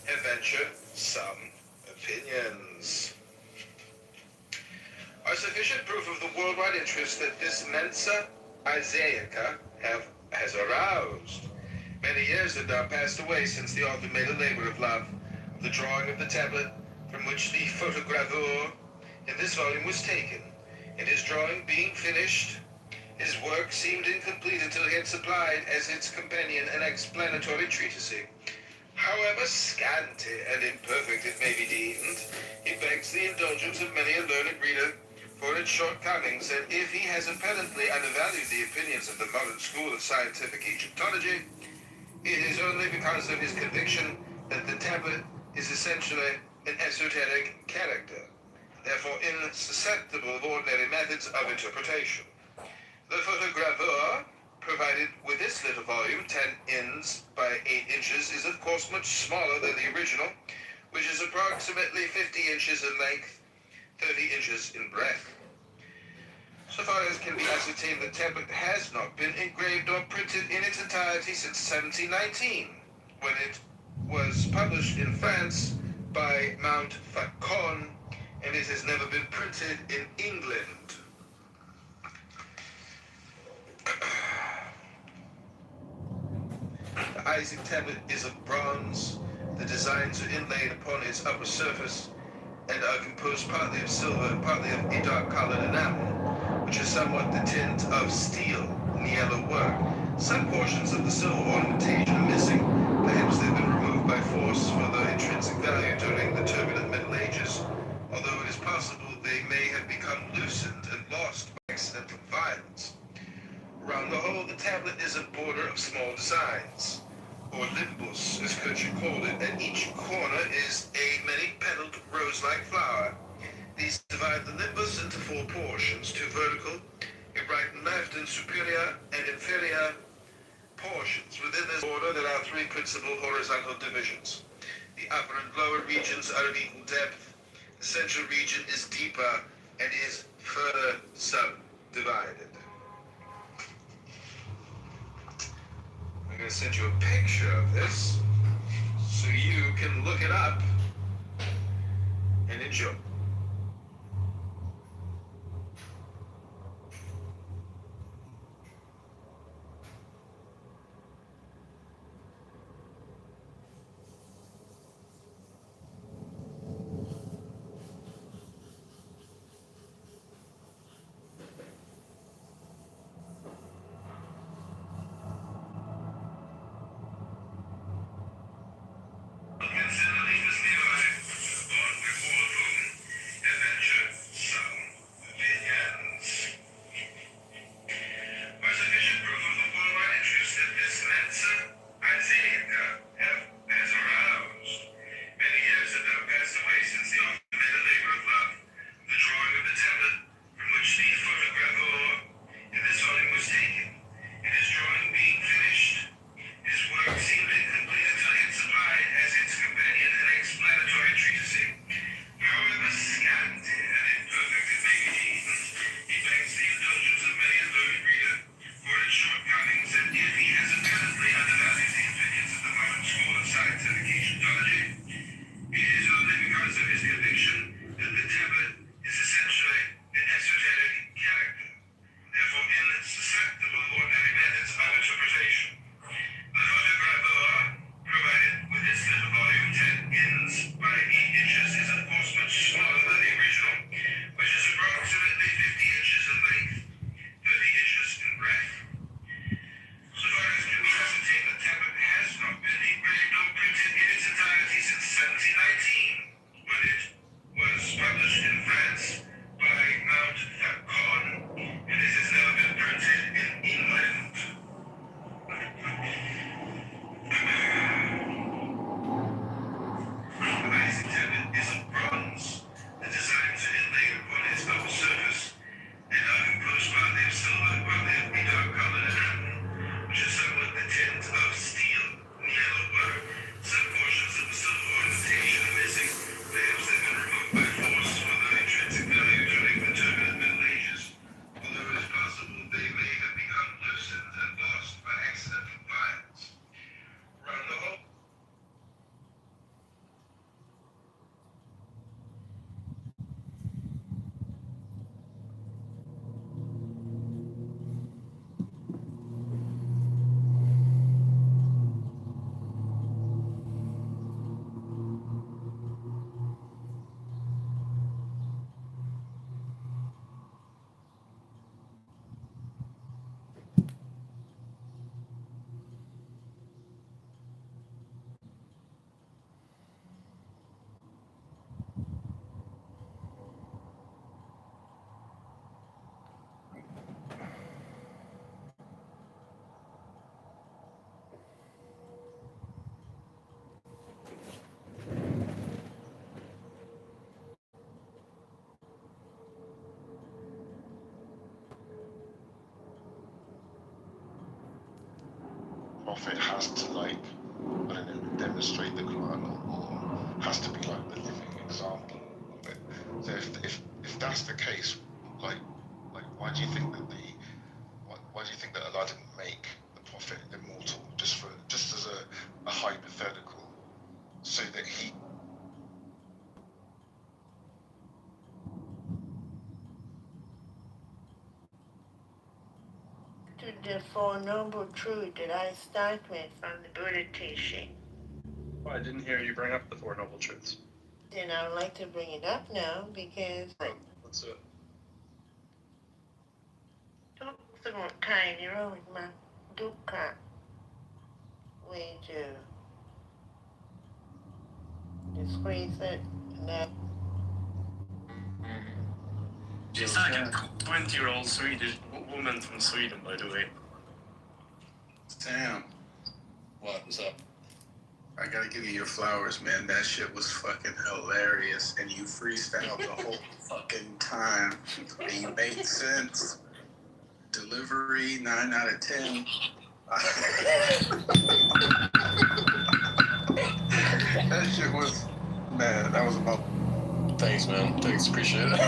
Speaker 10: have ventured some opinions. Are sufficient proof of the worldwide interest that this Mensa Isaiaca has aroused. Many years have now passed away since the author made a labor of love of the drawing of the tablet from which the photogravure in this volume was taken, and his drawing being finished, his work seemed incomplete until he had supplied as its companion an explanatory treatise. However scanty and imperfect it may be deemed, he begs the indulgence of many a learned reader for its shortcomings, and if he has apparently undervalued the opinions of the modern school of scientific Egyptology, it is only because of his conviction that the tablet is essentially an esoteric character, therefore insusceptible of ordinary methods of interpretation. The photogravure, provided with this little volume, 10 inches by 8 inches, is of course much smaller than the original, which is approximately 50 inches in length, 30 inches in breadth. So far as can be ascertained, the tablet has not been engraved or printed in its entirety since 1719, when it was published in France by Mount Faucon, and it has never been printed in England. The Isaac tablet is of bronze. The designs are inlaid upon its upper surface and are composed partly of silver and partly of a dark-colored enamel, which is somewhat the tint of steel in the yellow work. Some portions of the silver ornamentation are missing. Perhaps they've been removed by force for their intrinsic value during the turbulent Middle Ages, although it is possible they may have become loosened and lost by accidental violence. Around the whole, the tablet is a border of small designs, or limbus, as Kircher called it, and each corner is a many-petaled rose-like flower. These divide the limbus into 4 portions, 2 vertical, a right and left, and superior and inferior portions. Within this order, there are 3 principal horizontal divisions. The upper and lower regions are of equal depth. The central region is deeper and is further subdivided. I'm going to send you a picture of this so you can look it up and enjoy.
Speaker 15: prophet has to like, I don't know, demonstrate the Quran or has to be like the living example of it. So if that's the case, like why do you think that why do you think that Allah didn't make the prophet immortal just as a hypothetical, so that he
Speaker 16: to the Four Noble Truths that I start with from the Buddha teaching.
Speaker 2: Well, I didn't hear you bring up the Four Noble Truths.
Speaker 16: Then I would like to bring it up now because
Speaker 2: Let's do it.
Speaker 16: don't time your own my dukkha way to disgrace it and that.
Speaker 2: She's like a 20-year-old Swedish woman from Sweden, by the way.
Speaker 17: Sam,
Speaker 2: What's up?
Speaker 17: I gotta give you your flowers, man. That shit was fucking hilarious, and you freestyled the whole fucking time, and you made sense. Delivery, 9 out of 10. That shit was, man, that was about...
Speaker 2: Thanks, man. Thanks, appreciate it.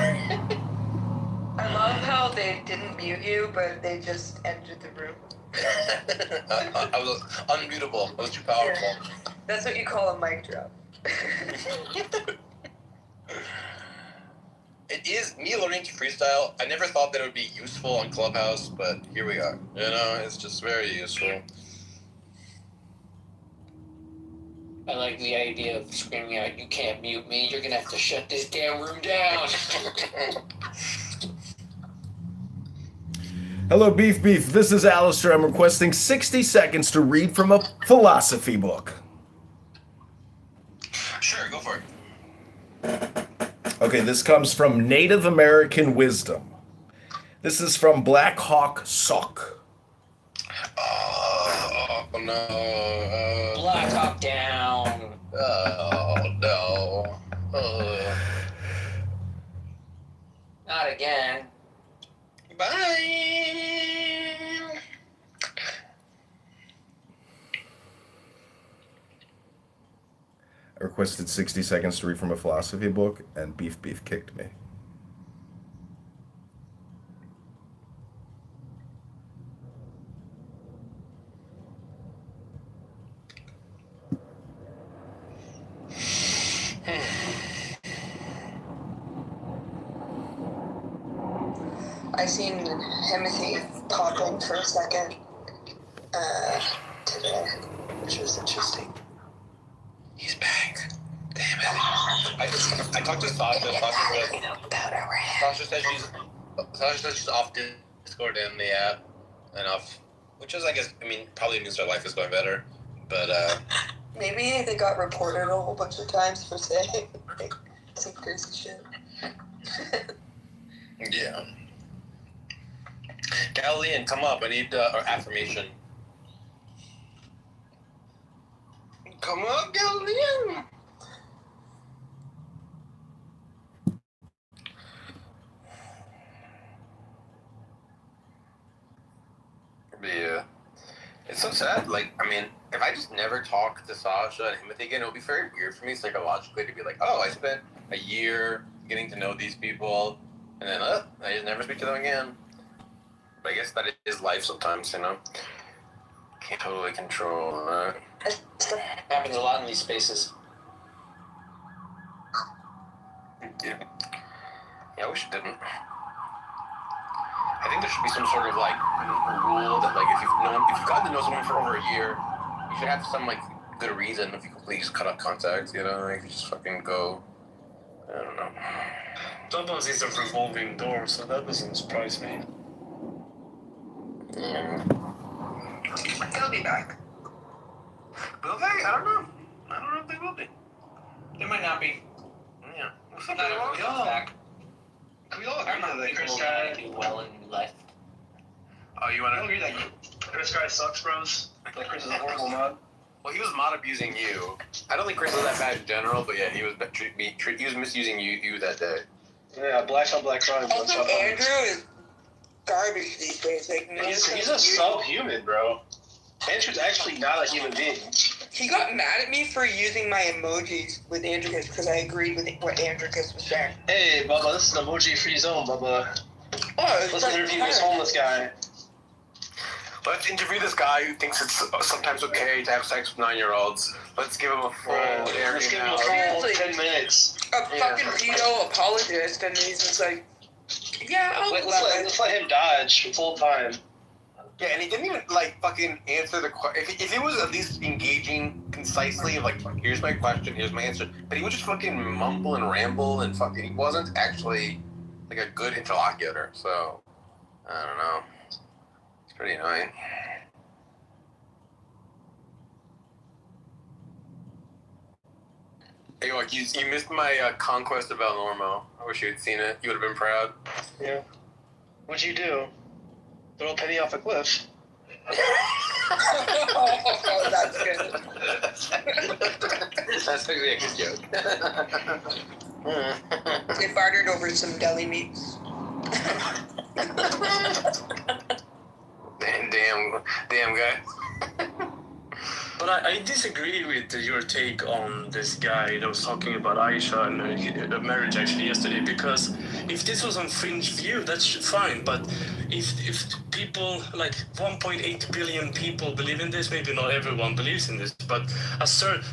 Speaker 18: I love how they didn't mute you, but they just entered the room.
Speaker 2: I was unmutable. I was too powerful.
Speaker 18: Yeah. That's what you call a mic drop.
Speaker 2: It is me learning to freestyle. I never thought that it would be useful on Clubhouse, but here we are. You know, it's just very useful.
Speaker 13: I like the idea of screaming out, "You can't mute me, you're gonna have to shut this damn room down."
Speaker 6: Hello, Beef. This is Alistair. I'm requesting 60 seconds to read from a philosophy book.
Speaker 2: Sure, go for it.
Speaker 6: Okay, this comes from Native American Wisdom. This is from Black Hawk Sock.
Speaker 2: Oh, no.
Speaker 13: Black Hawk down.
Speaker 2: Oh, no.
Speaker 13: Not again.
Speaker 2: Bye.
Speaker 6: I requested 60 seconds to read from a philosophy book, and Beef kicked me.
Speaker 18: I seen Timothy popping for a second today, which was interesting.
Speaker 2: He's back. Damn it. I talked to Sasha. Sasha says she's off Discord and the app, and off, which is, I guess, I mean, probably means her life is going better, but
Speaker 18: Maybe they got reported a whole bunch of times for saying like, some crazy shit.
Speaker 2: yeah. Galilean, come up. I need affirmation. Come up, Galilean. Yeah. It's so sad. Like, I mean, if I just never talk to Sasha and Timothy again, it would be very weird for me psychologically to be like, oh, I spent a year getting to know these people, and then I just never speak to them again. But I guess that is life sometimes, you know? Can't totally control that.
Speaker 13: Happens a lot in these spaces.
Speaker 2: Yeah. Yeah, I wish it didn't. I think there should be some sort of like rule that like if you've gotten to know someone for over a year, you should have some like good reason if you completely just cut off contact, you know, like you just fucking go. I don't know.
Speaker 19: Sometimes it's a revolving door, so that doesn't surprise me.
Speaker 2: Yeah.
Speaker 18: They'll be back.
Speaker 2: Will they? I don't know. I don't know if they will be.
Speaker 13: They might not be.
Speaker 2: Yeah. What's up,
Speaker 13: Not everybody comes back.
Speaker 2: Can we all
Speaker 13: I
Speaker 2: agree
Speaker 13: remember
Speaker 2: that
Speaker 13: Chris guy do well and left.
Speaker 2: Oh, you want to
Speaker 19: agree that Chris guy sucks, bros? Like Chris is a horrible mod.
Speaker 2: Well, he was mod abusing you. I don't think Chris was that bad in general, but yeah, he was he was misusing you that day.
Speaker 19: Yeah, black on black crime.
Speaker 18: I think Andrew is garbage these days. Like,
Speaker 19: He's a subhuman, bro.
Speaker 20: Andrew's actually not a human being.
Speaker 18: He got mad at me for using my emojis with Andricus because I agreed with what Andricus was saying.
Speaker 20: Hey, Bubba, this is an emoji-free zone, Bubba.
Speaker 18: Oh,
Speaker 20: Let's interview this homeless guy.
Speaker 2: Let's interview this guy who thinks it's sometimes okay to have sex with 9-year-olds. Let's give him a full
Speaker 20: Let's give him a full 10 minutes.
Speaker 18: A fucking pedo apologist, and he's just like, yeah, I'll
Speaker 20: let's let him dodge full time.
Speaker 2: Yeah, and he didn't even, like, fucking answer the question. If he was at least engaging concisely, like, here's my question, here's my answer. But he would just fucking mumble and ramble and fucking, he wasn't actually, like, a good interlocutor. So, I don't know. It's pretty annoying. Hey, like, you missed my conquest of El Normo. I wish you had seen it. You would have been proud.
Speaker 20: Yeah. What'd you do? Throw a penny off a cliff.
Speaker 18: Oh, that's good.
Speaker 2: That's actually a good joke.
Speaker 18: They bartered over some deli meats.
Speaker 2: Damn guy.
Speaker 19: But I disagree with your take on this guy that was talking about Aisha and the marriage actually yesterday, because if this was on fringe view, that's fine. But if people, like 1.8 billion people believe in this, maybe not everyone believes in this, but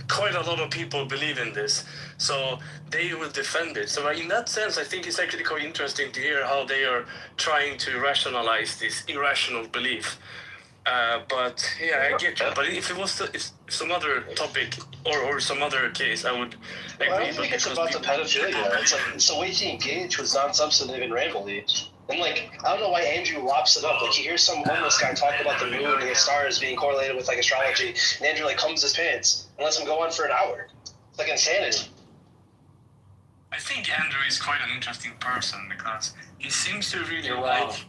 Speaker 19: quite a lot of people believe in this, so they will defend it. So in that sense, I think it's actually quite interesting to hear how they are trying to rationalize this irrational belief. But yeah, I get you. But if it was if some other topic or some other case, I would agree.
Speaker 20: Well, I don't think it's about the pedophilia. It's like it's the way he engaged was non-substantive and rambly. And like, I don't know why Andrew lops it up. Like, you hear some homeless guy talk about the moon and the stars being correlated with like astrology, and Andrew like comes his pants and lets him go on for an hour. It's like insanity.
Speaker 19: I think Andrew is quite an interesting person because he seems to really like.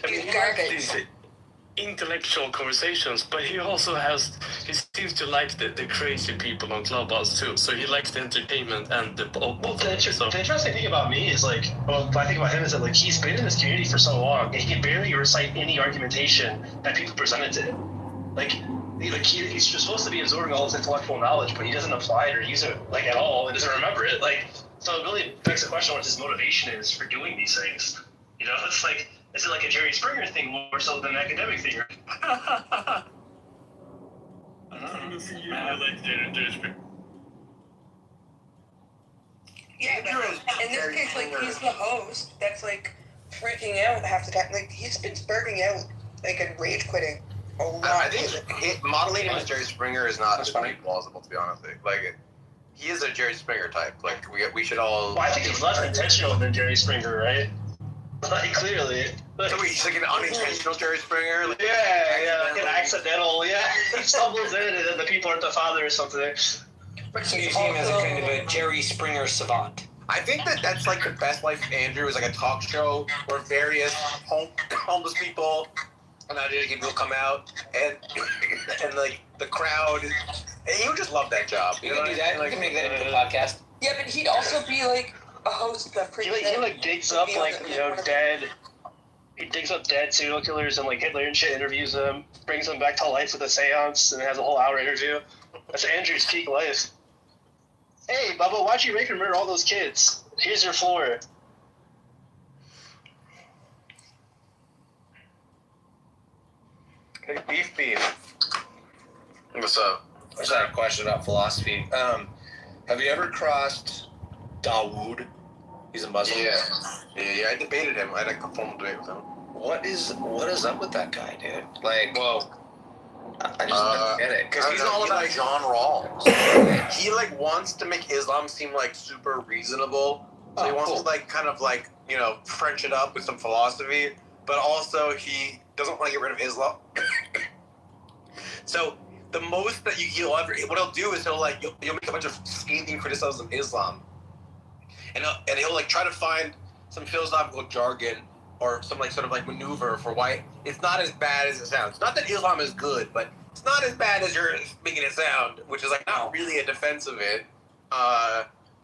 Speaker 19: I mean, he likes these intellectual conversations, but he also seems to like the crazy people on Clubhouse too. So he likes the entertainment and the
Speaker 20: interesting thing about me is like, well, I think about him is that like he's been in this community for so long and he can barely recite any argumentation that people presented to him. He's just supposed to be absorbing all this intellectual knowledge, but he doesn't apply it or use it like at all and doesn't remember it. Like, so it really begs the question what his motivation is for doing these things. You know, it's like, is it like a Jerry Springer thing more so than an academic thing?
Speaker 19: I like Jerry Springer.
Speaker 18: Yeah, but in this case, like, he's the host that's like freaking out half the time. Like, he's been spurting out like and rage quitting a lot.
Speaker 2: I think modeling him as Jerry Springer is not very plausible, to be honest. Like, he is a Jerry Springer type. Like, we should all.
Speaker 20: Well, I think he's less intentional than Jerry Springer, right? Like, clearly.
Speaker 2: So he's like an unintentional Jerry Springer? Like,
Speaker 20: like an accidental, he stumbles in and then the people aren't the father or something.
Speaker 12: So you see him as a kind of a Jerry Springer savant.
Speaker 2: I think that's like the best life of Andrew is like a talk show where various homeless people and other people come out and like the crowd. And he would just love that job.
Speaker 12: You can do that. You can make that into a podcast.
Speaker 18: Yeah, but he'd also be like a host that
Speaker 20: he like digs up like, you know, dead. He digs up dead serial killers and like Hitler and shit, interviews them, brings them back to life with a seance, and has a whole hour interview. That's Andrew's peak life. Hey, Bubba, why'd you rape and murder all those kids? Here's your floor.
Speaker 2: Hey, beef.
Speaker 21: What's up? I just had a question about philosophy. Have you ever crossed Dawood? He's a Muslim.
Speaker 2: Yeah. I debated him. I had a formal debate with him.
Speaker 21: What is up with that guy, dude? Like, I just don't get it.
Speaker 2: Because he's all about John Rawls. He like wants to make Islam seem like super reasonable. So he wants to like kind of like, you know, French it up with some philosophy, but also he doesn't want to get rid of Islam. So the most that he'll ever, what he'll do is he'll make a bunch of scathing criticisms of Islam, and he'll like try to find some philosophical jargon or some like sort of like maneuver for why it's not as bad as it sounds. Not that Islam is good, but it's not as bad as you're making it sound, which is like not really a defense of it.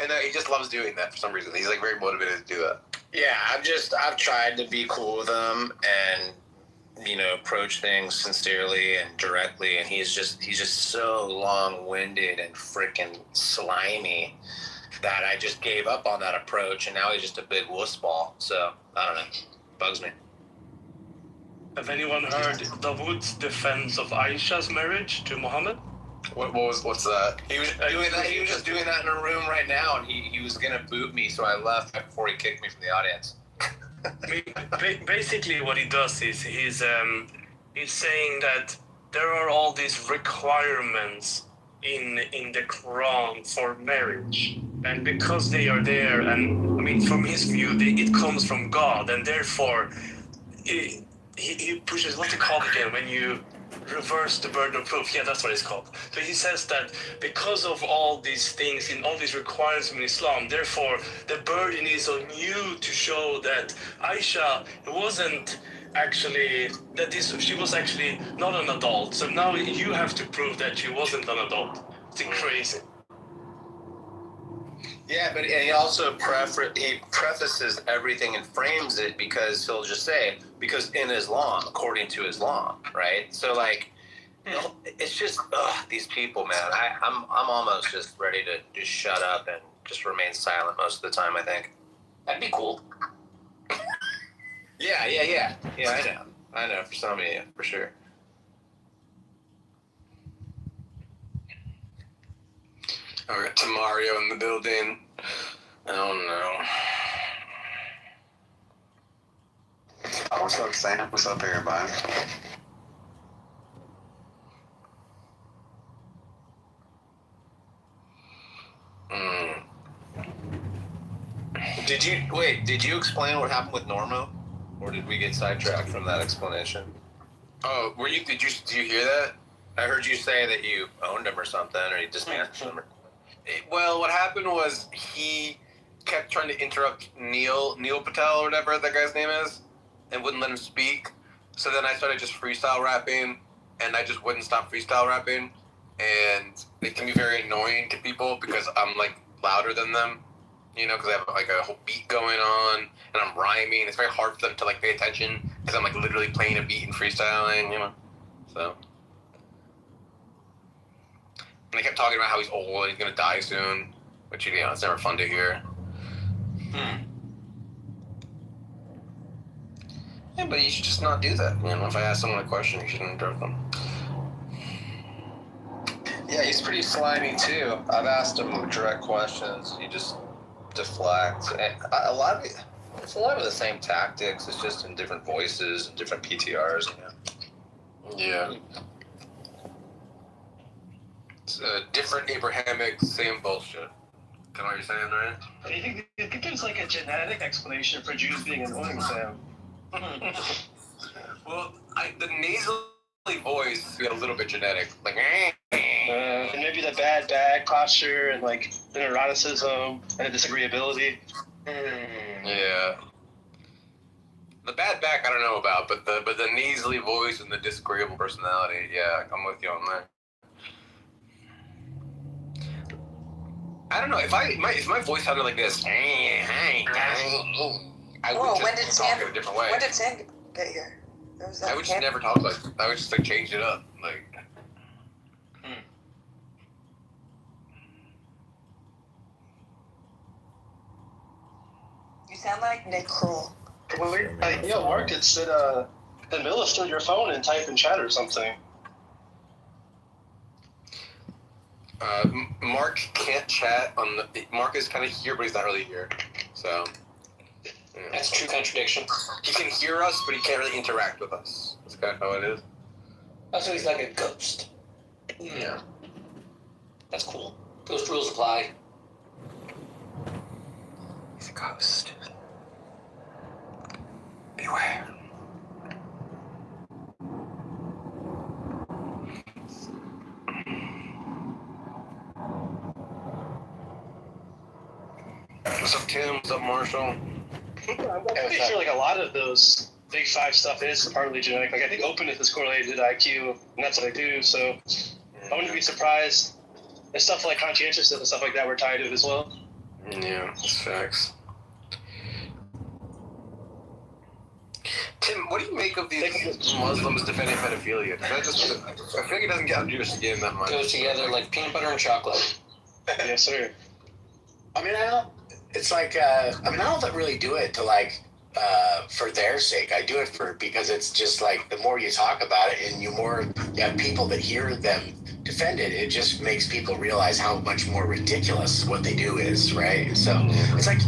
Speaker 2: And he just loves doing that for some reason. He's like very motivated to do that.
Speaker 21: Yeah, I've tried to be cool with him, and
Speaker 2: approach things sincerely and directly, and he's just so long-winded and freaking slimy that I just gave up on that approach, and now he's just a big wuss ball. So I don't know, bugs me.
Speaker 19: Have anyone heard Dawood's defense of Aisha's marriage to Muhammad?
Speaker 2: What's that? He was doing that. He was just doing that in a room right now, and he was gonna boob me, so I left before he kicked me from the audience.
Speaker 19: Basically, what he does is he's saying that there are all these requirements in the Quran for marriage, and because they are there, and I mean, from his view, it comes from God, and therefore, he pushes what you call it again when you reverse the burden of proof. Yeah, that's what it's called. So he says that because of all these things and all these requirements in Islam, therefore the burden is on you to show that Aisha wasn't actually, she was actually not an adult. So now you have to prove that she wasn't an adult. It's crazy.
Speaker 2: Yeah, but he also prefaces everything and frames it because he'll just say, because in Islam, according to Islam, right? So like, it's just these people, man. I'm almost just ready to just shut up and just remain silent most of the time. I think
Speaker 12: That'd be cool.
Speaker 2: Yeah. I know. For some of you, for sure. I got Tamario in the building. Oh no.
Speaker 4: What's up, Sam? What's up, everybody?
Speaker 2: Did you explain what happened with Normo? Or did we get sidetracked from that explanation? Oh, did you hear that? I heard you say that you owned him or something, or you dismantled him. Well, what happened was he kept trying to interrupt Neil Patel or whatever that guy's name is, and wouldn't let him speak. So then I started just freestyle rapping, and I just wouldn't stop freestyle rapping. And it can be very annoying to people because I'm like louder than them, because I have like a whole beat going on, and I'm rhyming. It's very hard for them to like pay attention because I'm like literally playing a beat and freestyling, So. And they kept talking about how he's old and he's gonna die soon, which it's never fun to hear. Yeah, but you should just not do that. If I ask someone a question, you shouldn't interrupt them. Yeah, he's pretty slimy too. I've asked him direct questions. He just deflects. And it's a lot of the same tactics. It's just in different voices and different PTRs. Yeah. It's a different Abrahamic, same bullshit. Kind of what you're saying, right?
Speaker 20: I think there's like a genetic explanation for Jews being annoying, Sam.
Speaker 2: Well, the nasally voice is a little bit genetic. Like,
Speaker 20: and maybe the bad back posture and like the neuroticism and the disagreeability.
Speaker 2: Yeah. The bad back I don't know about, but the nasally voice and the disagreeable personality, yeah, I'm with you on that. I don't know, if my voice sounded like this, I would just talk in a different way.
Speaker 18: When did Sam get here?
Speaker 2: I would just never talk like that. I would just like change it up. Like,
Speaker 18: You sound like Nick Kroll.
Speaker 20: Mark could sit in the middle of your phone and type in chat or something.
Speaker 2: Mark can't chat Mark is kind of here, but he's not really here. So
Speaker 12: that's a true contradiction.
Speaker 2: He can hear us, but he can't really interact with us. That's kind of how it is.
Speaker 12: So he's like a ghost.
Speaker 2: Yeah.
Speaker 12: That's cool. Ghost rules apply.
Speaker 2: He's a ghost. Beware. What's up, Tim? What's up, Marshall?
Speaker 20: I'm pretty sure like a lot of those big five stuff is partly genetic. Like I think openness is correlated to IQ, and that's what I do. So I wouldn't be surprised if stuff like conscientiousness and stuff like that were tied to it as well.
Speaker 2: Yeah, that's facts. Tim, what do you make of these Muslims defending pedophilia? That just, I feel like it doesn't get under your skin that much.
Speaker 13: Goes together like peanut butter and chocolate.
Speaker 20: Yes, sir.
Speaker 12: I mean, I don't. It's like I don't really do it to like for their sake. I do it because it's just like the more you talk about it and you have people that hear them defend it, it just makes people realize how much more ridiculous what they do is, right? So it's like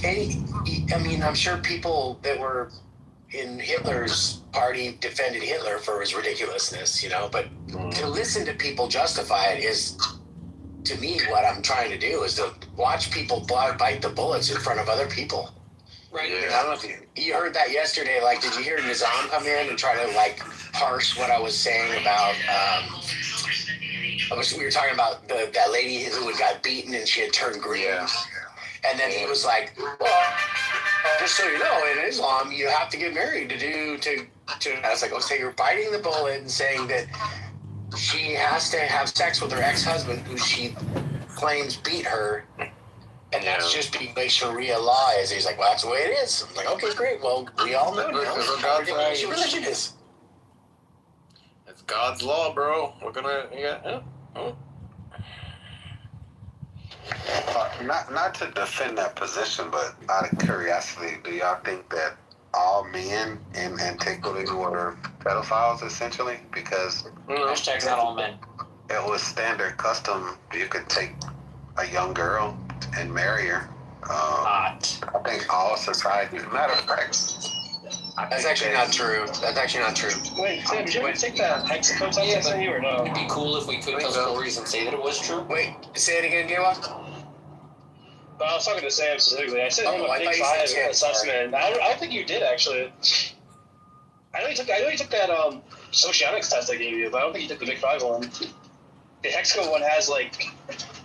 Speaker 12: I'm sure people that were in Hitler's party defended Hitler for his ridiculousness, but to listen to people justify it is, to me, what I'm trying to do is to watch people bite the bullets in front of other people. Right. Yeah. I don't know if you heard that yesterday. Like, did you hear Nizam come in and try to like parse what I was saying about? We were talking about that lady who had got beaten and she had turned green. Yeah. And then he was like, "Well, just so you know, in Islam, you have to get married to." I was like, "Oh, so you're biting the bullet and saying that she has to have sex with her ex-husband, who she claims beat her, and that's just because Sharia law is." He's like, "Well, that's the way it is." I'm like, "Okay, great. Well, we all know now. What religion is?"
Speaker 2: It's God's law, bro. We're gonna,
Speaker 4: Not to defend that position, but out of curiosity, do y'all think that all men in antiquity were pedophiles, essentially? Because
Speaker 13: hashtag not all men.
Speaker 4: It was standard custom. You could take a young girl and marry her. I think all societies. Matter of fact,
Speaker 12: that's actually not true. That's actually not true.
Speaker 20: Wait, Sam, did you ever take that Hexaco test I sent you, or no?
Speaker 13: It'd be cool if we could tell stories and say that it was true.
Speaker 12: Wait, say it again, Gawa.
Speaker 20: I was talking to Sam specifically. I sent him a Big 5 assessment. I don't think you did, actually. I know you took that socionics test I gave you, but I don't think you took the Big 5 one. The Hexaco one has like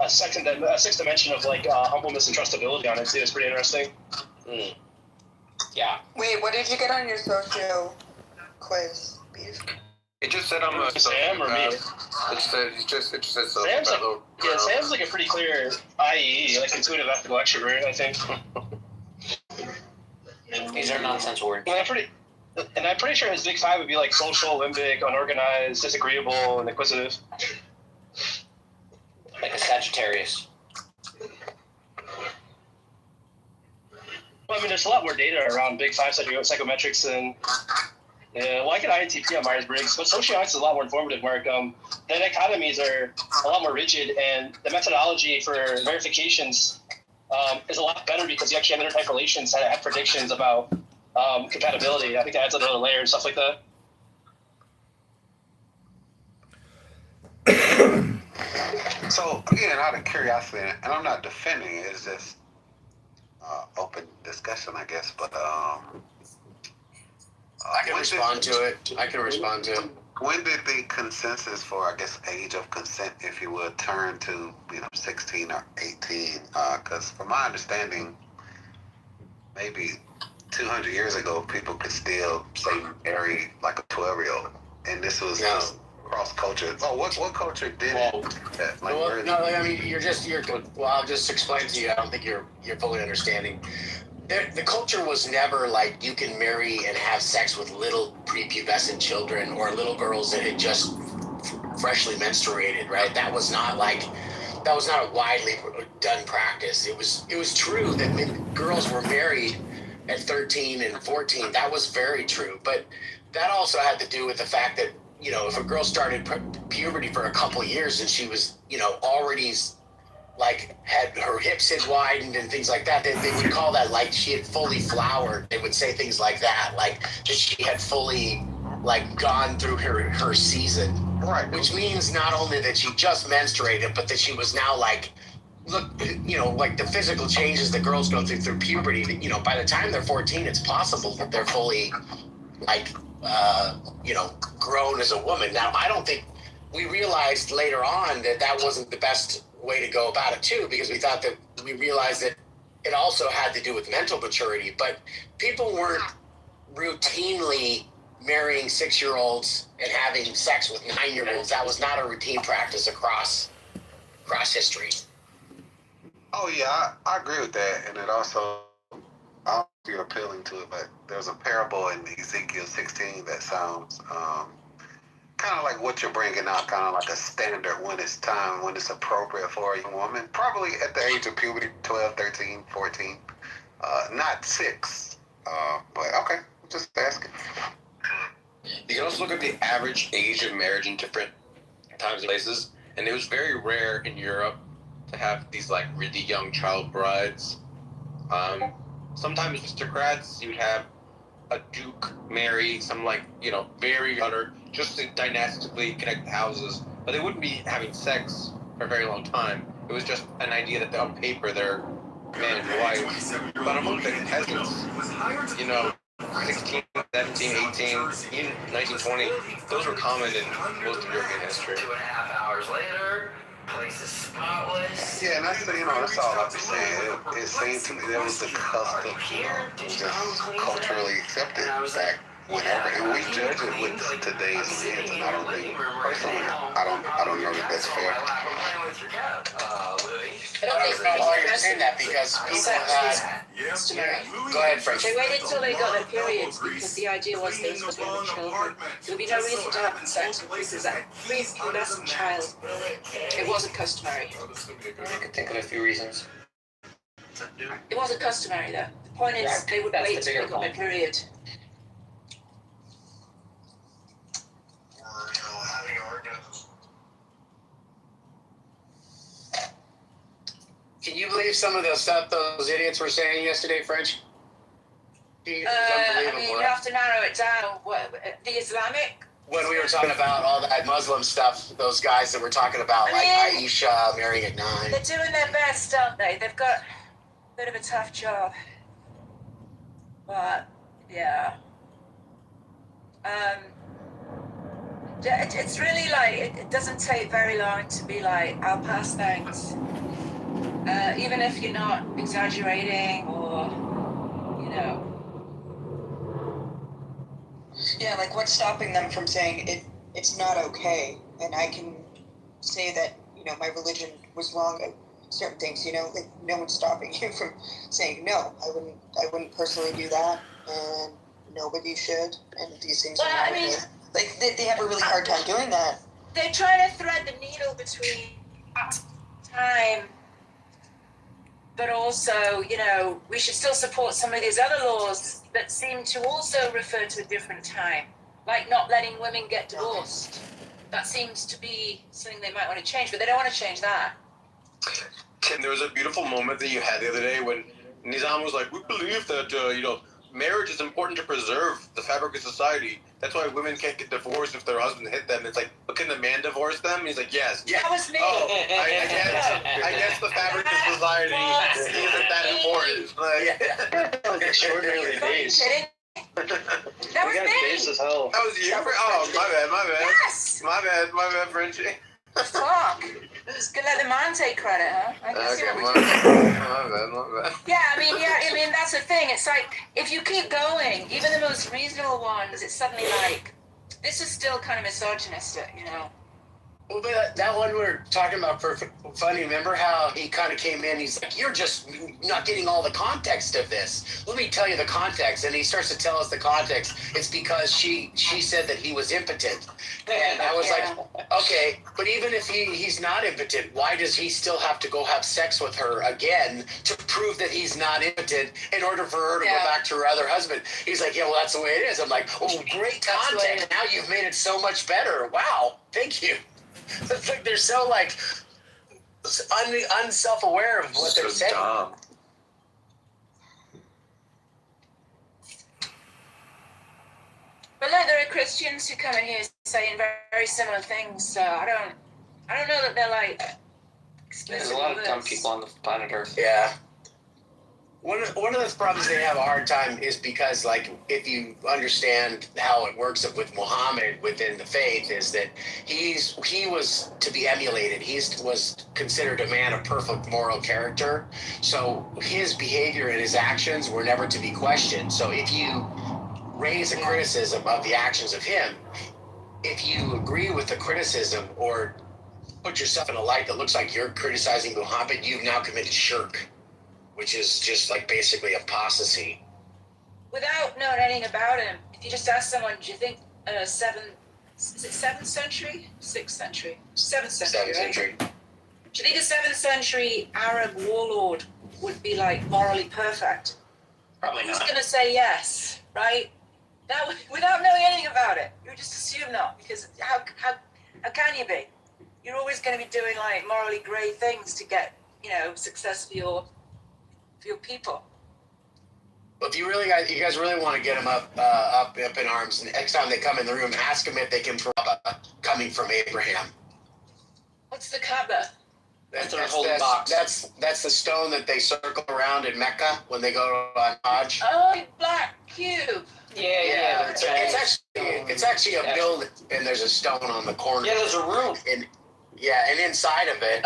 Speaker 20: a sixth dimension of like humbleness and trustability on it too. It's pretty interesting.
Speaker 13: Yeah.
Speaker 18: Wait, what did you get on your socio quiz, Beef?
Speaker 2: It just said I'm a
Speaker 20: Sam or me?
Speaker 2: It just said so.
Speaker 20: Sam's like a pretty clear IE, like intuitive ethical extrovert, I think.
Speaker 13: These are nonsense words.
Speaker 20: And I'm pretty sure his Big 5 would be like social, limbic, unorganized, disagreeable, and inquisitive.
Speaker 13: Like a Sagittarius.
Speaker 20: Well, I mean, there's a lot more data around Big 5 psychometrics than. Yeah, well, I get INTP on Myers-Briggs, but socionics is a lot more informative, Mark. The dichotomies are a lot more rigid, and the methodology for verifications is a lot better because you actually have intertype relations that have predictions about compatibility. I think that adds another layer and stuff like that.
Speaker 4: So, again, out of curiosity, and I'm not defending it, it's just open discussion, I guess, but
Speaker 12: I can respond to it.
Speaker 4: When did the consensus for, I guess, age of consent, if you would, turn to, 16 or 18? Because from my understanding, maybe 200 years ago, people could still say marry like a 12-year-old, and this was just cross culture. Oh, what culture did it?
Speaker 12: I'll just explain to you. I don't think you're fully understanding. The culture was never like you can marry and have sex with little prepubescent children or little girls that had just freshly menstruated, right? That was not a widely done practice. It was true that girls were married at 13 and 14. That was very true. But that also had to do with the fact that, if a girl started puberty for a couple of years and she was, already like had her hips had widened and things like that, they would call that like she had fully flowered. They would say things like that, like that she had fully like gone through her season.
Speaker 4: Right.
Speaker 12: Which means not only that she just menstruated, but that she was now like, look, like the physical changes that girls go through puberty, by the time they're 14, it's possible that they're fully like, grown as a woman. Now, I don't think we realized later on that wasn't the best way to go about it too, because we realized that it also had to do with mental maturity, but people weren't routinely marrying 6-year-olds and having sex with 9-year-olds. That was not a routine practice across history.
Speaker 4: Oh yeah, I agree with that, and it also, I don't you're appealing to it, but there's a parable in Ezekiel 16 that sounds kind of like what you're bringing out, kind of like a standard when it's time, when it's appropriate for a young woman, probably at the age of puberty, 12, 13, 14, not 6. But okay, just asking.
Speaker 2: You can also look at the average age of marriage in different times and places, and it was very rare in Europe to have these like really young child brides. Sometimes aristocrats, you'd have a duke marry some like, you know, very younger, just to dynastically connect houses, but they wouldn't be having sex for a very long time. It was just an idea that on paper they're man and wife. But among the peasants, you know, 16, 17, 18, even 19, 20, those were common in most of European history.
Speaker 12: 2.5 hours later, place is spotless.
Speaker 4: Yeah, and that's, you know, that's all I'm saying. It seemed to me that was the custom, you know, just culturally accepted back whenever, and we judge it with today's lens, and I don't think, personally, I don't know that that's fair.
Speaker 12: I don't think people understand that because people had... Go ahead, Frank.
Speaker 7: They waited till they got their periods because the idea was they were going to have children. There would be no reason to have sex with this prepubescent child. It wasn't customary.
Speaker 12: I can think of a few reasons.
Speaker 7: It wasn't customary though. The point is they would wait till they got their period.
Speaker 12: Can you believe some of the stuff those idiots were saying yesterday, French?
Speaker 7: I mean, you have to narrow it down. The Islamic?
Speaker 12: When we were talking about all that Muslim stuff, those guys that were talking about, like Aisha marrying at 9.
Speaker 7: They're doing their best, aren't they? They've got a bit of a tough job. But, yeah. It's really like, it doesn't take very long to be like, I'll pass thanks. Even if you're not exaggerating or, you know.
Speaker 18: Yeah, like what's stopping them from saying it's not okay, and I can say that, you know, my religion was wrong at certain things, you know, like no one's stopping you from saying no, I wouldn't personally do that, and nobody should, and these things are not okay. Like they have a really hard time doing that.
Speaker 7: They're trying to thread the needle between time, but also, you know, we should still support some of these other laws that seem to also refer to a different time, like not letting women get divorced. That seems to be something they might want to change, but they don't want to change that.
Speaker 2: Tim, there was a beautiful moment that you had the other day when Nizam was like, we believe that, you know, marriage is important to preserve the fabric of society. That's why women can't get divorced if their husband hit them. It's like, but can the man divorce them? And he's like, yes.
Speaker 7: That was me.
Speaker 2: Oh, I guess the fabric of society isn't that important. Like,
Speaker 20: short early days.
Speaker 7: That was me.
Speaker 20: As hell.
Speaker 2: That was you? Oh, my bad.
Speaker 7: Yes.
Speaker 2: My bad, Frenchie.
Speaker 7: Fuck. Just gonna let the man take credit, huh?
Speaker 2: My bad.
Speaker 7: Yeah, I mean, that's the thing. It's like, if you keep going, even the most reasonable ones, it's suddenly like, this is still kind of misogynistic, you know?
Speaker 12: Well, but that one we were talking about for funny, remember how he kind of came in, he's like, you're just not getting all the context of this. Let me tell you the context. And he starts to tell us the context. It's because she said that he was impotent. And I was like, okay, but even if he's not impotent, why does he still have to go have sex with her again to prove that he's not impotent in order for her to go back to her other husband? He's like, yeah, well, that's the way it is. I'm like, oh, great context. Now you've made it so much better. Wow, thank you. It's like they're so like unself-aware of what they're saying.
Speaker 2: Dumb.
Speaker 7: But look, there are Christians who come in here saying very similar things. So I don't know that they're like.
Speaker 13: There's a lot of dumb people on the planet Earth.
Speaker 12: Yeah. One of the problems they have a hard time is because, like, if you understand how it works with Muhammad within the faith, is that he was to be emulated. He was considered a man of perfect moral character. So his behavior and his actions were never to be questioned. So if you raise a criticism of the actions of him, if you agree with the criticism or put yourself in a light that looks like you're criticizing Muhammad, you've now committed shirk, which is just like basically apostasy.
Speaker 7: without knowing anything about him, if you just ask someone, do you think is it 7th century? 6th century? 7th century,
Speaker 12: 7th century.
Speaker 7: Right? Do you think a 7th century Arab warlord would be like morally perfect?
Speaker 12: Probably
Speaker 7: He's
Speaker 12: not.
Speaker 7: going to say yes, right? That without knowing anything about it. You would just assume not, because how can you be? You're always going to be doing like morally grey things to get, success for your people.
Speaker 12: Well, if you guys really want to get them up in arms, and next time they come in the room, ask them if they can prove coming from Abraham.
Speaker 7: What's the Kaaba?
Speaker 12: That's the stone that they circle around in Mecca when they go on Hajj.
Speaker 7: Oh, black cube.
Speaker 13: Yeah.
Speaker 12: It's actually a building, and there's a stone on the corner.
Speaker 13: Yeah, there's a room.
Speaker 12: And inside of it,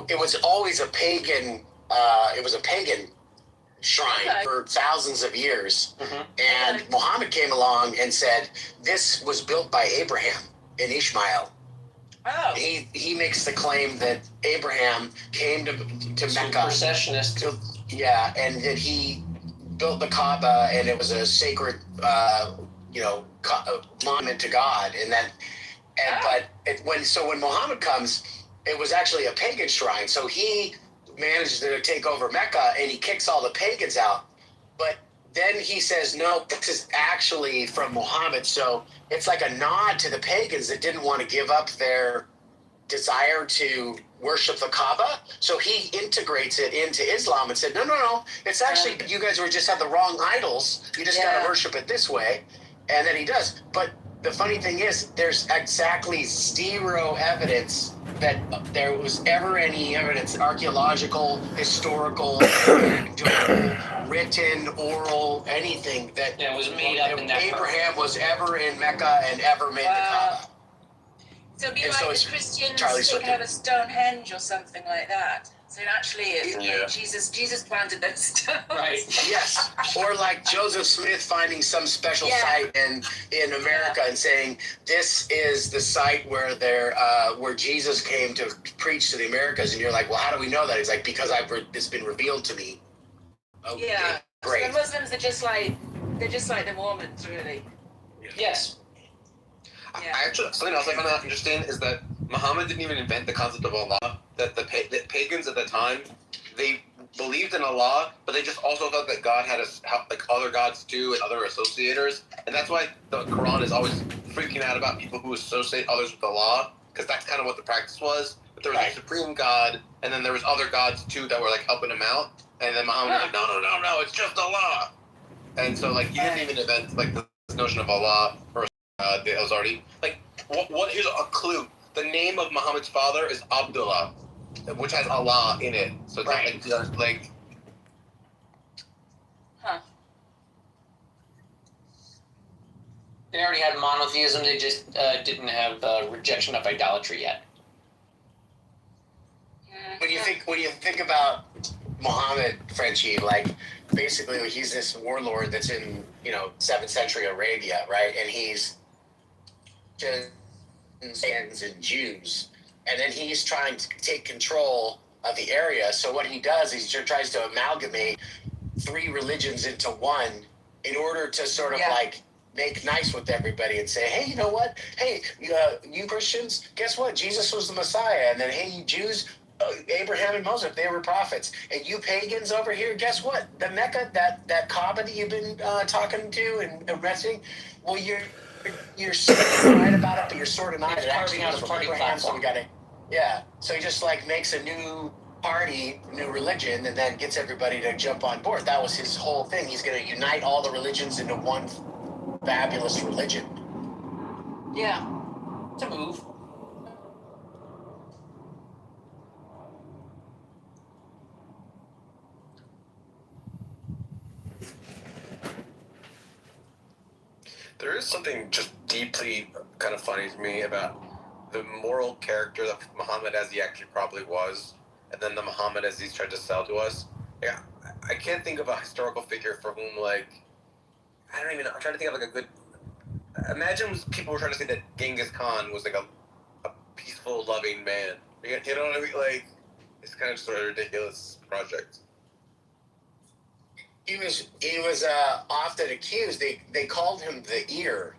Speaker 12: it was always a pagan. It was a pagan shrine for thousands of years. And Muhammad came along and said, "This was built by Abraham and Ishmael."
Speaker 7: Oh.
Speaker 12: He makes the claim that Abraham came to Mecca.
Speaker 13: Processionist.
Speaker 12: And that he built the Kaaba, and it was a sacred, monument to God. When Muhammad comes, it was actually a pagan shrine. So he managed to take over Mecca, and he kicks all the pagans out. But then he says, no, this is actually from Muhammad. So it's like a nod to the pagans that didn't want to give up their desire to worship the Kaaba. So he integrates it into Islam and said, no, it's actually, you guys just have the wrong idols. You just got to worship it this way. And then he does. But the funny thing is, there's exactly zero evidence that there was ever any evidence, archaeological, historical, written, oral, anything that
Speaker 13: was made up in that
Speaker 12: Abraham was ever in Mecca and ever made the Kaaba.
Speaker 7: So it'd be like the Christians would have a Stonehenge or something like that. So actually, Jesus planted those stones.
Speaker 12: Right. Yes. Or like Joseph Smith finding some special site in America and saying, this is the site where where Jesus came to preach to the Americas. And you're like, well, how do we know that? He's like, because it's been revealed to me. Okay,
Speaker 7: yeah.
Speaker 12: great.
Speaker 7: So the Muslims are just like the Mormons, really.
Speaker 13: Yes.
Speaker 2: I actually, something else I found out interesting is that Muhammad didn't even invent the concept of Allah. That the pagans at the time, they believed in Allah, but they just also thought that God had like other gods too and other associators, and that's why the Quran is always freaking out about people who associate others with Allah, because that's kind of what the practice was. But there was a supreme God, and then there was other gods too that were like helping him out, and then Muhammad was like, no, it's just Allah, and so like he didn't even invent like this notion of Allah or that was already like what here's a clue. The name of Muhammad's father is Abdullah, which has Allah in it. So it's not like just like.
Speaker 13: They already had monotheism. They just didn't have rejection of idolatry yet.
Speaker 12: When you think about Muhammad, Frenchie, like basically he's this warlord that's in 7th century Arabia, right? And he's and Jews, and then he's trying to take control of the area. So what he does is he tries to amalgamate 3 religions into one in order to sort of like make nice with everybody and say, hey, you know what? Hey, you Christians, guess what? Jesus was the Messiah. And then, hey, you Jews, Abraham and Moses, they were prophets. And you pagans over here, guess what? The Mecca, that Kaaba that you've been talking to and arresting, well, you're sort of right about it, but you're sort of not. It actually is from Abraham, so we got it. Yeah. So he just like makes a new party, new religion, and then gets everybody to jump on board. That was his whole thing. He's going to unite all the religions into one fabulous religion.
Speaker 7: Yeah.
Speaker 13: It's a move.
Speaker 2: There is something just deeply kind of funny to me about the moral character that Muhammad as he actually probably was, and then the Muhammad as he's tried to sell to us. Yeah, I can't think of a historical figure for whom, like, I don't even know. I'm trying to think of like a good. Imagine people were trying to say that Genghis Khan was like a peaceful, loving man. You know what I mean? Like, it's kind of just a ridiculous project.
Speaker 12: He was often accused. They called him the ear.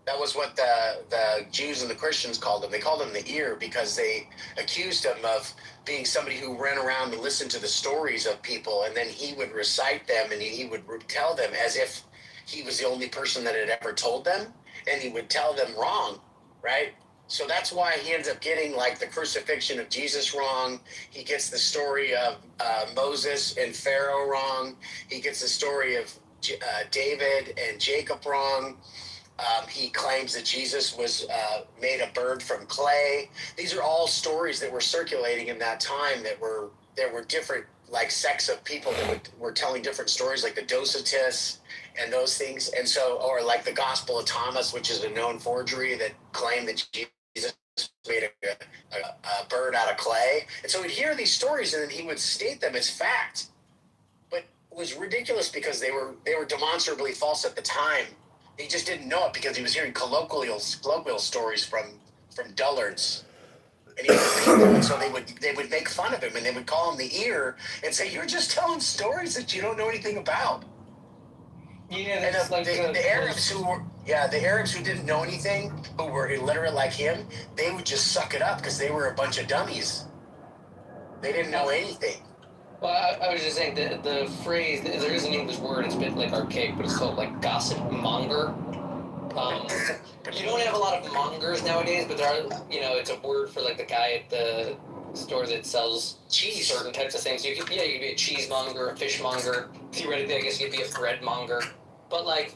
Speaker 12: That was what the Jews and the Christians called him. They called him the ear because they accused him of being somebody who ran around and listened to the stories of people, and then he would recite them and he would tell them as if he was the only person that had ever told them, and he would tell them wrong, right? So that's why he ends up getting like the crucifixion of Jesus wrong. He gets the story of Moses and Pharaoh wrong. He gets the story of David and Jacob wrong. He claims that Jesus was made a bird from clay. These are all stories that were circulating in that time that were there were different like sects of people that were telling different stories, like the Docetists and those things. And so, or like the Gospel of Thomas, which is a known forgery that claimed that Jesus made a bird out of clay. And so he'd hear these stories and then he would state them as fact. But it was ridiculous because they were demonstrably false at the time. He just didn't know it because he was hearing colloquial stories from dullards, and he would repeat them. And so they would make fun of him, and they would call him the ear and say, "You're just telling stories that you don't know anything about."
Speaker 13: Yeah,
Speaker 12: and
Speaker 13: that's like
Speaker 12: the Arabs who didn't know anything, who were illiterate like him, they would just suck it up because they were a bunch of dummies. They didn't know anything.
Speaker 13: Well, I was just saying the phrase, there is an English word, it's a bit like archaic, but it's called like gossip monger. You don't have a lot of mongers nowadays, but there are, it's a word for like the guy at the store that sells cheese, certain types of things. You could be a cheesemonger, a fishmonger. Theoretically, I guess you could be a bread monger. But like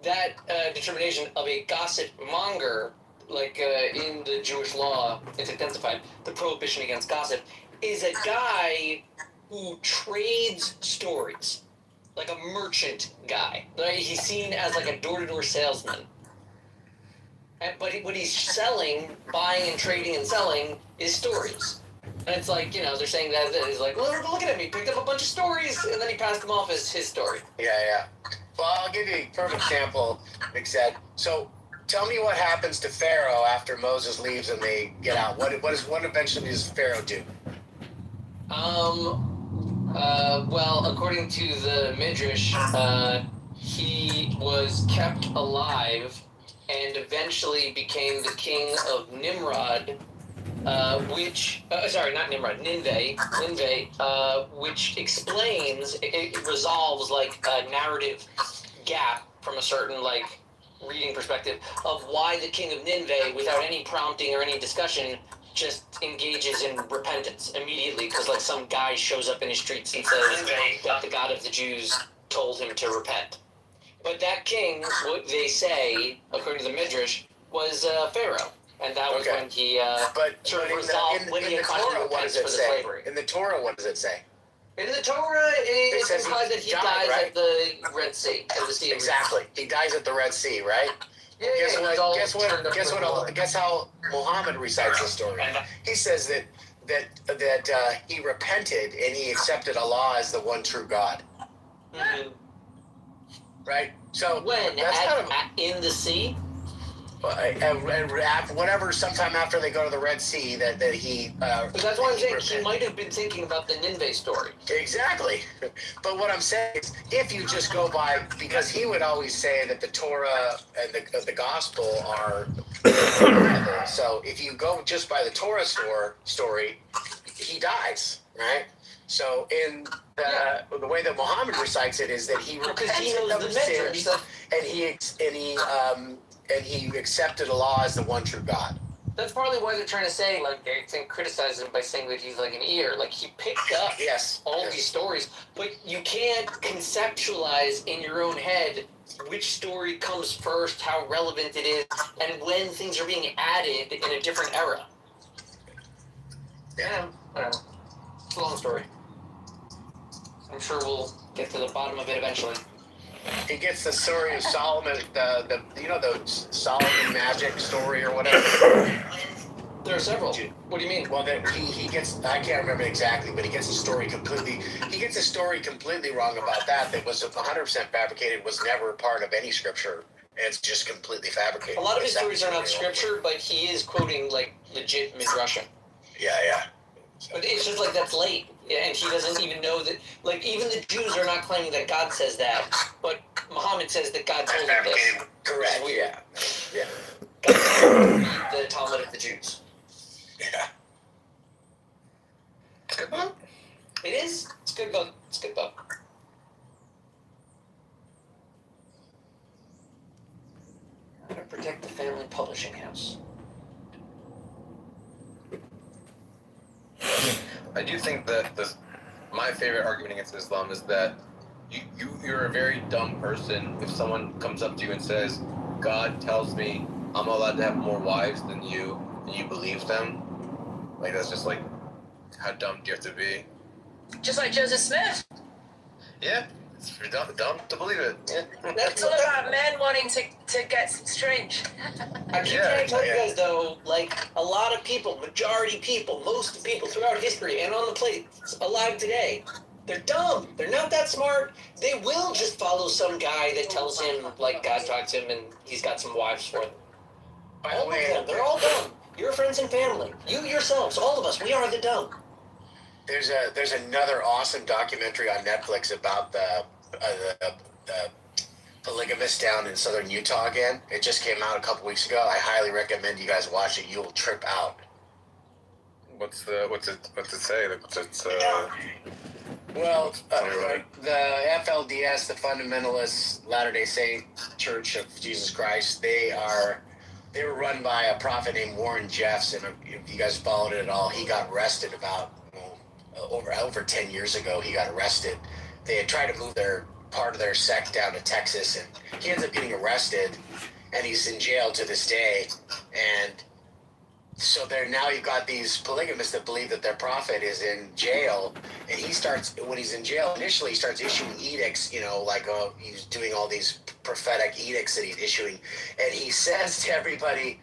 Speaker 13: that determination of a gossip monger, like in the Jewish law, it's identified, the prohibition against gossip, is a guy who trades stories, like a merchant guy. He's seen as like a door-to-door salesman. But what he's selling, buying and trading and selling, is stories. And it's like, they're saying that he's like, well, look at him, he picked up a bunch of stories, and then he passed them off as his story.
Speaker 12: Yeah. Well, I'll give you a perfect example, Nick said. So, tell me what happens to Pharaoh after Moses leaves and they get out. What eventually does Pharaoh do?
Speaker 13: Well, according to the Midrash, he was kept alive and eventually became the king of Nimrod, Nineveh, which explains, it resolves like a narrative gap from a certain like reading perspective of why the king of Nineveh, without any prompting or any discussion, just engages in repentance immediately, because like some guy shows up in his streets and says that the God of the Jews told him to repent. But that king, what they say, according to the Midrash, was Pharaoh. And that was when he resolved when he
Speaker 12: Torah, what does it say?
Speaker 13: Slavery.
Speaker 12: In the Torah, what does it say?
Speaker 13: In the Torah, it implies that he dies at the Red Sea.
Speaker 12: Exactly. He dies at the Red Sea, right? Guess how Muhammad recites the story. He says that he repented and he accepted Allah as the one true God.
Speaker 13: Mm-hmm.
Speaker 12: Right? So
Speaker 13: when in the sea?
Speaker 12: And whatever, sometime after they go to the Red Sea, that he.
Speaker 13: But that's why I'm saying he might have been thinking about the Nineveh story.
Speaker 12: Exactly. But what I'm saying is, if you just go by, because he would always say that the Torah and the Gospel are incredible. So if you go just by the Torah story, he dies, right? So in the way that Muhammad recites it is that he repented of his sins and he accepted Allah as the one true God.
Speaker 13: That's partly why they're trying to say, like, they criticize him by saying that he's like an ear. Like, he picked up all these stories, but you can't conceptualize in your own head which story comes first, how relevant it is, and when things are being added in a different era. Yeah, I don't know. It's a long story. I'm sure we'll get to the bottom of it eventually.
Speaker 12: He gets the story of Solomon, the Solomon magic story or whatever.
Speaker 13: There are several. What do you mean?
Speaker 12: Well, then he gets, I can't remember exactly, but he gets the story completely wrong about that. That was 100% fabricated, was never part of any scripture. It's just completely fabricated.
Speaker 13: A lot of his stories are not scripture, but he is quoting like legit midrashim.
Speaker 12: Yeah.
Speaker 13: But it's just like that's late. Yeah, and he doesn't even know that. Like, even the Jews are not claiming that God says that, but Muhammad says that God told him this.
Speaker 12: Correct. Yeah. Yeah.
Speaker 13: God told him to read the Talmud of the Jews.
Speaker 12: Yeah.
Speaker 13: It's a good book. It is. It's a good book. It's a good book. How to protect the family publishing house.
Speaker 2: I do think that my favorite argument against Islam is that you're a very dumb person if someone comes up to you and says, God tells me I'm allowed to have more wives than you, and you believe them. Like, that's just like, how dumb do you have to be?
Speaker 7: Just like Joseph Smith.
Speaker 2: Yeah, it's dumb to believe it. Yeah.
Speaker 7: It's all about men wanting to get some strange.
Speaker 13: I keep trying to tell you guys, though, like, a lot of people, majority people, most people throughout history and on the plate alive today, they're dumb. They're not that smart. They will just follow some guy that tells him, like, God talked to him and he's got some wives for them. All of them. They're all dumb. Your friends and family. You yourselves. All of us. We are the dumb.
Speaker 12: There's another awesome documentary on Netflix about the polygamist down in southern Utah again. It just came out a couple weeks ago. I highly recommend you guys watch it. You'll trip out.
Speaker 2: What's it say?
Speaker 12: Well, the FLDS, the Fundamentalist Latter-day Saint Church of Jesus Christ, they were run by a prophet named Warren Jeffs, and if you guys followed it at all, he got arrested about over 10 years ago. He got arrested. They had tried to move part of their sect down to Texas, and he ends up getting arrested, and he's in jail to this day. And so now you've got these polygamists that believe that their prophet is in jail, and when he's in jail initially, he starts issuing edicts, he's doing all these prophetic edicts that he's issuing, and he says to everybody,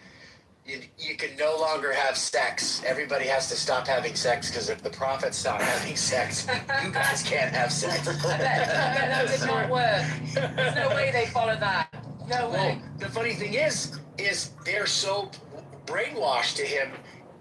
Speaker 12: you can no longer have sex. Everybody has to stop having sex, because if the prophets stop having sex, you guys can't have sex.
Speaker 7: I bet that did not work. There's no way they follow that. No way.
Speaker 12: Well, the funny thing is they're so brainwashed to him.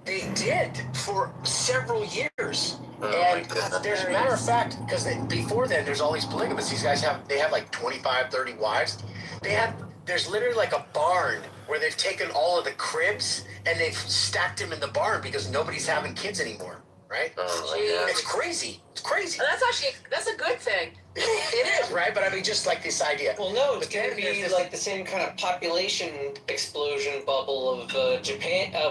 Speaker 12: They did for several years. And there's a matter of fact, because before then, there's all these polygamists. These guys have like 25, 30 wives. There's literally like a barn where they've taken all of the cribs and they've stacked them in the barn because nobody's having kids anymore, right? It's crazy. It's crazy.
Speaker 7: Well, that's a good thing.
Speaker 12: It is, right? But I mean, just like this idea.
Speaker 13: Well, no, it's going to be like the same kind of population explosion bubble of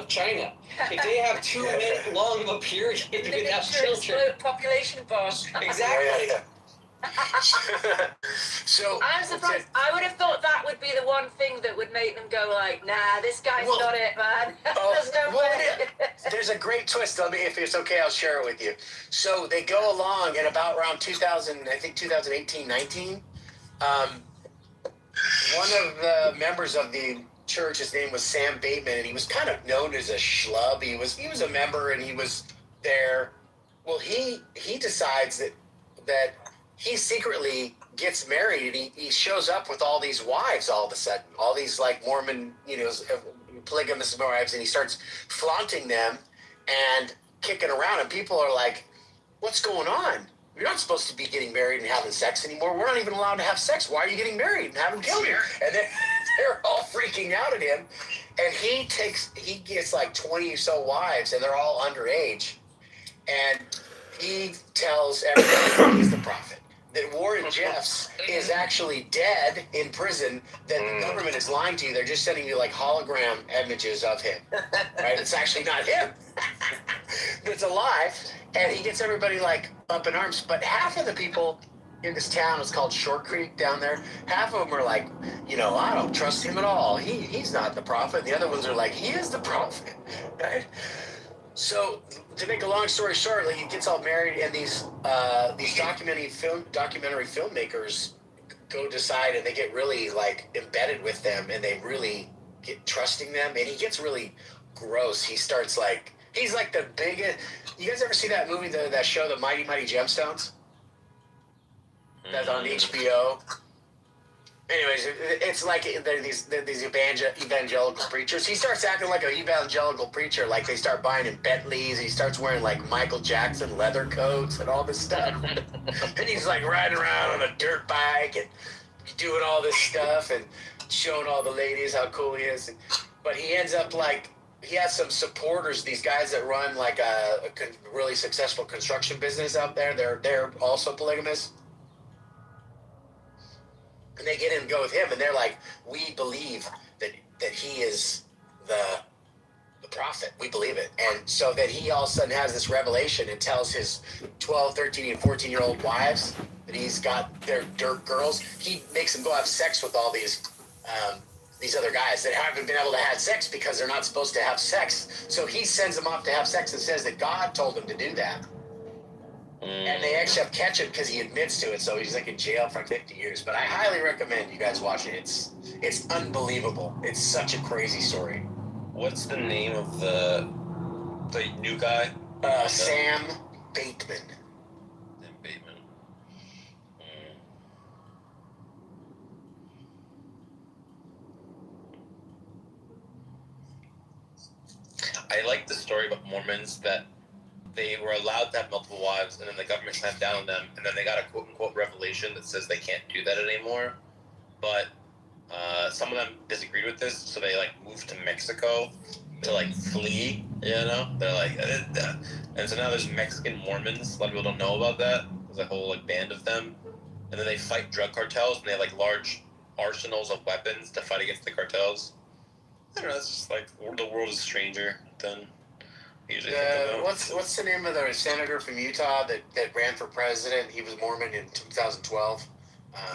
Speaker 13: China. If they have 2 minutes long of a period without children.
Speaker 7: Population bomb.
Speaker 13: Exactly.
Speaker 12: Yeah. So
Speaker 7: I'm surprised. I would have thought that would be the one thing that would make them go like, nah, this guy's not it, man. There's no way.
Speaker 12: There's a great twist. If it's okay, I'll share it with you. So they go along, and about around 2018, 19, one of the members of the church, his name was Sam Bateman, and he was kind of known as a schlub. He was a member, and he was there. Well, he decides that he secretly gets married, and he shows up with all these wives all of a sudden, all these like Mormon, polygamous wives, and he starts flaunting them and kicking around, and people are like, what's going on? You're not supposed to be getting married and having sex anymore. We're not even allowed to have sex. Why are you getting married and having children? And then they're all freaking out at him, and he gets like 20 or so wives, and they're all underage, and he tells everybody he's the prophet. That Warren Jeffs is actually dead in prison, that the government is lying to you. They're just sending you like hologram images of him, right? It's actually not him. That's alive. And he gets everybody like up in arms. But half of the people in this town, it's called Short Creek down there, half of them are like, I don't trust him at all. He's not the prophet. The other ones are like, he is the prophet, right? So, to make a long story short, he gets all married, and these documentary filmmakers go decide, and they get really like embedded with them, and they really get trusting them, and he gets really gross. He's like the biggest. You guys ever see that movie, that show, The Mighty Mighty Gemstones? That's on HBO. anyways, it's like they're these evangelical preachers. He starts acting like an evangelical preacher. Like they start buying him Bentleys. He starts wearing like Michael Jackson leather coats and all this stuff. And he's like riding around on a dirt bike and doing all this stuff and showing all the ladies how cool he is. But he ends up like, he has some supporters, these guys that run like a really successful construction business out there. They're also polygamous. And they get in and go with him, and they're like, we believe that he is the prophet. We believe it. And so that he all of a sudden has this revelation and tells his 12, 13, and 14-year-old wives that he's got their dirt girls. He makes them go have sex with all these other guys that haven't been able to have sex because they're not supposed to have sex. So he sends them off to have sex and says that God told him to do that. And they actually have to catch him because he admits to it, so he's like in jail for 50 years. But I highly recommend you guys watch it. It's unbelievable. It's such a crazy story.
Speaker 2: What's the name of the new guy?
Speaker 12: Sam Bateman.
Speaker 2: Sam Bateman. I like the story about Mormons that they were allowed to have multiple wives, and then the government clamped down on them, and then they got a quote-unquote revelation that says they can't do that anymore. But some of them disagreed with this, so they like moved to Mexico to like flee. You know, they're like, and so now there's Mexican Mormons. A lot of people don't know about that. There's a whole like band of them, and then they fight drug cartels, and they have like large arsenals of weapons to fight against the cartels. I don't know. It's just like the world is stranger than.
Speaker 12: What's the name of the senator from Utah that ran for president? He was Mormon in 2012.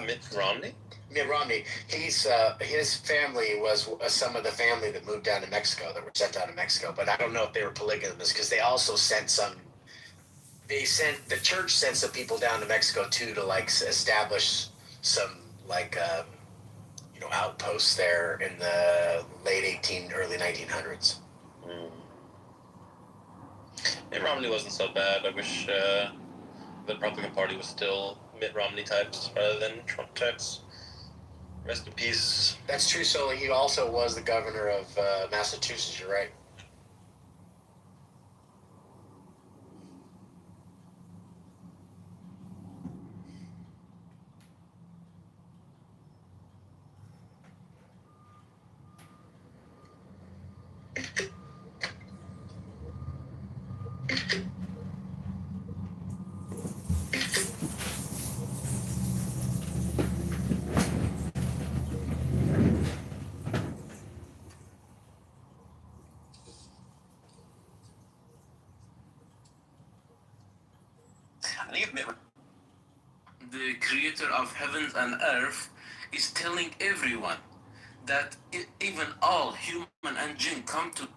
Speaker 2: Mitt Romney.
Speaker 12: Mitt Romney. He's his family was some of the family that moved down to Mexico, that were sent down to Mexico. But I don't know if they were polygamous because they also sent some. The church sent some people down to Mexico too to like establish some like outposts there in the late early 1900s.
Speaker 2: Mitt Romney wasn't so bad. I wish the Republican Party was still Mitt Romney types rather than Trump types. Rest in peace.
Speaker 12: That's true. So he also was the governor of Massachusetts. You're right.
Speaker 5: The creator of heavens and earth is telling everyone that even all human and jinn come to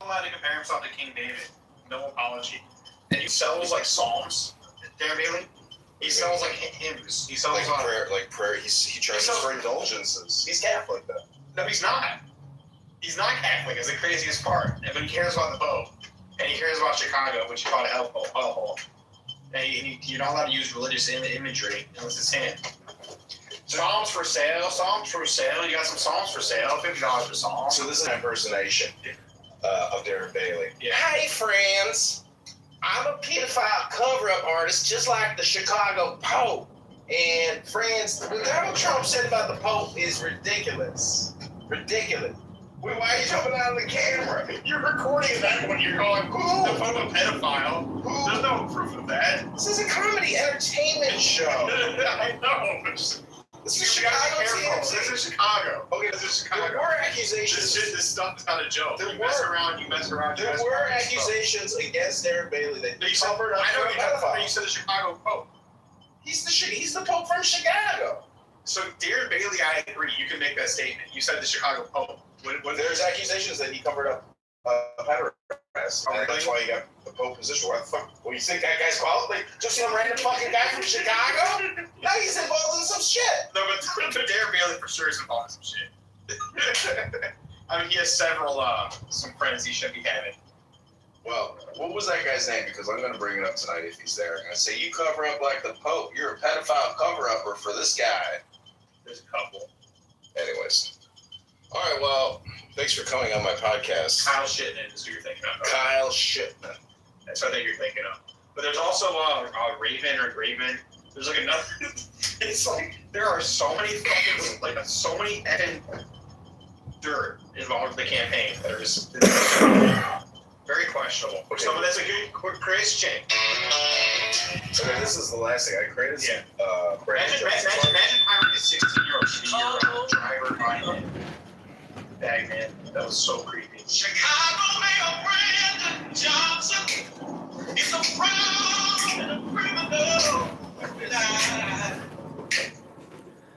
Speaker 11: allowed to compare himself to King David. No apology. And he sells like psalms. Darren Bailey. He sells like hymns. He sells
Speaker 22: prayer. He charges for indulgences.
Speaker 11: He's Catholic though. No, he's not. He's not Catholic. Is the craziest part. But he cares about the Pope, and he cares about Chicago, which he called a hellhole. And you're not allowed to use religious imagery unless it's him. Psalms for sale. Psalms for sale. You got some psalms for sale. $50 per psalm.
Speaker 22: So this is an impersonation of Darren Bailey.
Speaker 11: Yeah.
Speaker 22: Hey, friends. I'm a pedophile cover-up artist, just like the Chicago Pope. And friends, what Donald Trump said about the Pope is ridiculous. Ridiculous. Why are you jumping out of the camera?
Speaker 11: You're recording that when you're going, who? The Pope a pedophile.
Speaker 22: Who?
Speaker 11: There's no proof of that.
Speaker 22: This is a comedy entertainment show.
Speaker 11: I know.
Speaker 22: This is Chicago.
Speaker 11: This is Chicago.
Speaker 22: Okay,
Speaker 11: this is Chicago.
Speaker 22: There were accusations.
Speaker 11: This stuff is not a joke. You mess around.
Speaker 22: There were accusations against Darren Bailey that he covered up for a pedophile.
Speaker 11: You said the Chicago Pope.
Speaker 22: He's the Pope from Chicago.
Speaker 11: So Darren Bailey, I agree. You can make that statement. You said the Chicago Pope.
Speaker 22: There's accusations that he covered up pederast. And that's why he got the Pope position. What the fuck? Well, you think that guy's qualified? Just some random fucking guy from Chicago? Now he's involved in some shit.
Speaker 11: No, but Darren Bailey for sure is involved in some shit. I mean, he has several some friends he shouldn't be having.
Speaker 22: Well, what was that guy's name? Because I'm going to bring it up tonight if he's there. I'm going to say, you cover up like the Pope. You're a pedophile cover-upper for this guy. There's a couple. Anyways. All right, well, thanks for coming on my podcast.
Speaker 11: Kyle Shipman is who you're thinking of.
Speaker 22: Kyle Shipman.
Speaker 11: That's what I think you're thinking of. But there's also Raven or Graven. There's like another. It's like there are so many fucking so many effing dirt involved in the campaign that are just very questionable.
Speaker 22: Okay.
Speaker 11: Some of that's a good Christian.
Speaker 22: Okay, this is the last thing I created.
Speaker 11: Yeah.
Speaker 22: Brandon
Speaker 11: Imagine
Speaker 22: Johnson.
Speaker 11: hiring a 16-year-old speeder driver behind Dang, man, that was so creepy.
Speaker 8: Chicago Mayor Brandon Johnson is a proud and a criminal.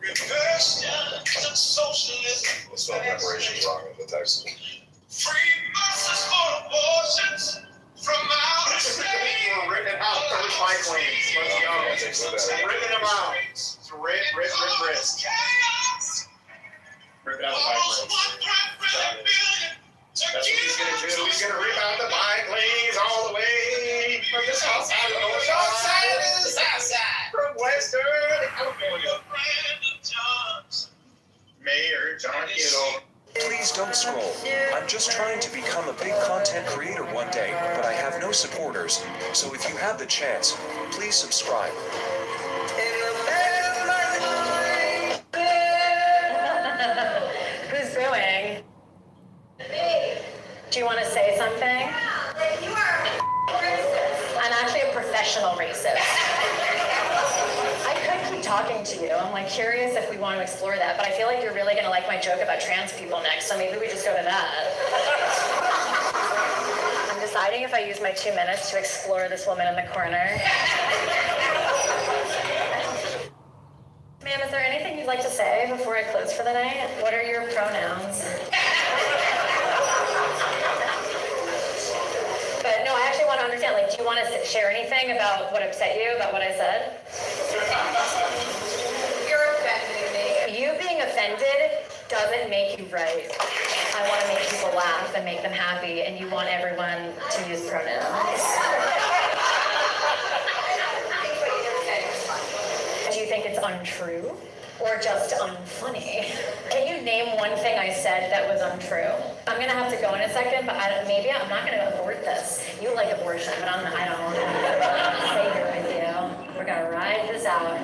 Speaker 8: Reversion to socialism.
Speaker 22: The spell preparation's wrong in the text.
Speaker 8: Free buses for abortions from outer state.
Speaker 11: We're ripping out those bike lanes. Let's go. We're ripping them out. It's rip. Rip out the bike lanes. That's what he's gonna do. He's gonna rip out the bike lanes all the way from the south side of the north side. From Western California. Mayor John Kitover.
Speaker 1: Please don't scroll. I'm just trying to become a big content creator one day, but I have no supporters. So if you have the chance, please subscribe.
Speaker 9: Who's booing? Do you want to say something? You are I'm actually a professional racist. I could keep talking to you. I'm like curious if we want to explore that, but I feel like you're really gonna like my joke about trans people next, so maybe we just go to that. I'm deciding if I use my 2 minutes to explore this woman in the corner. Ma'am, is there anything you'd like to say before I close for the night? What are your pronouns? But no, I actually want to understand, like, do you want to share anything about what upset you, about what I said? You're offending me. You being offended doesn't make you right. I want to make people laugh and make them happy, and you want everyone to use pronouns. Do you think it's untrue? Or just unfunny? Can you name one thing I said that was untrue? I'm gonna have to go in a second, but maybe I'm not gonna abort this. You like abortion, but I don't want to stay here with you. We're gonna ride this out.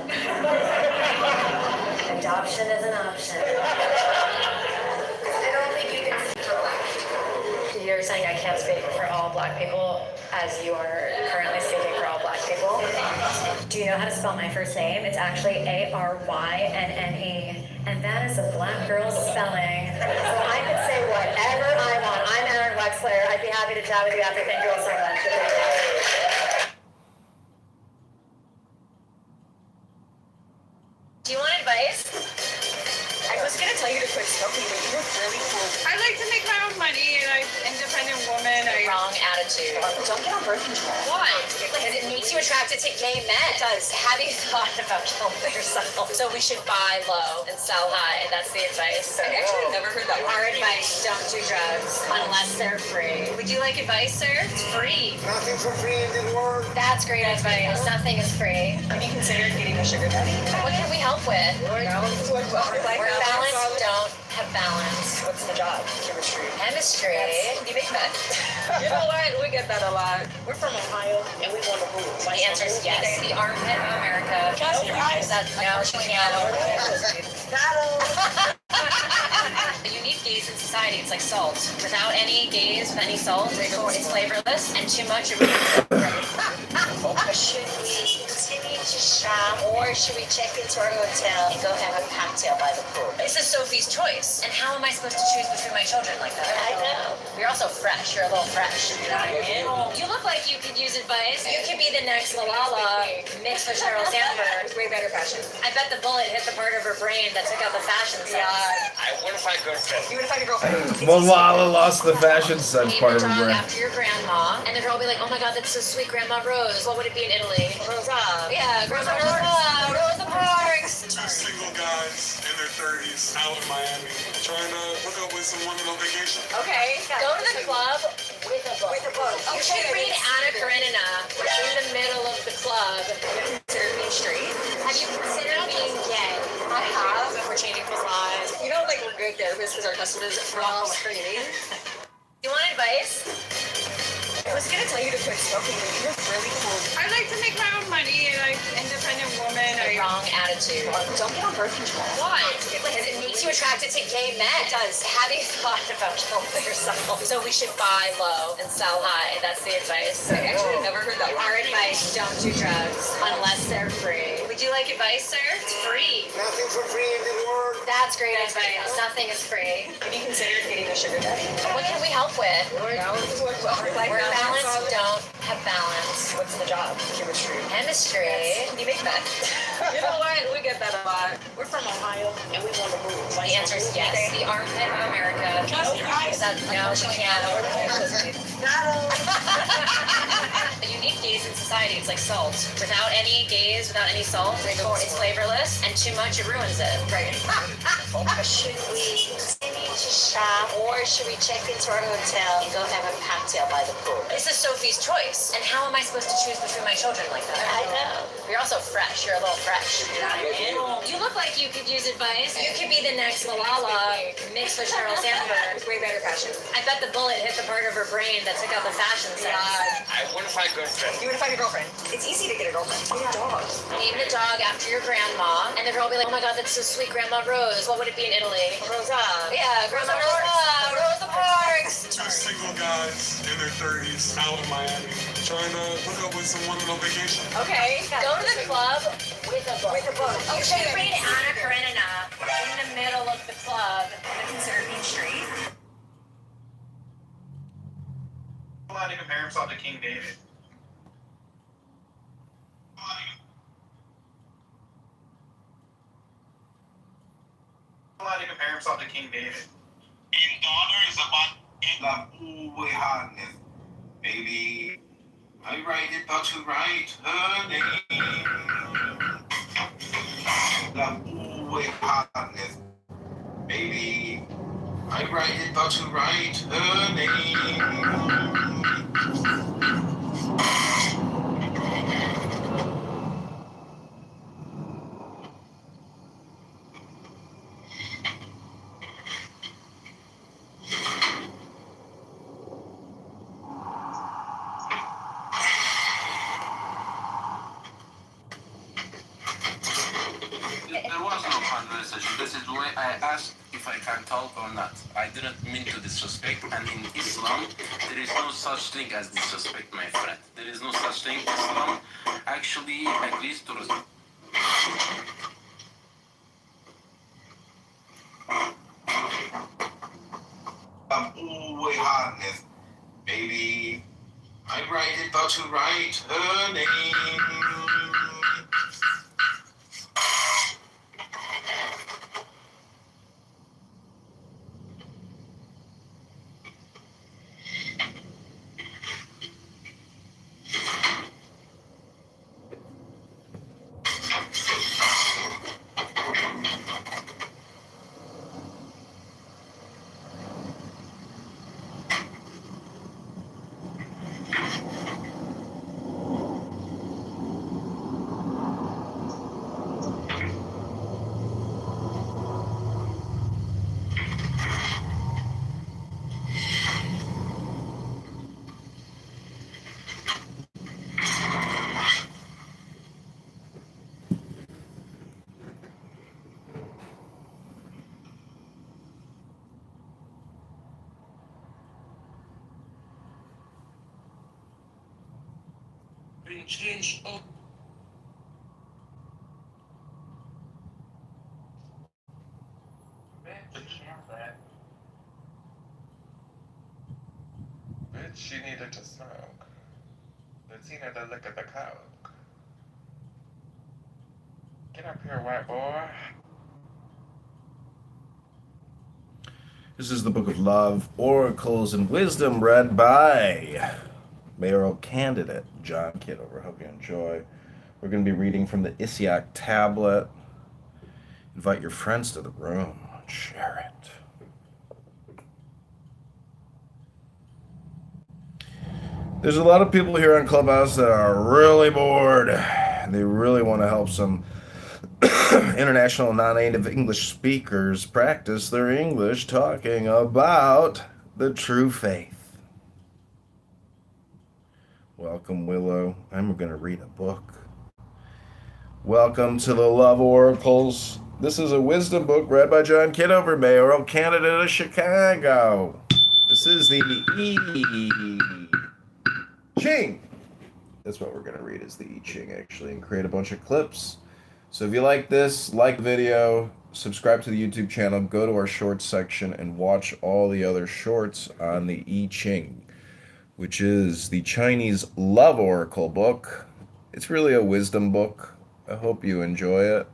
Speaker 9: Adoption is an option. I don't think you can speak for black people. You're saying I can't speak for all black people as you are currently speaking for all black people? Do you know how to spell my first name? It's actually Arynnne, and that is a black girl's spelling. So I could say whatever I want. I'm Aaron Wexler. I'd be happy to chat with you after. Thank you all so much. Do you want advice? I was gonna tell you to quit smoking, but you look really cool.
Speaker 23: I like to make my own money, and I'm an independent woman.
Speaker 9: Wrong attitude. Don't get on birth control. Why? Because it makes you attracted to gay men. It does. Have you thought about killing yourself? So we should buy low and sell high. That's the advice. I actually never heard that. Our advice: don't do drugs unless they're free. Would you like advice, sir? It's free.
Speaker 8: Nothing for free in this world.
Speaker 9: That's great advice. Nothing is free. Have you considered getting a sugar daddy? What can we help with? Work balance. Don't have balance. What's the job? Chemistry. You make that.
Speaker 23: You know what? We get that a lot. We're from Ohio, and we want to rule.
Speaker 9: The answer is yes. The armpit of America.
Speaker 23: Trust your eyes.
Speaker 9: Unfortunately, You need gays in society. It's like salt. Without any gays, with any salt, it's flavorless, and too much, it ruins it. Should we continue to shop, or should we check into our hotel and go have a cocktail by the pool? This is Sophie's choice. And how am I supposed to choose between my children like that? I know. You're also fresh. You're a little fresh. You know what I mean? You look like you could use advice. You could be the next Malala mixed with Sheryl Sandberg. Way better fashion. I bet the bullet hit the part of her brain that took out the fashion sense.
Speaker 8: I want to find girlfriend.
Speaker 9: You would find your girlfriend.
Speaker 6: Malala lost the fashion sense part of her brain.
Speaker 9: After your grandma, and the girl will be like, oh my god, that's so sweet, Grandma Rose. What would it be in Italy? Rosa. Yeah, Grandma Rosa. Rosa Parks.
Speaker 24: Two single guys in their 30s out in Miami trying to hook up with some women on vacation.
Speaker 9: Okay, go to the club With a book. With a book. You should read Anna Karenina in the middle of the club. Consider being straight. Have you considered being gay? I have. We're changing people's lives. You know, like we're good therapists because our customers are all screaming. You want advice? I was gonna tell you to quit smoking, but you're really cool.
Speaker 3: I like to make my own money, and I'm an independent woman.
Speaker 9: The wrong attitude. Don't get on birth control. Why? Because it makes you attracted to gay men. It does. Have you thought about killing yourself? So we should buy low and sell high. That's the advice. I actually never heard that. Our advice: don't do drugs unless they're free. Would you like advice, sir? It's free.
Speaker 10: Nothing for free in the world.
Speaker 9: That's great advice. Nothing is free. Have you considered getting a sugar daddy? What can we help with? Work balance, don't have balance. What's the job? Chemistry. Chemistry. Can you make that?
Speaker 3: You know what? We get that a lot. We're from Ohio, and we want to move.
Speaker 9: The answer is yes. The armpit of America.
Speaker 3: Trust your eyes.
Speaker 9: No, she can't. You need gaze in society. It's like salt. Without any gaze, without any salt, it's flavorless, and too much, it ruins it. Right.
Speaker 7: Should we continue to shop, or should we check into our hotel and go have a cocktail by the pool?
Speaker 9: This is Sophie's choice. And how am I supposed to choose between my children like that?
Speaker 7: I know.
Speaker 9: You're also fresh. You're a little fresh. You look like you could use advice. You could be the next Malala mixed with Sheryl Sandberg.
Speaker 7: Way better fashion.
Speaker 9: I bet the bullet hit the part of her brain that took out the fashion sense.
Speaker 10: I want to find girlfriend.
Speaker 7: You want to find a girlfriend? It's easy to get a girlfriend. Get a dog.
Speaker 9: Name the dog after your grandma, and the girl will be like, oh my god, that's so sweet, Grandma Rose. What would it be in Italy?
Speaker 7: Rosa.
Speaker 9: Yeah, Grandma Rosa. Rosa Parks.
Speaker 24: Two single guys in their 30s out in Miami trying to hook up with someone on vacation.
Speaker 9: Okay, go to the club with a book.
Speaker 7: With a book.
Speaker 9: You should read Anna Karenina in the middle of the club. Consider being straight.
Speaker 11: Allowed to compare himself to King David. Allowed to compare himself to King David.
Speaker 10: In daughter is about love hardness. Baby, I write it but to write her name. Love hardness. Baby, I write it but to write her name.
Speaker 5: There was no conversation. This is why I asked if I can talk or not. I didn't mean to disrespect, and in Islam, there is no such thing as disrespect, my friend. There is no such thing. Islam actually agrees to respect.
Speaker 10: Hardness. Baby, I write it but to write her name.
Speaker 5: Been changed.
Speaker 14: Bitch, she needed to smoke. Let's see another look at the coke. Get up here, white boy.
Speaker 6: This is the Book of Love, Oracles, and Wisdom, read by mayoral candidate John Kitover. Hope you enjoy. We're going to be reading from the Isiac tablet. Invite your friends to the room. Share it. There's a lot of people here on Clubhouse that are really bored. They really want to help some international non-native English speakers practice their English talking about the true faith. Welcome, Willow. I'm going to read a book. Welcome to the Love Oracles. This is a wisdom book read by John Kitover, mayoral candidate of Chicago. This is the I Ching. That's what we're going to read, is the I Ching, actually, and create a bunch of clips. So if you like this, like the video, subscribe to the YouTube channel, go to our shorts section, and watch all the other shorts on the I Ching, which is the Chinese Love Oracle book. It's really a wisdom book. I hope you enjoy it.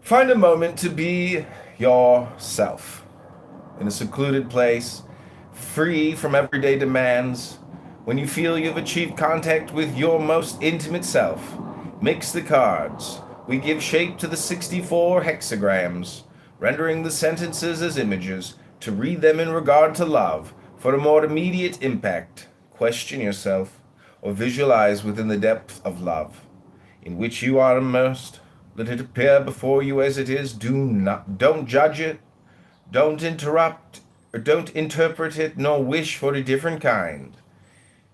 Speaker 6: Find a moment to be yourself in a secluded place, free from everyday demands. When you feel you've achieved contact with your most intimate self, mix the cards. We give shape to the 64 hexagrams, rendering the sentences as images to read them in regard to love for a more immediate impact. Question yourself or visualize within the depth of love in which you are immersed. Let it appear before you as it is. Don't judge it. Don't interrupt or don't interpret it, nor wish for a different kind.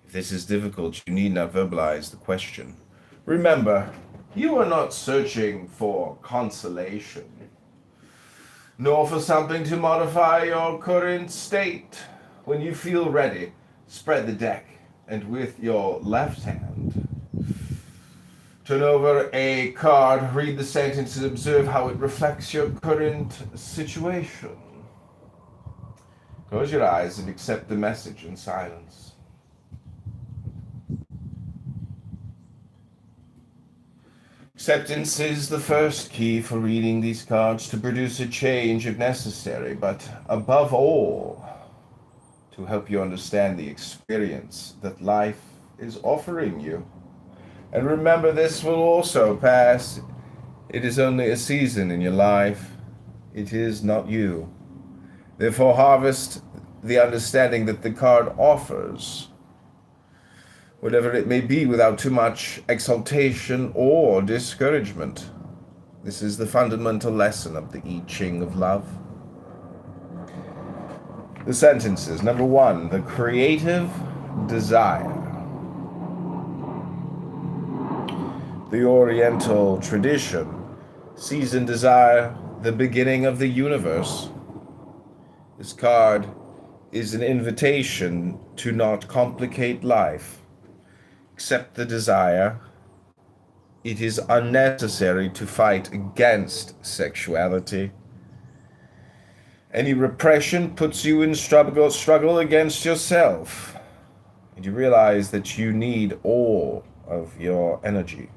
Speaker 6: If this is difficult, you need not verbalize the question. Remember, you are not searching for consolation, nor for something to modify your current state. When you feel ready, spread the deck, and with your left hand, turn over a card, read the sentence, and observe how it reflects your current situation. Close your eyes and accept the message in silence. Acceptance is the first key for reading these cards to produce a change if necessary, but above all, to help you understand the experience that life is offering you. And remember, this will also pass. It is only a season in your life. It is not you. Therefore, harvest the understanding that the card offers, whatever it may be, without too much exaltation or discouragement. This is the fundamental lesson of the I Ching of love. The sentences. Number 1, the creative desire. The Oriental tradition sees in desire the beginning of the universe. This card is an invitation to not complicate life. Accept the desire. It is unnecessary to fight against sexuality. Any repression puts you in struggle against yourself. And you realize that you need all of your energy.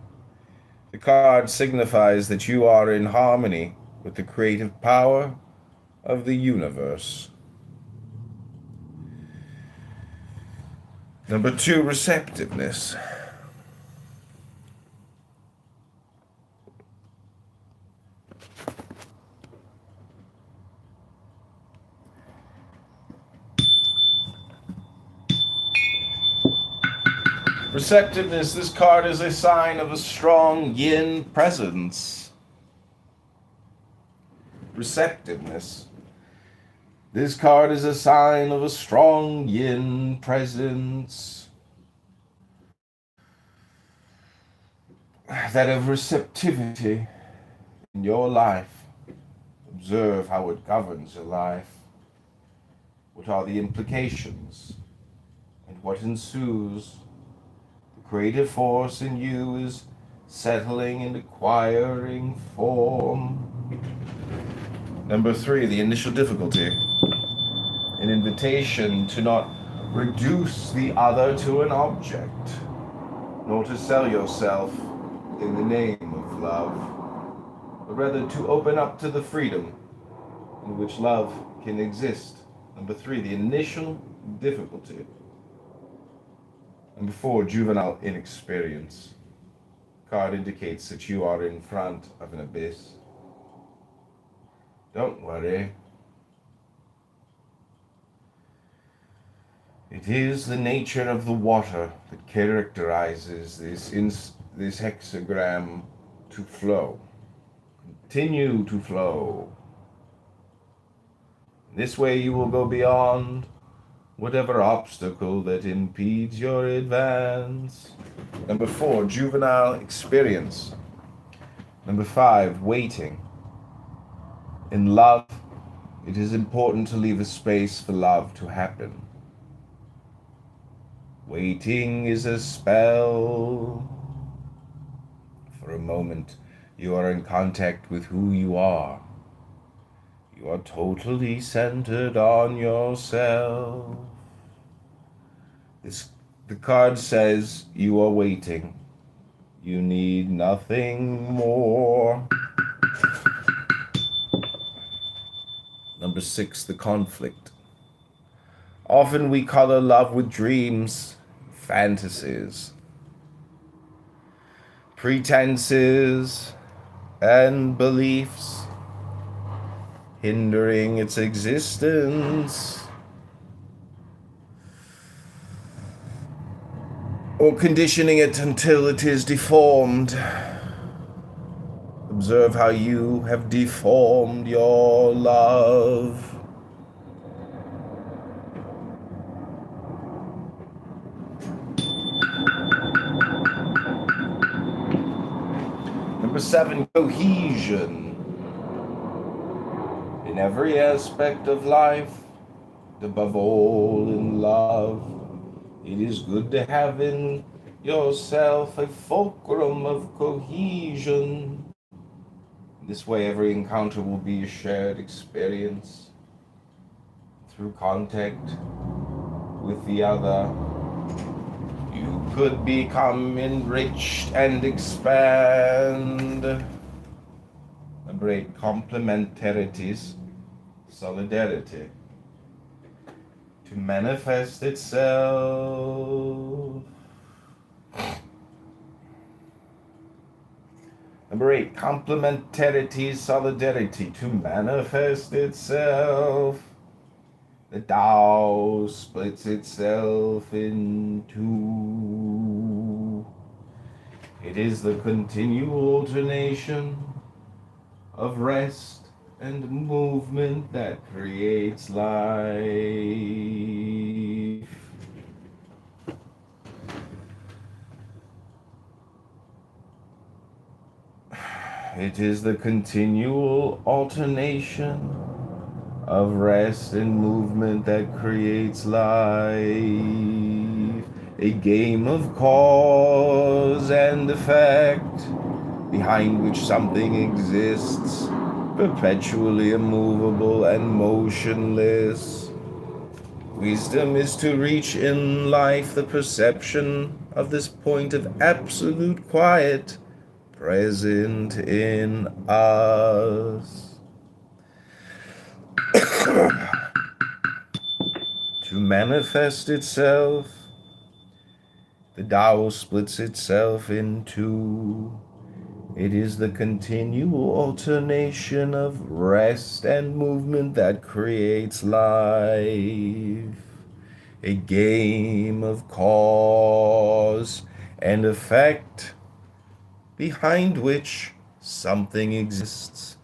Speaker 6: The card signifies that you are in harmony with the creative power of the universe. Number 2, receptiveness. Receptiveness, this card is a sign of a strong yin presence. Receptiveness. This card is a sign of a strong yin presence. That of receptivity in your life. Observe how it governs your life. What are the implications? And what ensues? Creative force in you is settling and acquiring form. Number 3, the initial difficulty. An invitation to not reduce the other to an object, nor to sell yourself in the name of love, but rather to open up to the freedom in which love can exist. Number 3, the initial difficulty. Number 4, juvenile inexperience. Card indicates that you are in front of an abyss. Don't worry. It is the nature of the water that characterizes this hexagram to flow. Continue to flow. This way you will go beyond whatever obstacle that impedes your advance. Number 4, juvenile experience. Number 5, waiting. In love, it is important to leave a space for love to happen. Waiting is a spell. For a moment, you are in contact with who you are. You are totally centered on yourself. The card says you are waiting. You need nothing more. Number 6, the conflict. Often we color love with dreams, fantasies, pretenses, and beliefs, hindering its existence, or conditioning it until it is deformed. Observe how you have deformed your love. Number 7, cohesion. In every aspect of life, above all in love, it is good to have in yourself a fulcrum of cohesion. This way, every encounter will be a shared experience. Through contact with the other, you could become enriched and expand. Number 8, complementarities, solidarity. To manifest itself. Number 8, complementarity, solidarity, to manifest itself. The Tao splits itself in two. It is the continual alternation of rest and movement that creates life. It is the continual alternation of rest and movement that creates life. A game of cause and effect, behind which something exists, perpetually immovable and motionless. Wisdom is to reach in life the perception of this point of absolute quiet present in us. To manifest itself, the Tao splits itself in two. It is the continual alternation of rest and movement that creates life. A game of cause and effect, behind which something exists,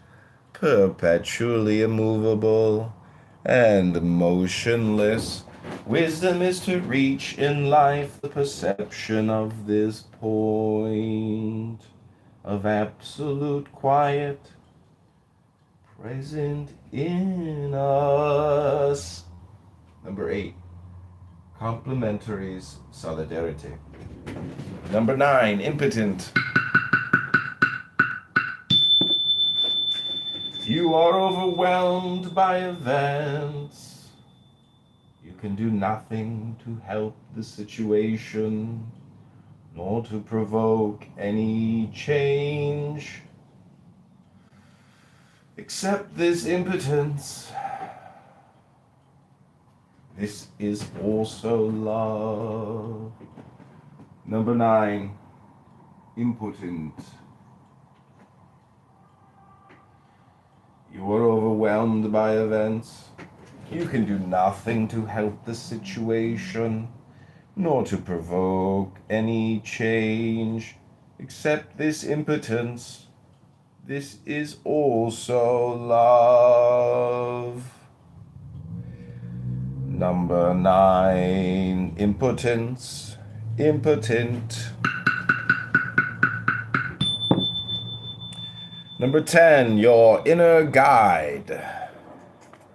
Speaker 6: perpetually immovable and motionless. Wisdom is to reach in life the perception of this point of absolute quiet present in us. Number 8, complementaries, solidarity. Number 9, impotent. You are overwhelmed by events. You can do nothing to help the situation, nor to provoke any change. Accept this impotence. This is also love. Number 9, impotent. You are overwhelmed by events. You can do nothing to help the situation, nor to provoke any change, except this impotence. This is also love. Number 9, impotence, impotent. Number 10, your inner guide.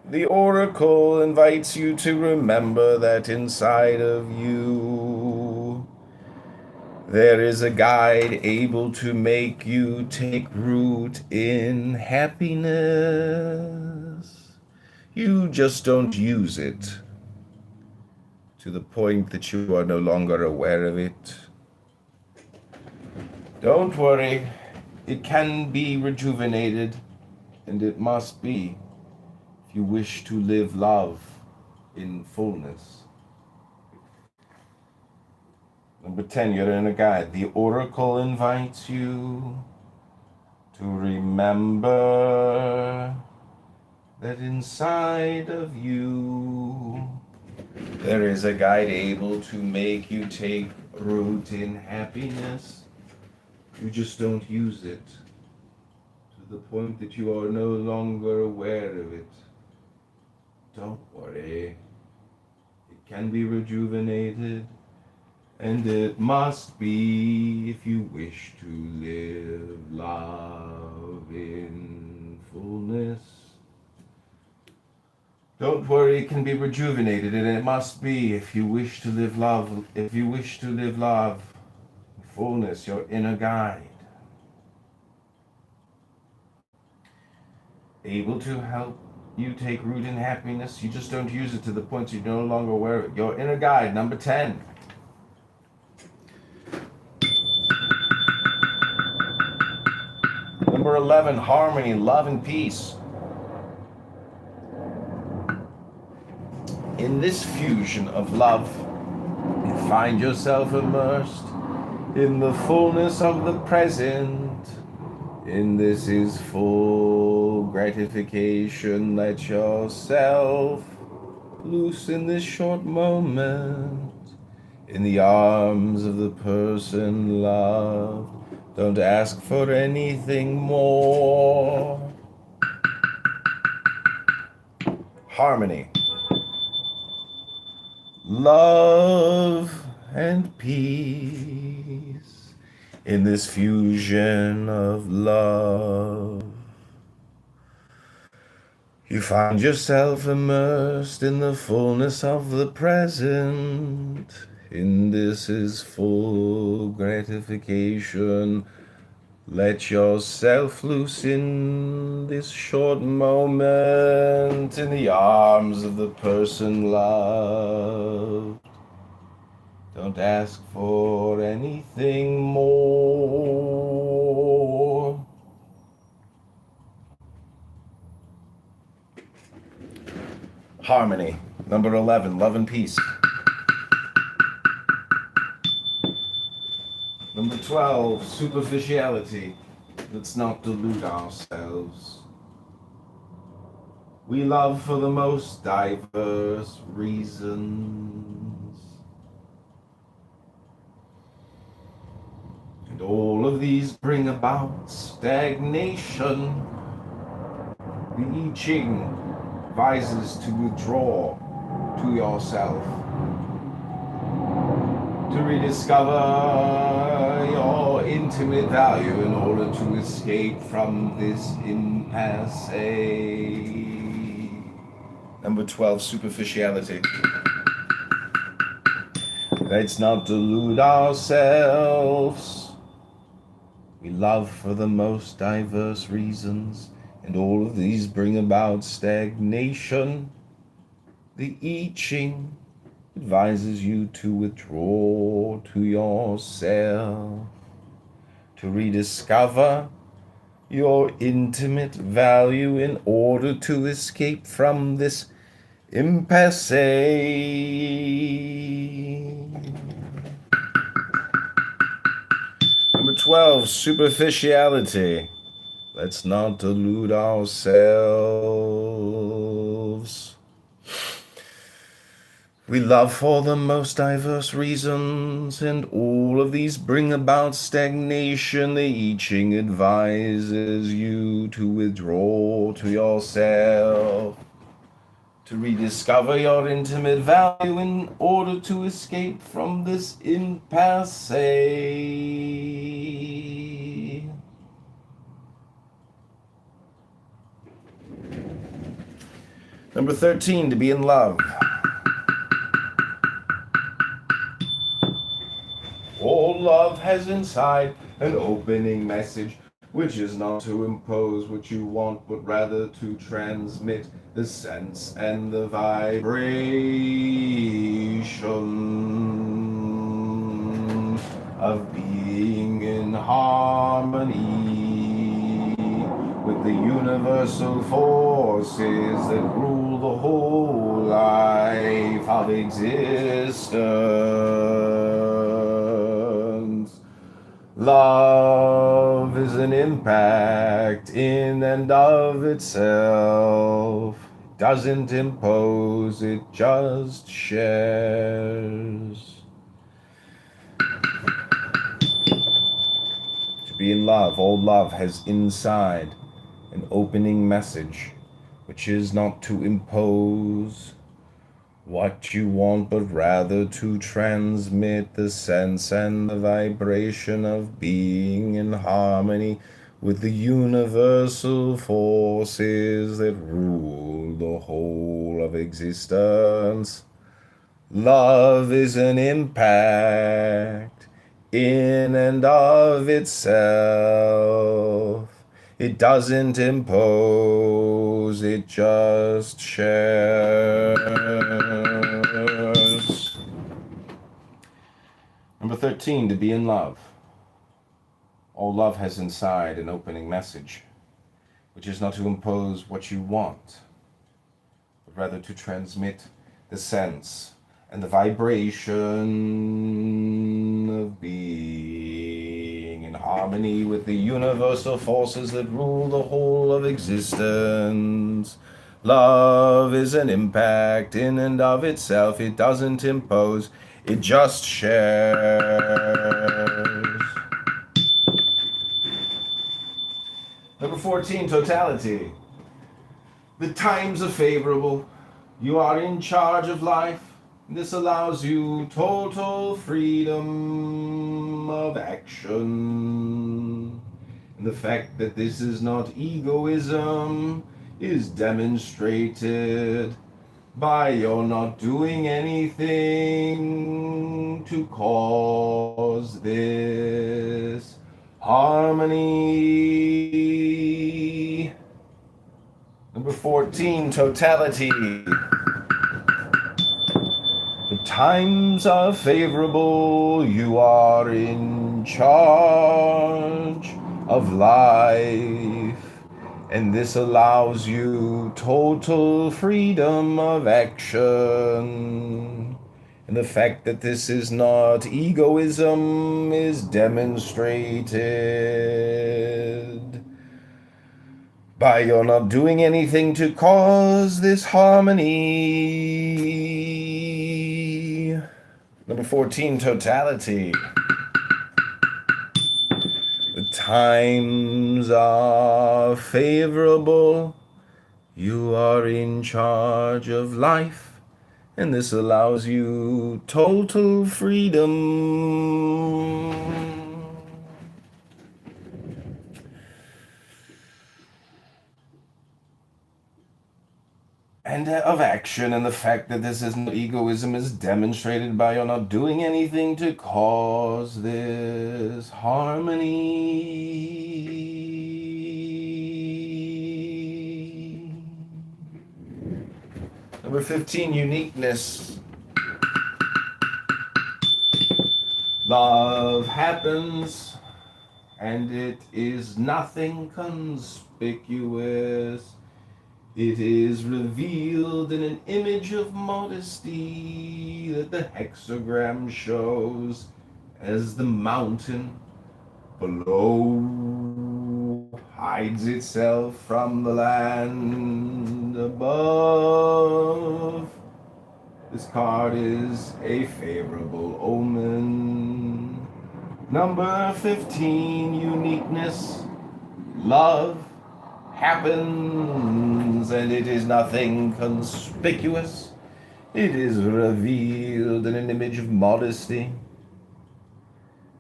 Speaker 6: The oracle invites you to remember that inside of you there is a guide able to make you take root in happiness. You just don't use it to the point that you are no longer aware of it. Don't worry, it can be rejuvenated, and it must be, if you wish to live love in fullness. Number 10, your inner guide. The oracle invites you to remember that inside of you there is a guide able to make you take root in happiness. You just don't use it to the point that you are no longer aware of it. Don't worry. It can be rejuvenated, and it must be if you wish to live love in fullness. Don't worry, it can be rejuvenated, and it must be if you wish to live love, if you wish to live love in fullness, your inner guide. Able to help you take root in happiness. You just don't use it to the point you're no longer aware of it. Your inner guide, number 10. Number 11, harmony, love, and peace. In this fusion of love, you find yourself immersed in the fullness of the present. In this is full gratification. Let yourself loose in this short moment in the arms of the person loved. Don't ask for anything more. Harmony, love, and peace. In this fusion of love, you find yourself immersed in the fullness of the present. In this is full gratification. Let yourself loose in this short moment in the arms of the person loved. Don't ask for anything more. Harmony, number 11, love and peace. Number 12, superficiality. Let's not delude ourselves. We love for the most diverse reasons. And all of these bring about stagnation. The I Ching advises to withdraw to yourself, to rediscover your intimate value in order to escape from this impasse. Number 12, superficiality. Let's not delude ourselves. We love for the most diverse reasons, and all of these bring about stagnation. The I Ching advises you to withdraw to yourself, to rediscover your intimate value in order to escape from this impasse. 12, superficiality. Let's not delude ourselves. We love for the most diverse reasons, and all of these bring about stagnation. The I Ching advises you to withdraw to yourself, to rediscover your intimate value in order to escape from this impasse. Number 13, to be in love. All love has inside an opening message, which is not to impose what you want, but rather to transmit the sense and the vibration of being in harmony with the universal forces that rule the whole life of existence. Love is an impact in and of itself. It doesn't impose, it just shares. To be in love, all love has inside an opening message, which is not to impose what you want, but rather to transmit the sense and the vibration of being in harmony with the universal forces that rule the whole of existence. Love is an impact in and of itself. It doesn't impose, it just shares. Number 13, to be in love. All love has inside an opening message, which is not to impose what you want, but rather to transmit the sense and the vibration of being in harmony with the universal forces that rule the whole of existence. Love is an impact in and of itself. It doesn't impose, it just shares. Number 14, totality. The times are favorable. You are in charge of life. This allows you total freedom of action. And the fact that this is not egoism is demonstrated by your not doing anything to cause this harmony. Number 14, totality. The times are favorable, you are in charge of life, and this allows you total freedom of action. And the fact that this is not egoism is demonstrated by your not doing anything to cause this harmony. Number 14, totality. The times are favorable. You are in charge of life, and this allows you total freedom and of action, and the fact that this is not egoism is demonstrated by your not doing anything to cause this harmony. Number 15, uniqueness. Love happens, and it is nothing conspicuous. It is revealed in an image of modesty that the hexagram shows as the mountain below hides itself from the land above. This card is a favorable omen. Number 15, uniqueness. Love happens, and it is nothing conspicuous. It is revealed in an image of modesty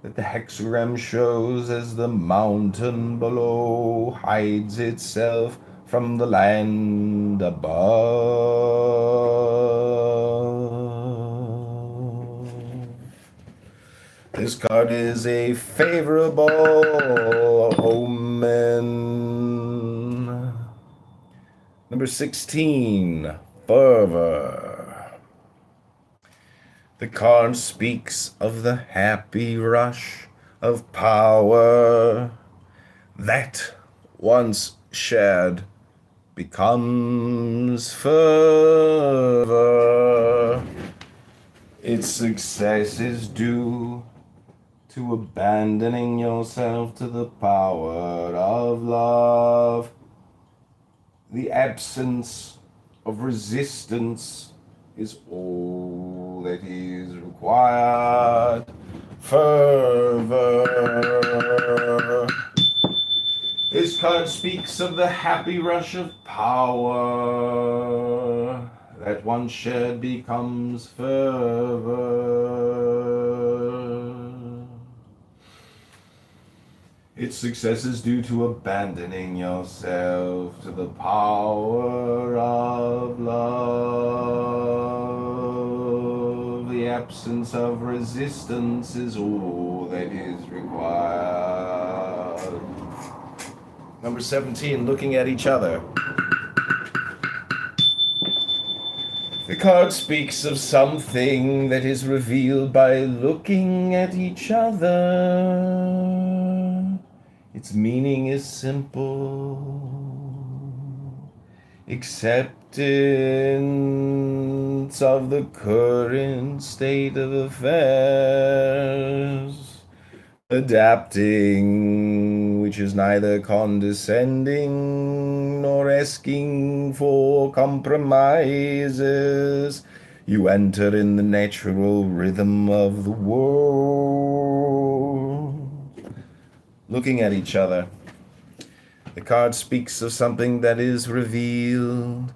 Speaker 6: that the hexagram shows as the mountain below hides itself from the land above. This card is a favorable omen. Number 16, fervor. The card speaks of the happy rush of power that, once shared, becomes fervor. Its success is due to abandoning yourself to the power of love. The absence of resistance is all that is required. Fervor. This card speaks of the happy rush of power that once shared becomes fervor. Its success is due to abandoning yourself to the power of love. The absence of resistance is all that is required. Number 17, looking at each other. The card speaks of something that is revealed by looking at each other. Its meaning is simple. Acceptance of the current state of affairs. Adapting, which is neither condescending nor asking for compromises. You enter in the natural rhythm of the world. Looking at each other. The card speaks of something that is revealed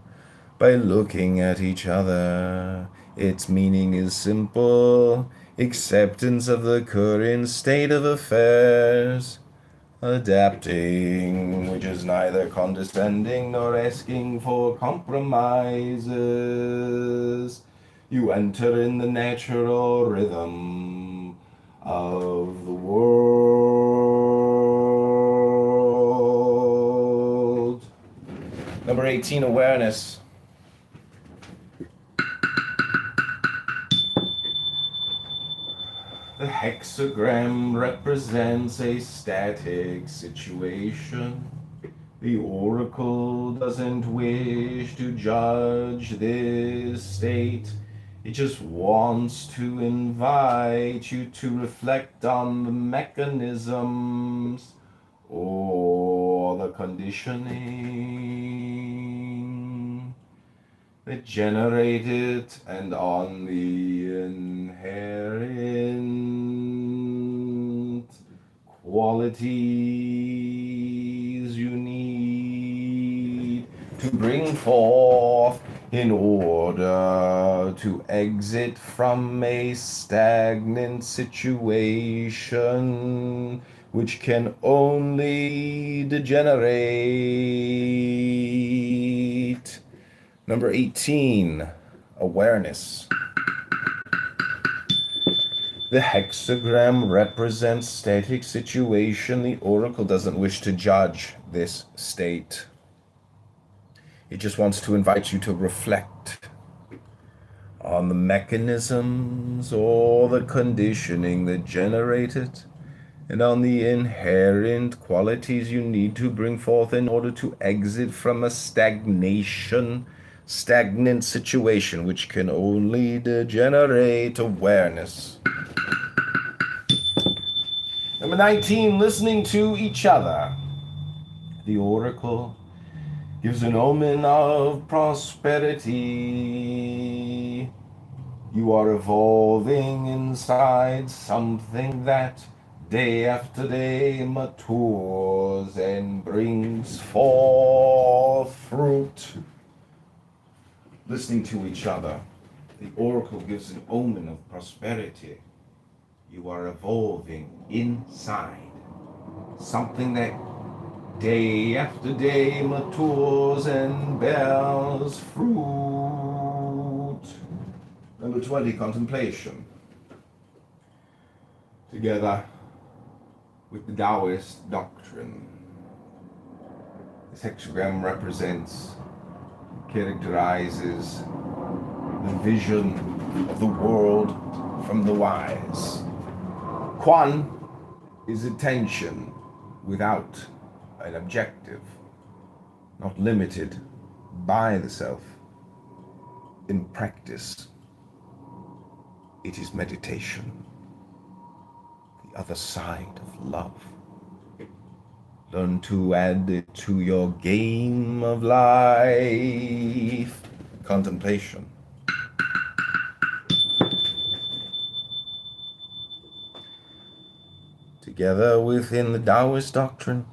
Speaker 6: by looking at each other. Its meaning is simple. Acceptance of the current state of affairs. Adapting, which is neither condescending nor asking for compromises. You enter in the natural rhythm of the world. Number 18, awareness. The hexagram represents a static situation. The oracle doesn't wish to judge this state. It just wants to invite you to reflect on the mechanisms or the conditioning that generate it, and on the inherent qualities you need to bring forth in order to exit from a stagnant situation which can only degenerate. Number 18, awareness. The hexagram represents static situation. The oracle doesn't wish to judge this state. It just wants to invite you to reflect on the mechanisms or the conditioning that generate it, and on the inherent qualities you need to bring forth in order to exit from a stagnant situation which can only degenerate. Awareness. Number Number 19, listening to each other. The oracle gives an omen of prosperity. You are evolving inside something that day after day matures and brings forth fruit. Listening to each other, the oracle gives an omen of prosperity. You are evolving inside something that day after day matures and bears fruit. Number 20, contemplation. Together with the Taoist doctrine, this hexagram represents, characterizes the vision of the world from the wise. Quan is attention without an objective, not limited by the self. In practice, it is meditation, the other side of love. Learn to add it to your game of life. Contemplation. Together within the Taoist doctrine,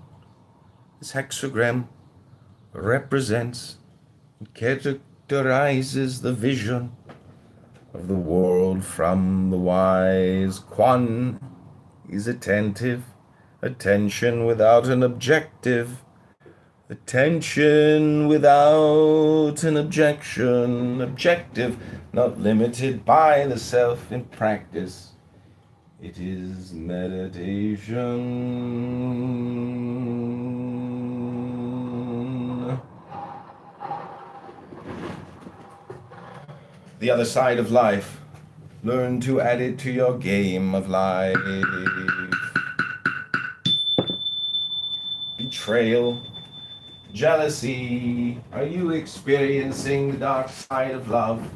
Speaker 6: this hexagram represents and characterizes the vision of the world from the wise. Quan is attentive, attention without an objective, attention without an objection, objective not limited by the self. In practice, it is meditation. The other side of life. Learn to add it to your game of life. Betrayal, jealousy. Are you experiencing the dark side of love?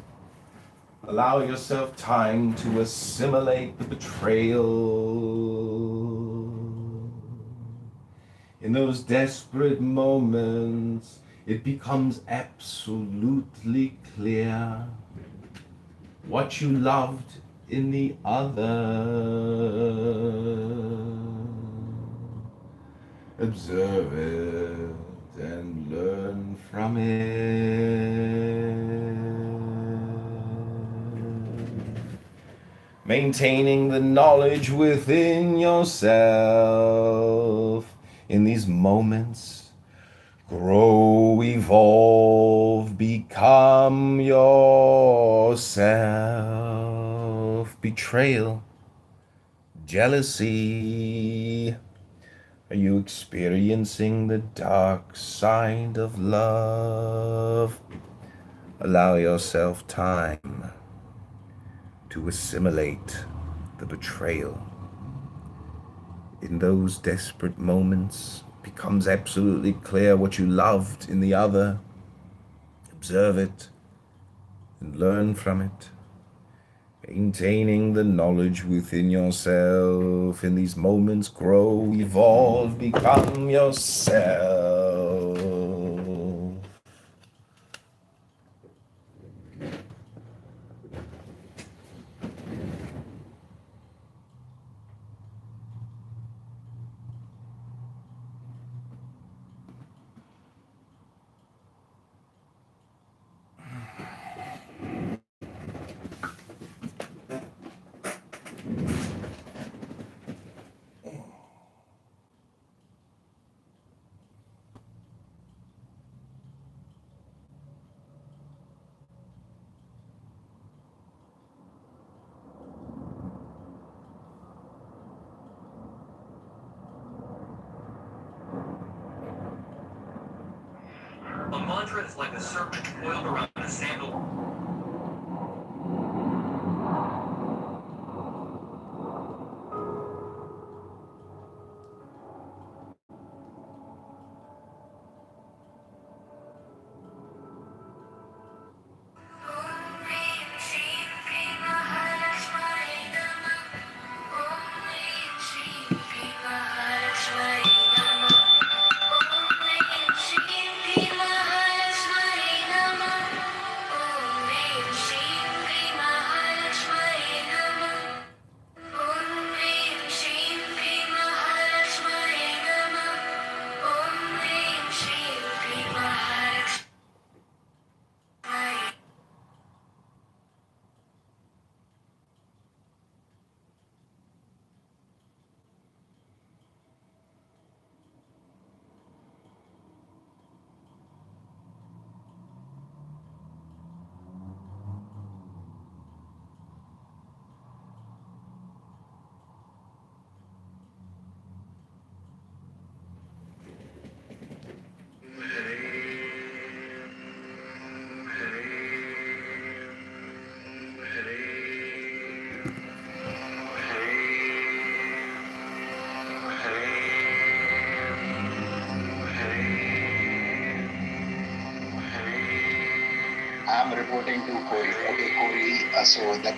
Speaker 6: Allow yourself time to assimilate the betrayal. In those desperate moments, it becomes absolutely clear what you loved in the other. Observe it and learn from it. Maintaining the knowledge within yourself in these moments. Grow, evolve, become yourself. Betrayal, jealousy. Are you experiencing the dark side of love? Allow yourself time to assimilate the betrayal. In those desperate moments, becomes absolutely clear what you loved in the other. Observe it and learn from it. Maintaining the knowledge within yourself. In these moments, grow, evolve, become yourself.
Speaker 15: A mantra is like a serpent coiled around a sandal.
Speaker 12: I'm reporting to Corey. Okay, Corey. So that.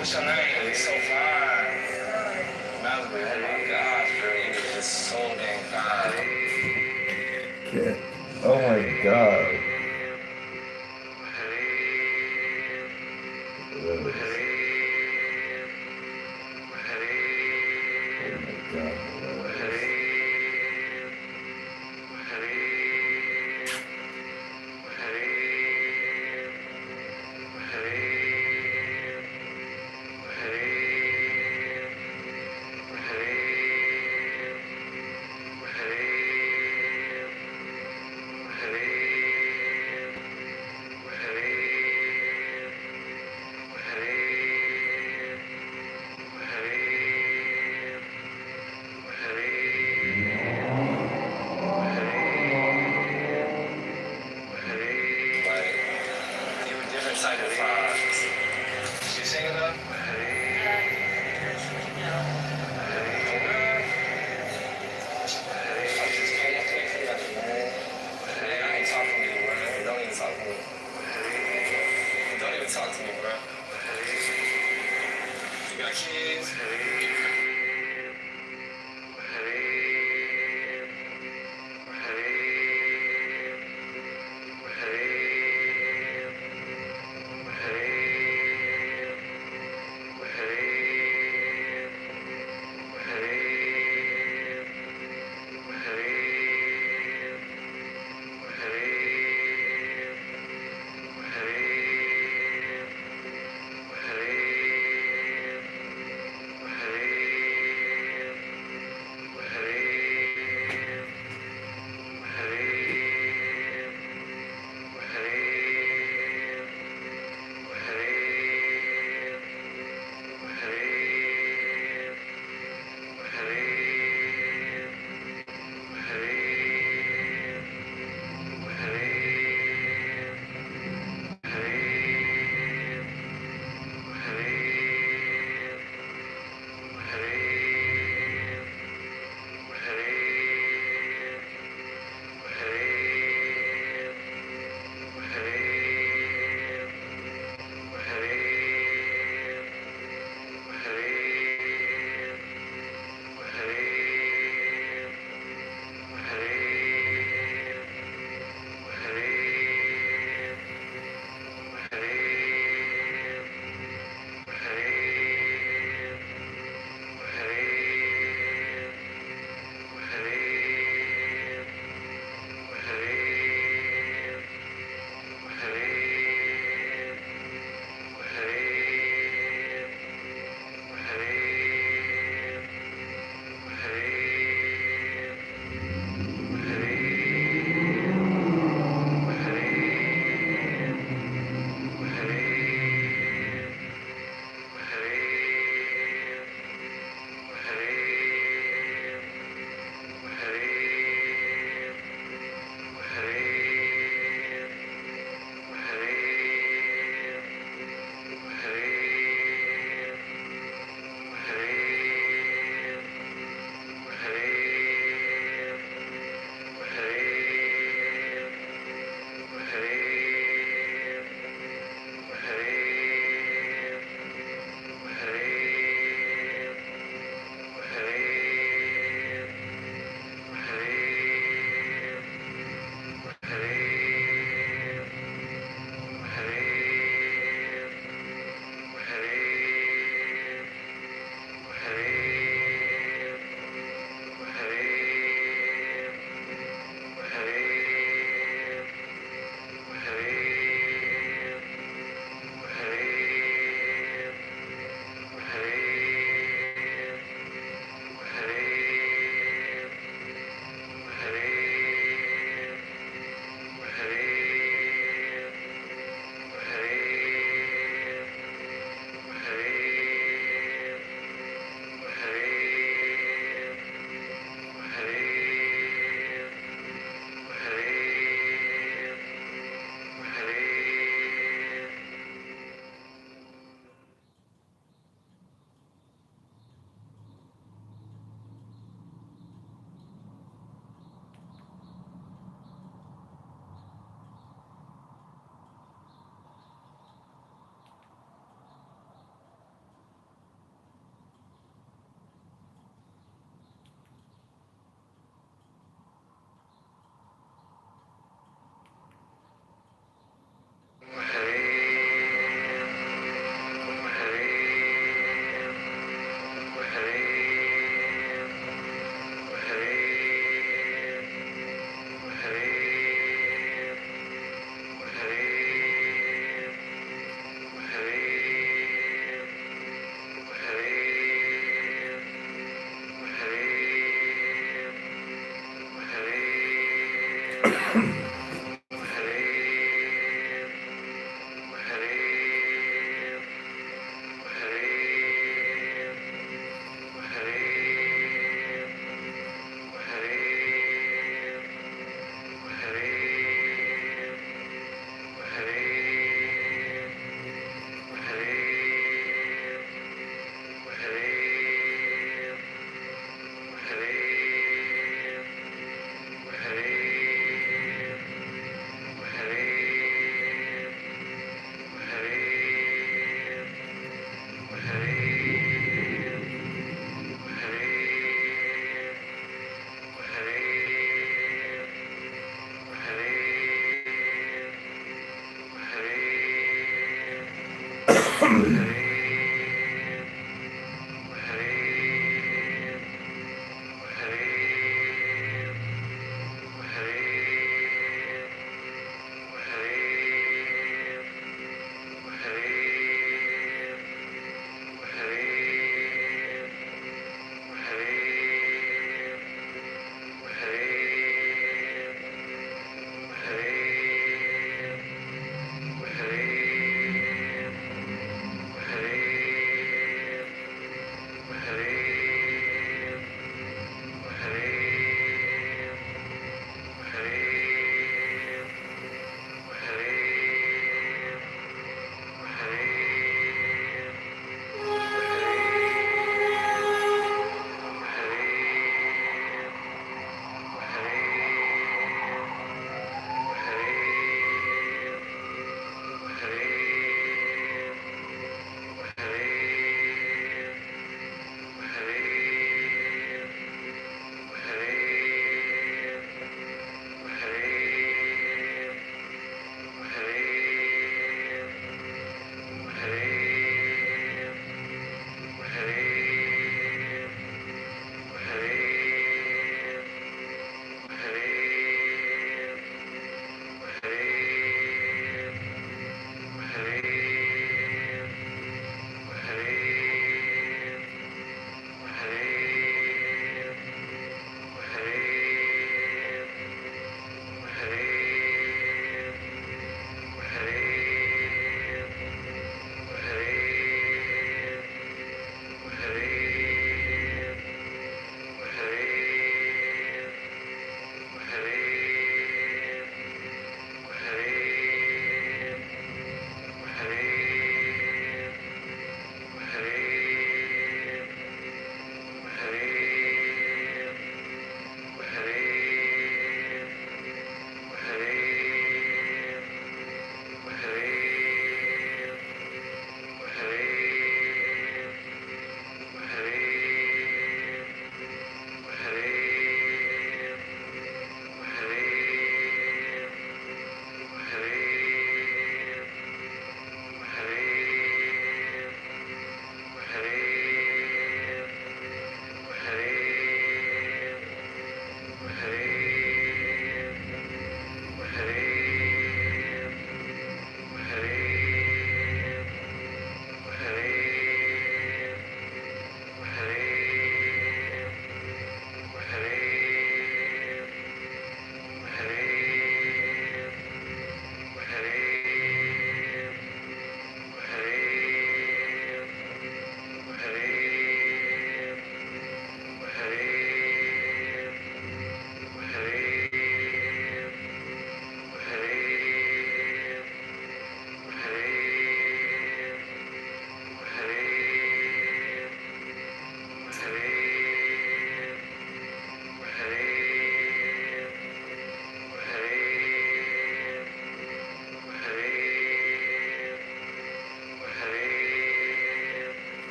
Speaker 5: What's your name? It's so fine. Mallory, oh my gosh, girl, you was just so dang fine.
Speaker 6: Yeah. Oh my god.
Speaker 5: Like, you were different type of fine. She single though? Talk to me, bro. You got kids?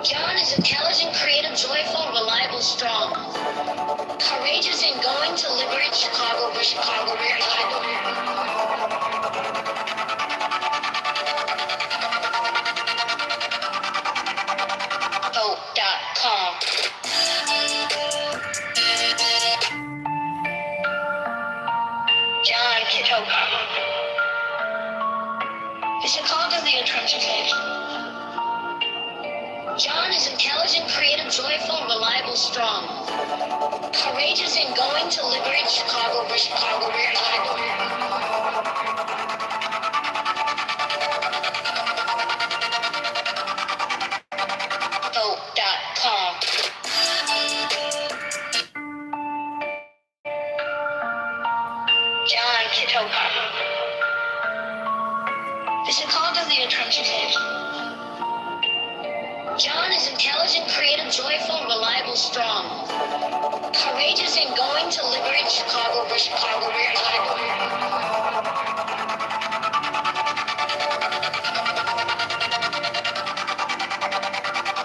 Speaker 9: John is intelligent, creative, joyful, reliable, strong. Courageous and going to liberate Chicago, where Chicago, where Hope.com. John Kitover. The Chicago Theater Transportation. John is intelligent, creative, joyful, reliable, strong. Courageous and going to liberate Chicago, where Chicago, where Hope.com. John Kitover. The Chicago Theater Transportation. John is intelligent, creative, joyful, reliable, strong. Courageous and going to liberate Chicago, where Chicago, where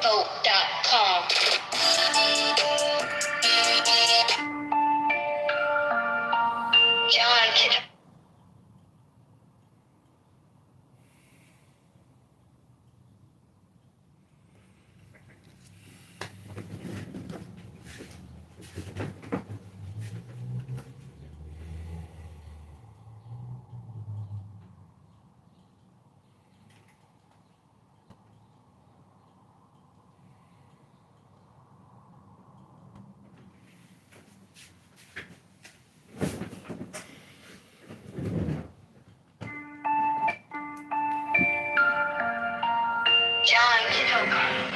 Speaker 9: Hope.com. John Kitover. John Kitover.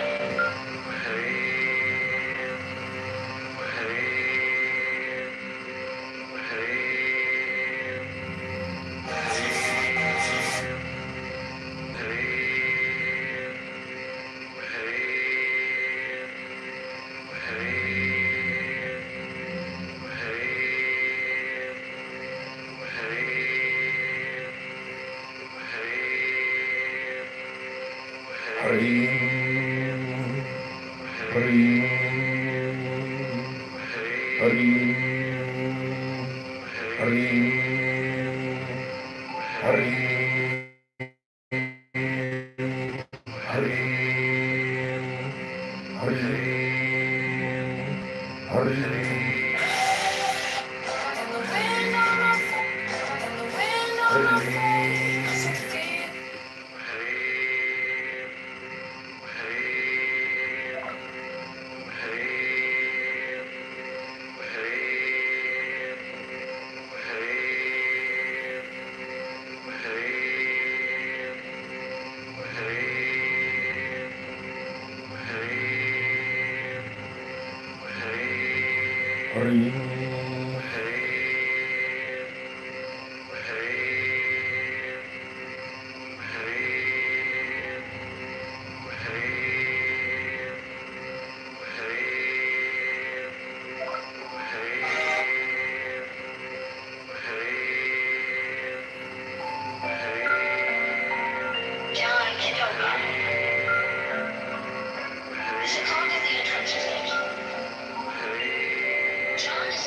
Speaker 9: John Kitover. The Chicago Theater Transportation. John is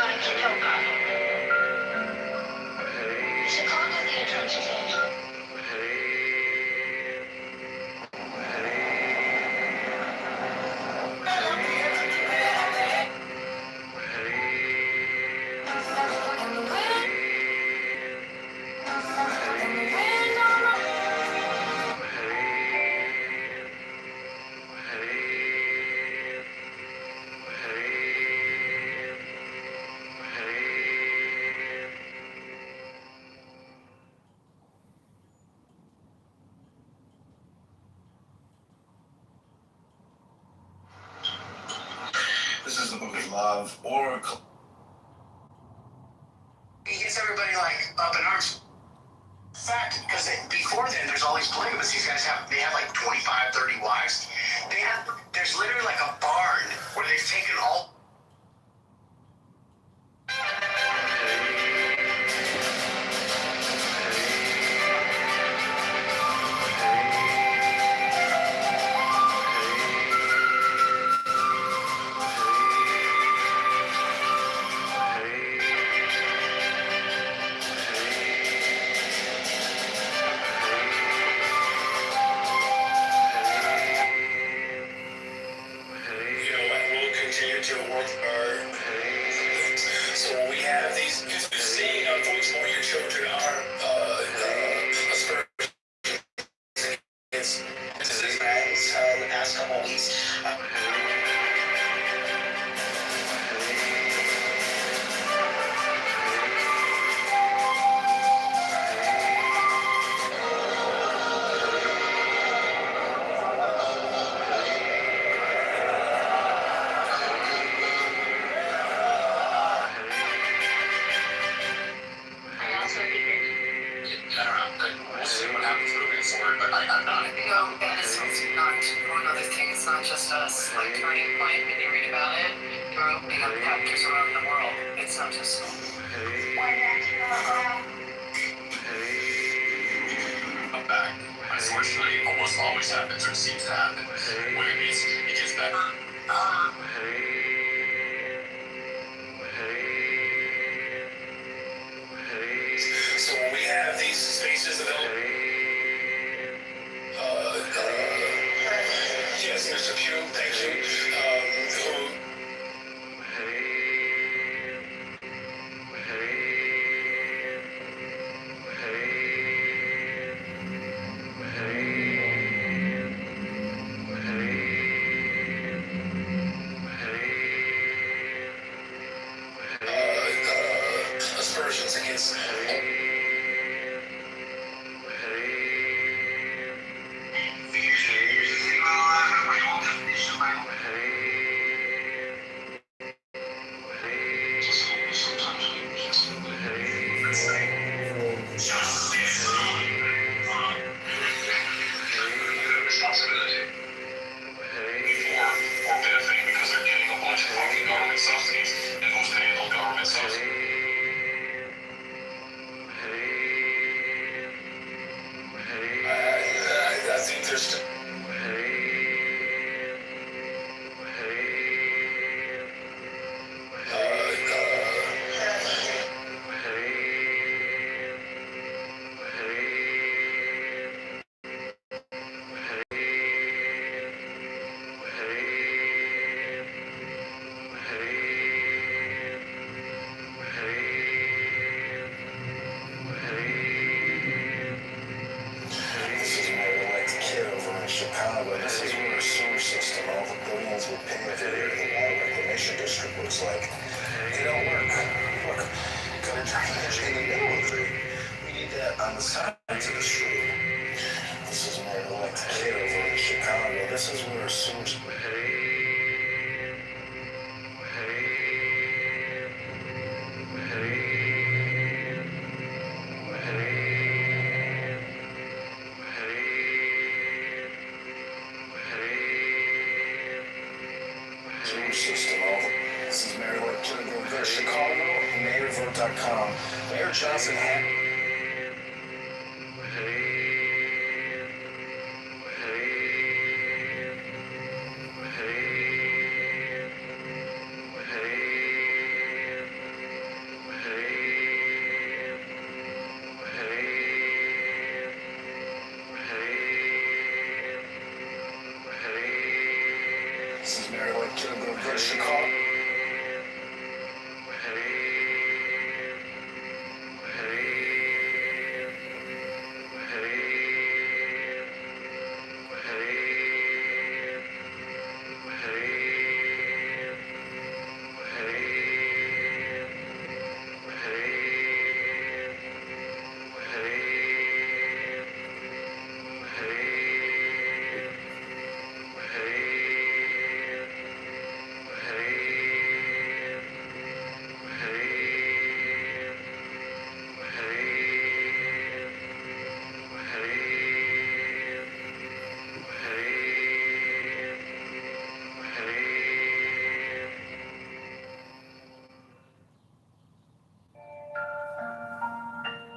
Speaker 9: Kitover. Chicago Theater today.
Speaker 8: This is the book of love, or
Speaker 12: He gets everybody like up in arms. Fact, because before then, there's all these polygamous. These guys have like 25, 30 wives. There's literally like a barn where they've taken all.
Speaker 8: continue to work our. So we have these. You see, unfortunately, your children are aspersions. It's the past couple weeks.
Speaker 9: Just us, like turning point when you read about it, you're opening up chapters around the world. It's not just
Speaker 8: I'm back. Unfortunately, almost always happens or seems to happen when it gets better. So we have these spaces available. Yes, Mr. Pugh, thank you. Aspersions against. I think there's. This is where we like to Kitover in Chicago. This is where a sewer system, all the billions we pay for the water reclamation district looks like. They don't work. Look, got a drainage in the middle of the street. We need that on the sides of the street. This is where we like to Kitover in Chicago. This is where a sewer system. Sewer system. This is Mary Lake Kitover, Chicago, mayorvote.com. Mayor Johnson had.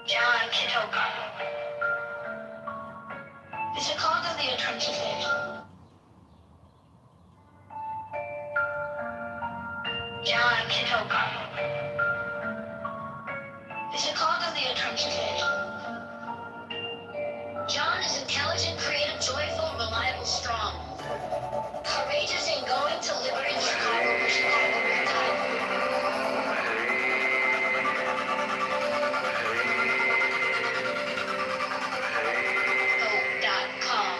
Speaker 9: John Kitover. The Chicago the Attention Station. John Kitover. The Chicago the Attention Station. John is intelligent, creative, joyful, reliable, strong. Courageous in going to liberty in Chicago for Chicago with .com.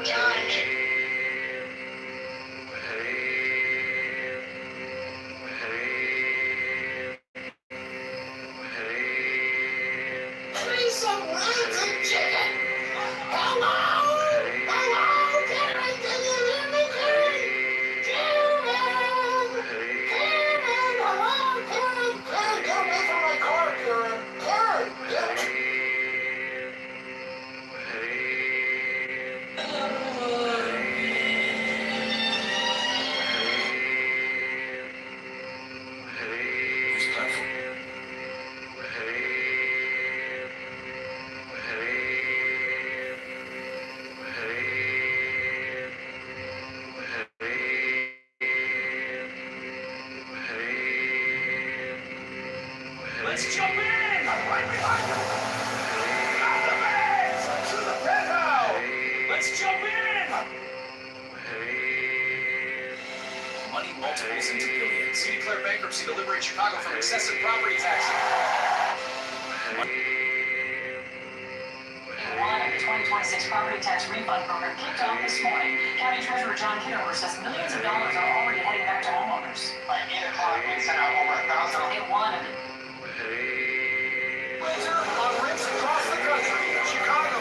Speaker 9: John. Please some rice and chicken. Hello? Hello? Can I get you in the curry? Karen! Karen! Hello? Karen! Karen, get away from my car, Karen! Karen! Get
Speaker 15: Let's jump in! I'm right behind you! Out the beds! To the penthouse! Let's jump in!
Speaker 1: Money multiples into billions. We declare bankruptcy to liberate Chicago from excessive property taxes.
Speaker 16: One of the 2026 property tax refund program kicked off this morning. County Treasurer John Kitover says millions of dollars are already heading back to homeowners.
Speaker 11: By 8 o'clock, we sent out over 1,000.
Speaker 16: It won.
Speaker 15: Winter on rents across the country. Chicago.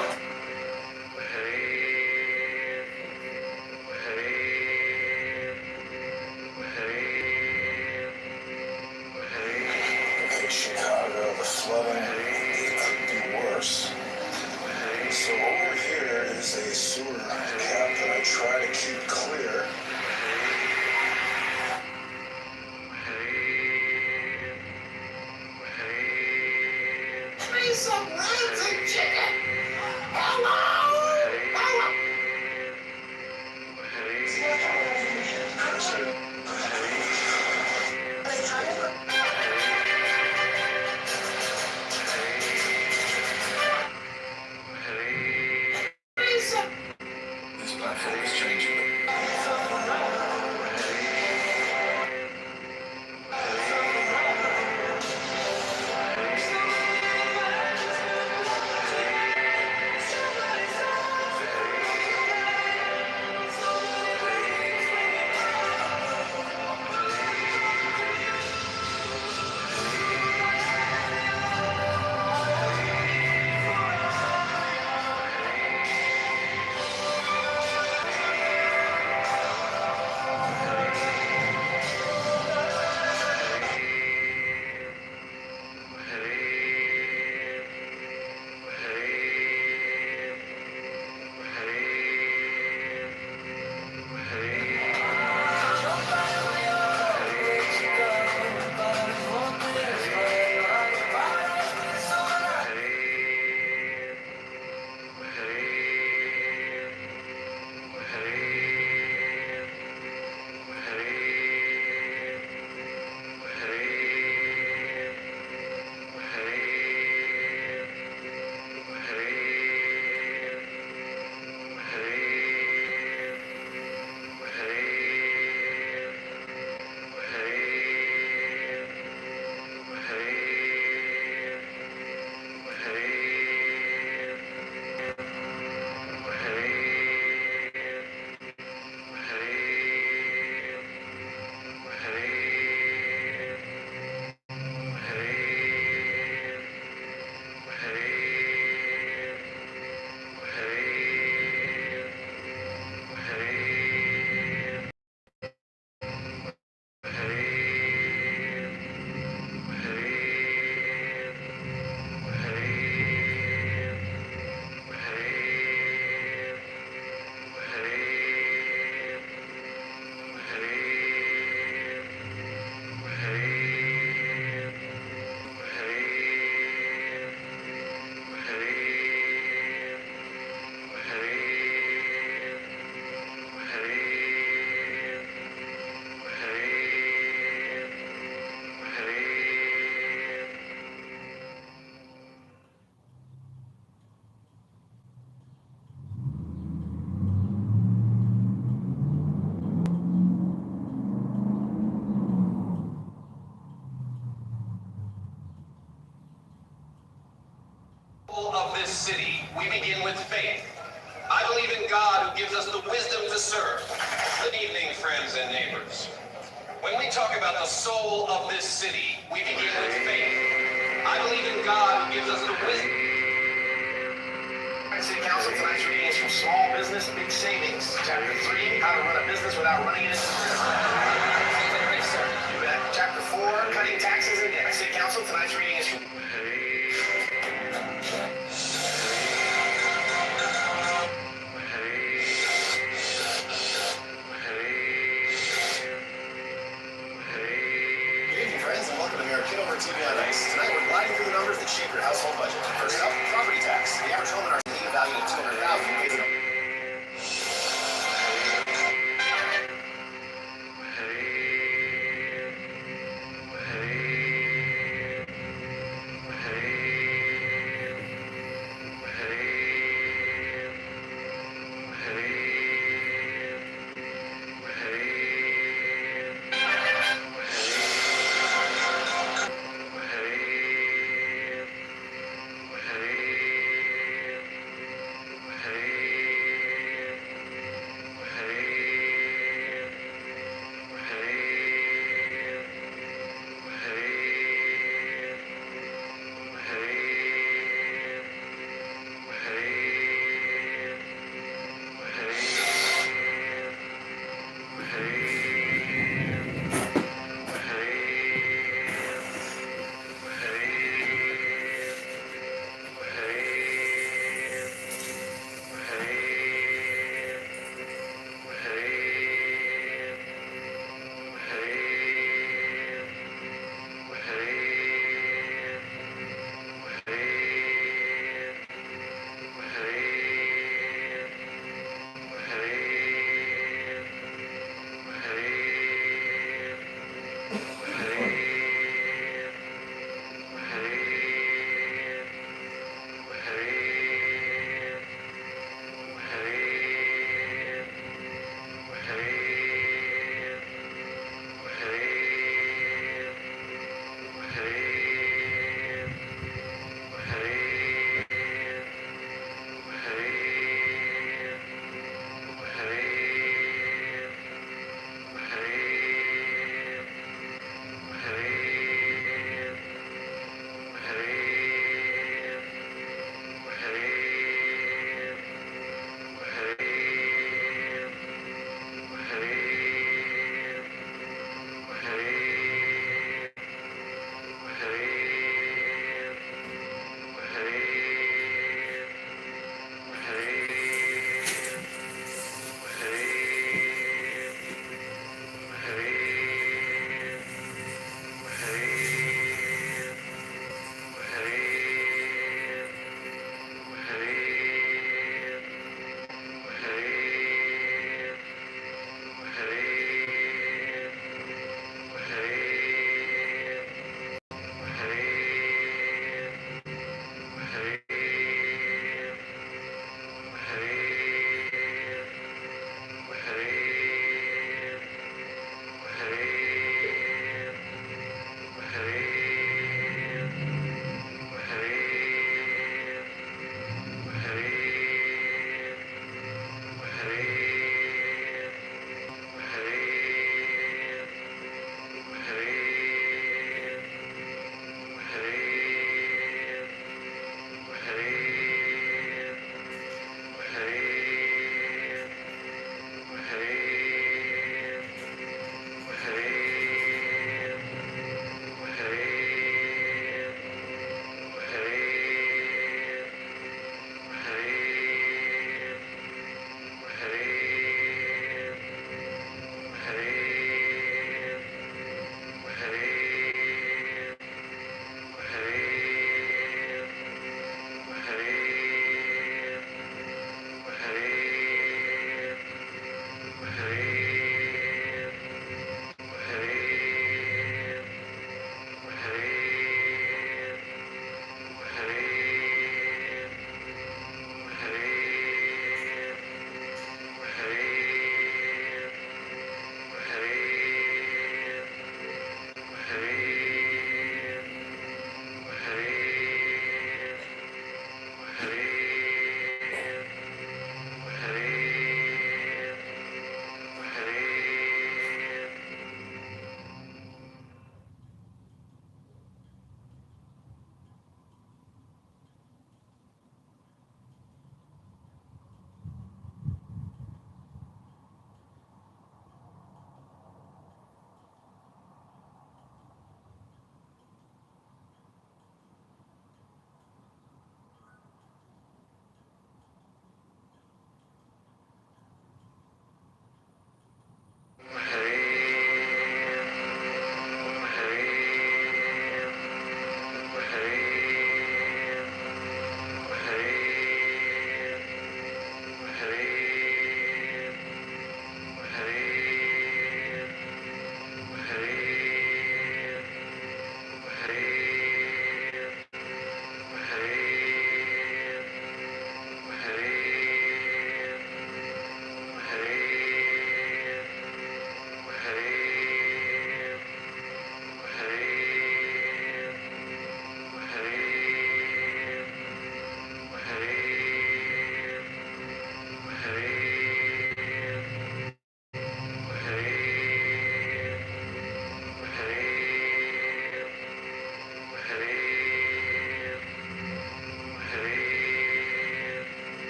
Speaker 17: In Chicago, the flooding, it could be worse. So over here is a sewer cap that I try to keep clear.
Speaker 15: Please some rice and chicken. Hello? Hello?
Speaker 17: This platform is changing.
Speaker 4: we begin with faith. I believe in God who gives us the wisdom to serve. Good evening, friends and neighbors. When we talk about the soul of this city, we begin with faith. I believe in God who gives us the wisdom.
Speaker 11: City Council, tonight's reading is from Small Business, Big Savings. Chapter 3, How to Run a Business Without Running It Into the Ground. You bet. Chapter 4, Cutting Taxes and Debt. City Council, tonight's reading is from... Good evening, friends, and welcome to Kitover TV on Ice. Tonight we're gliding through the numbers that shape your household budget. First up, property tax. The average home in our city valued at $200,000 pays an...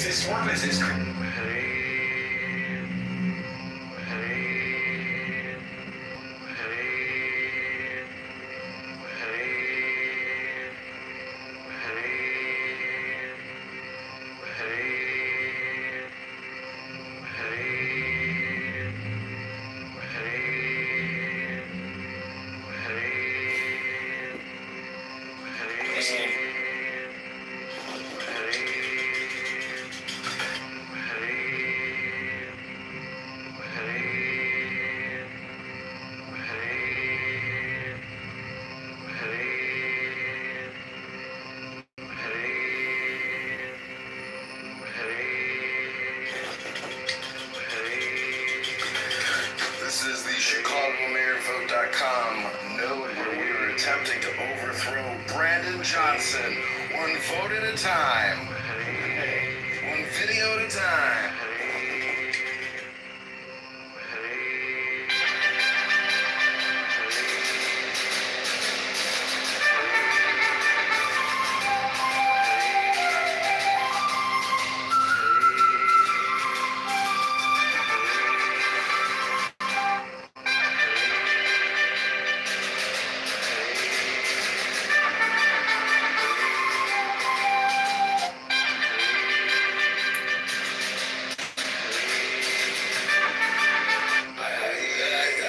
Speaker 8: Is swamp is this?
Speaker 17: This is the ChicagoMayorVote.com node where we are attempting to overthrow Brandon Johnson one vote at a time, one video at a time.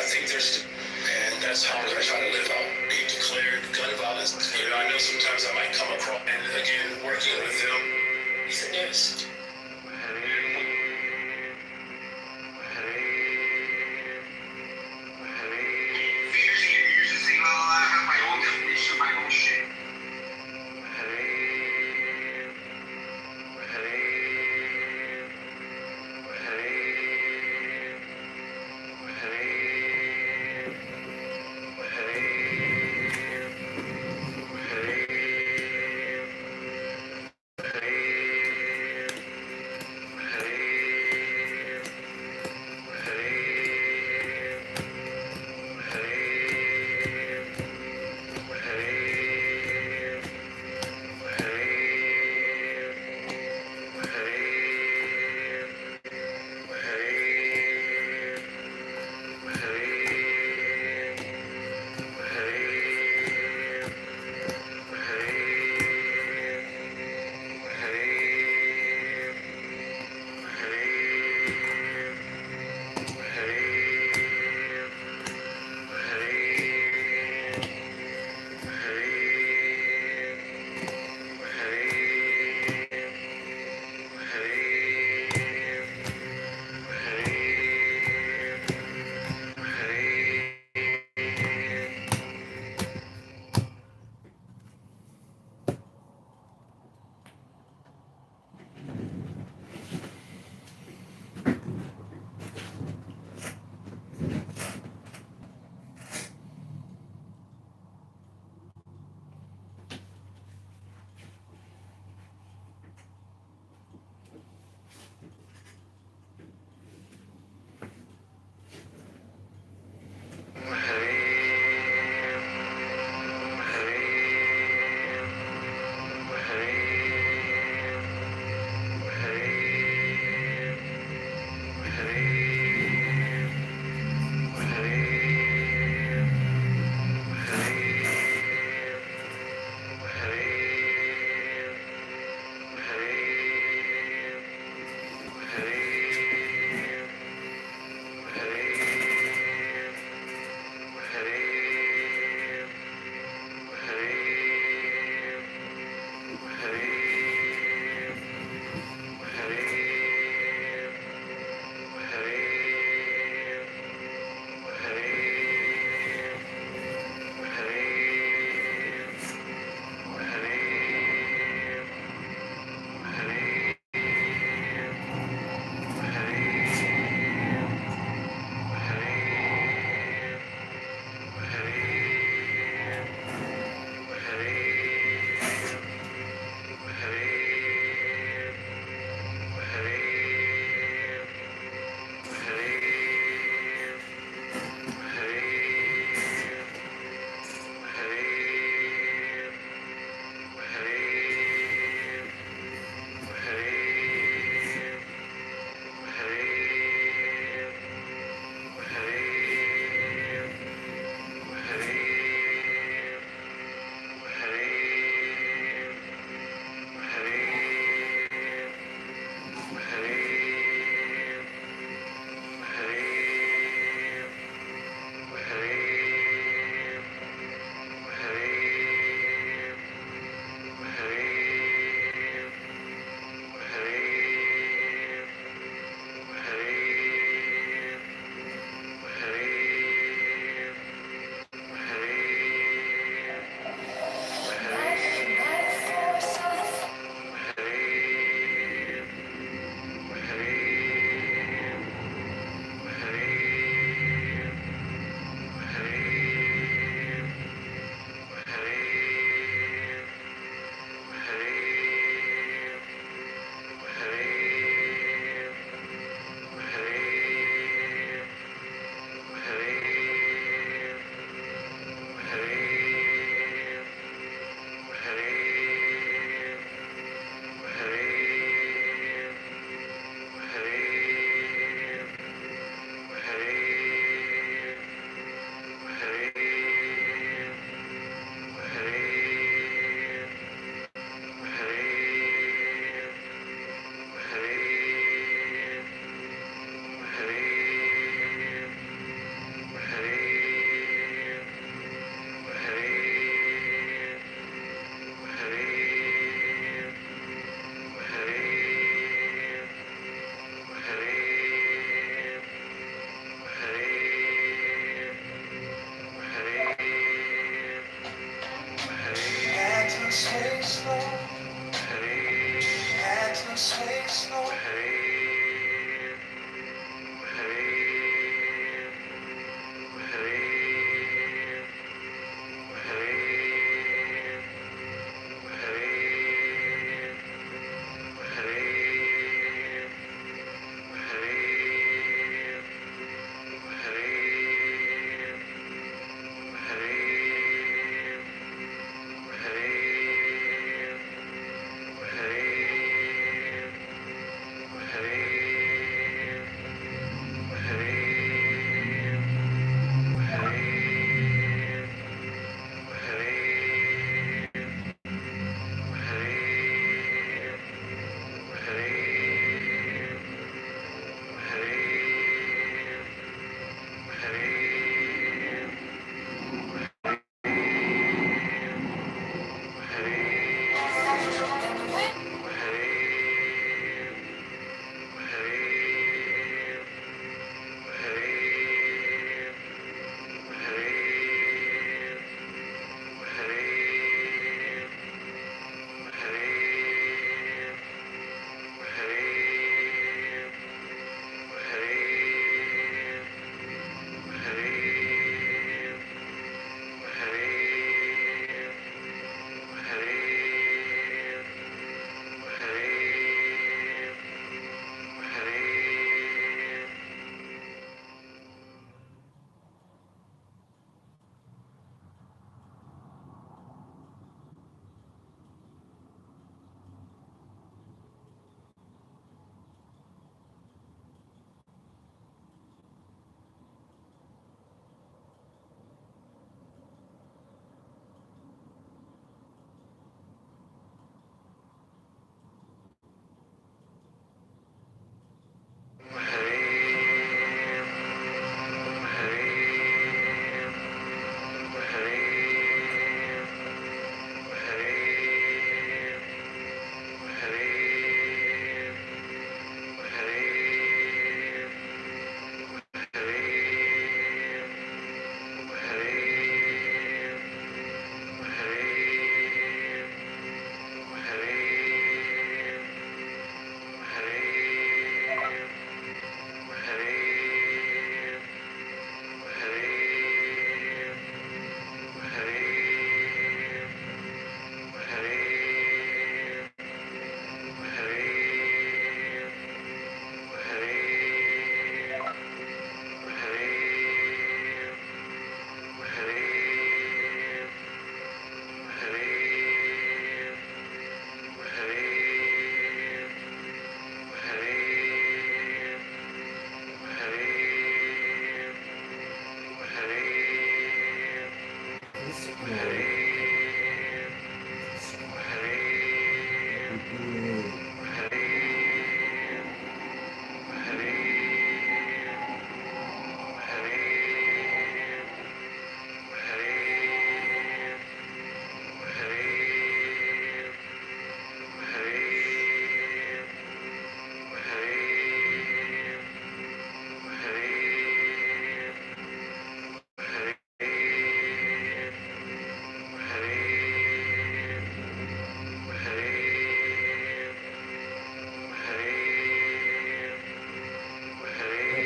Speaker 8: I think there's, and that's how I try to live out. Be declared gun violence. You know, I know sometimes I might come across, and again, working with them, yes.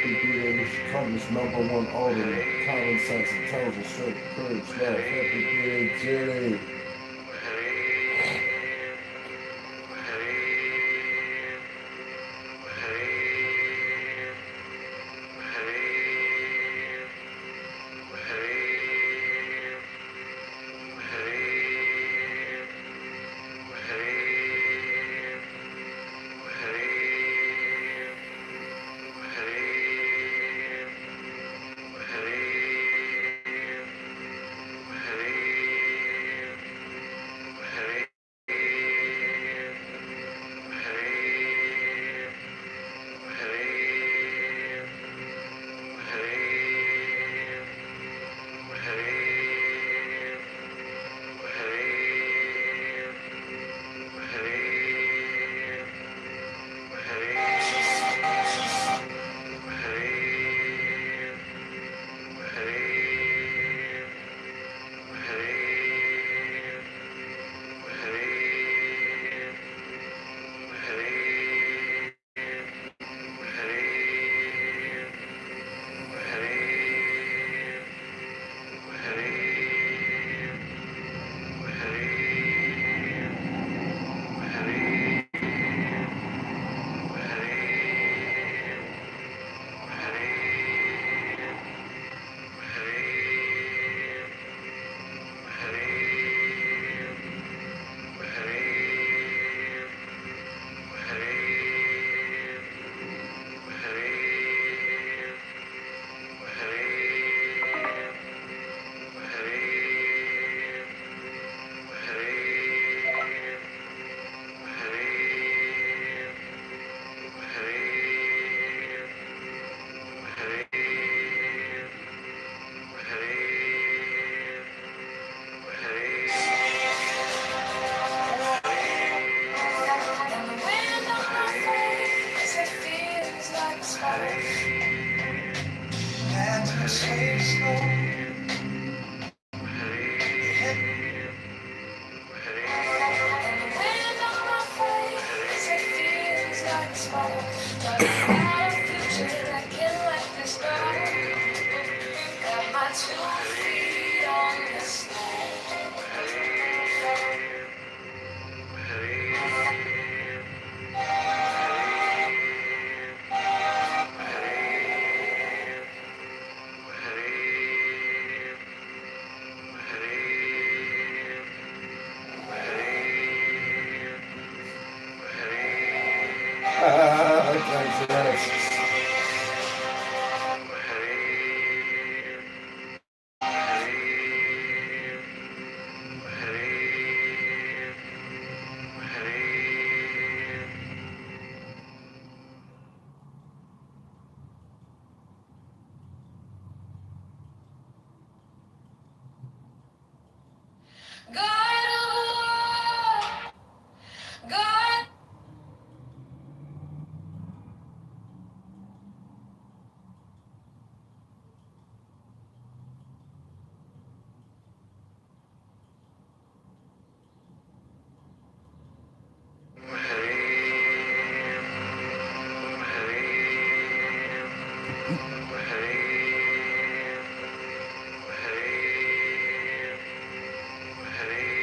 Speaker 6: Happy birthday, Mr. Compass, #1 auditor, common sense, intelligence, strength, courage, love. Happy birthday, Jenny.
Speaker 15: Hey.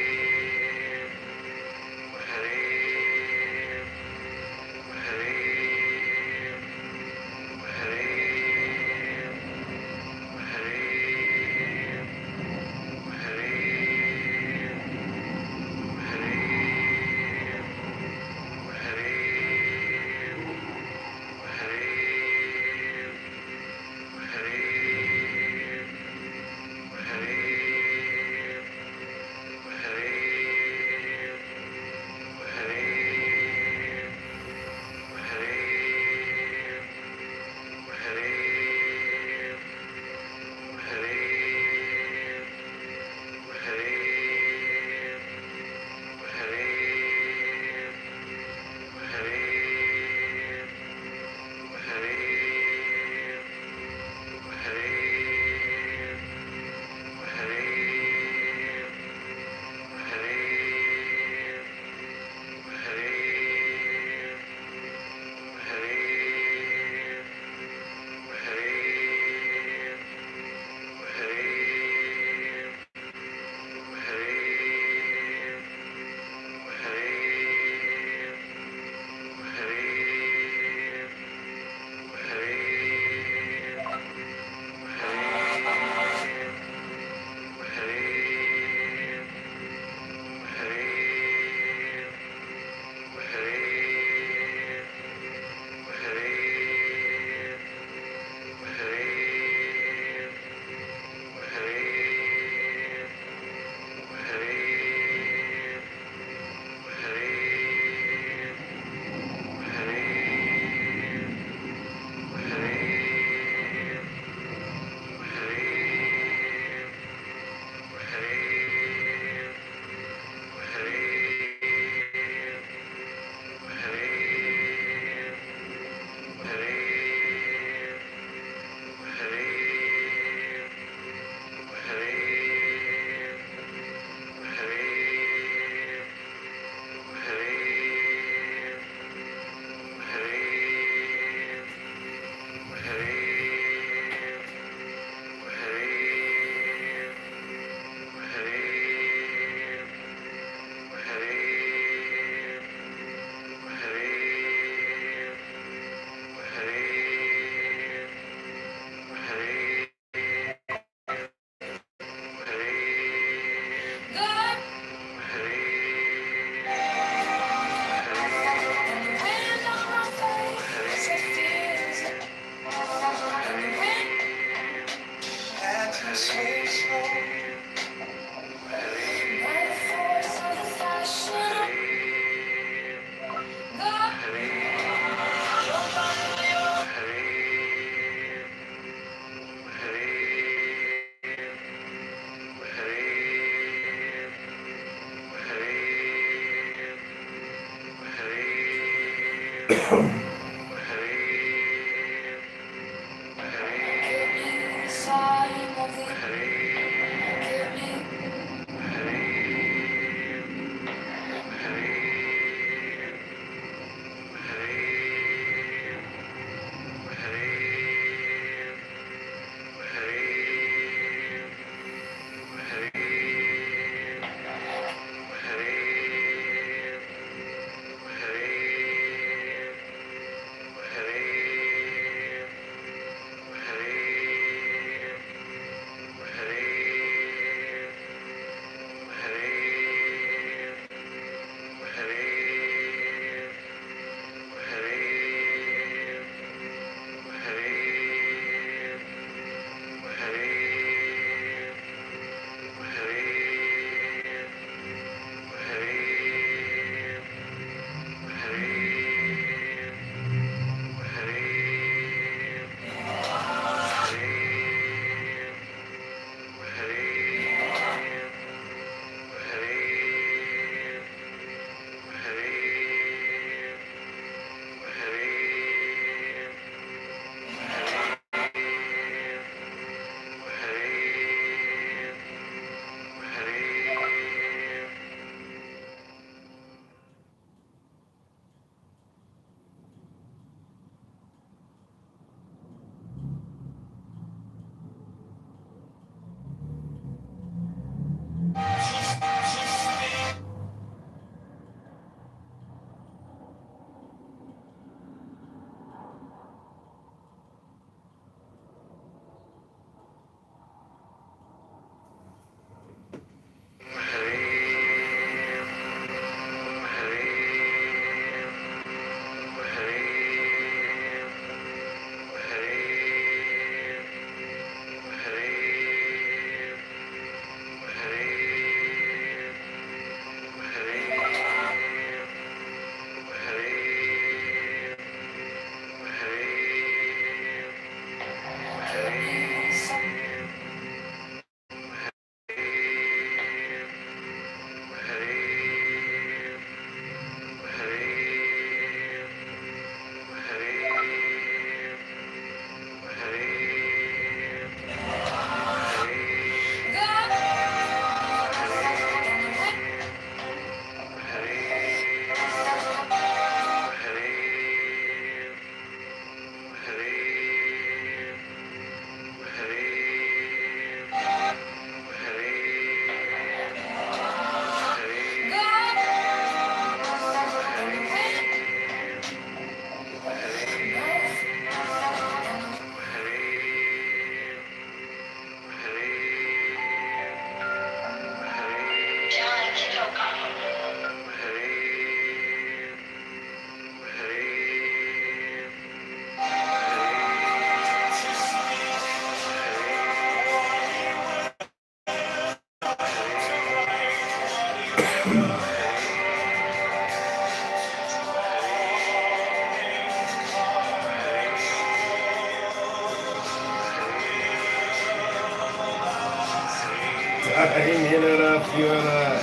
Speaker 6: Daimina Fiora.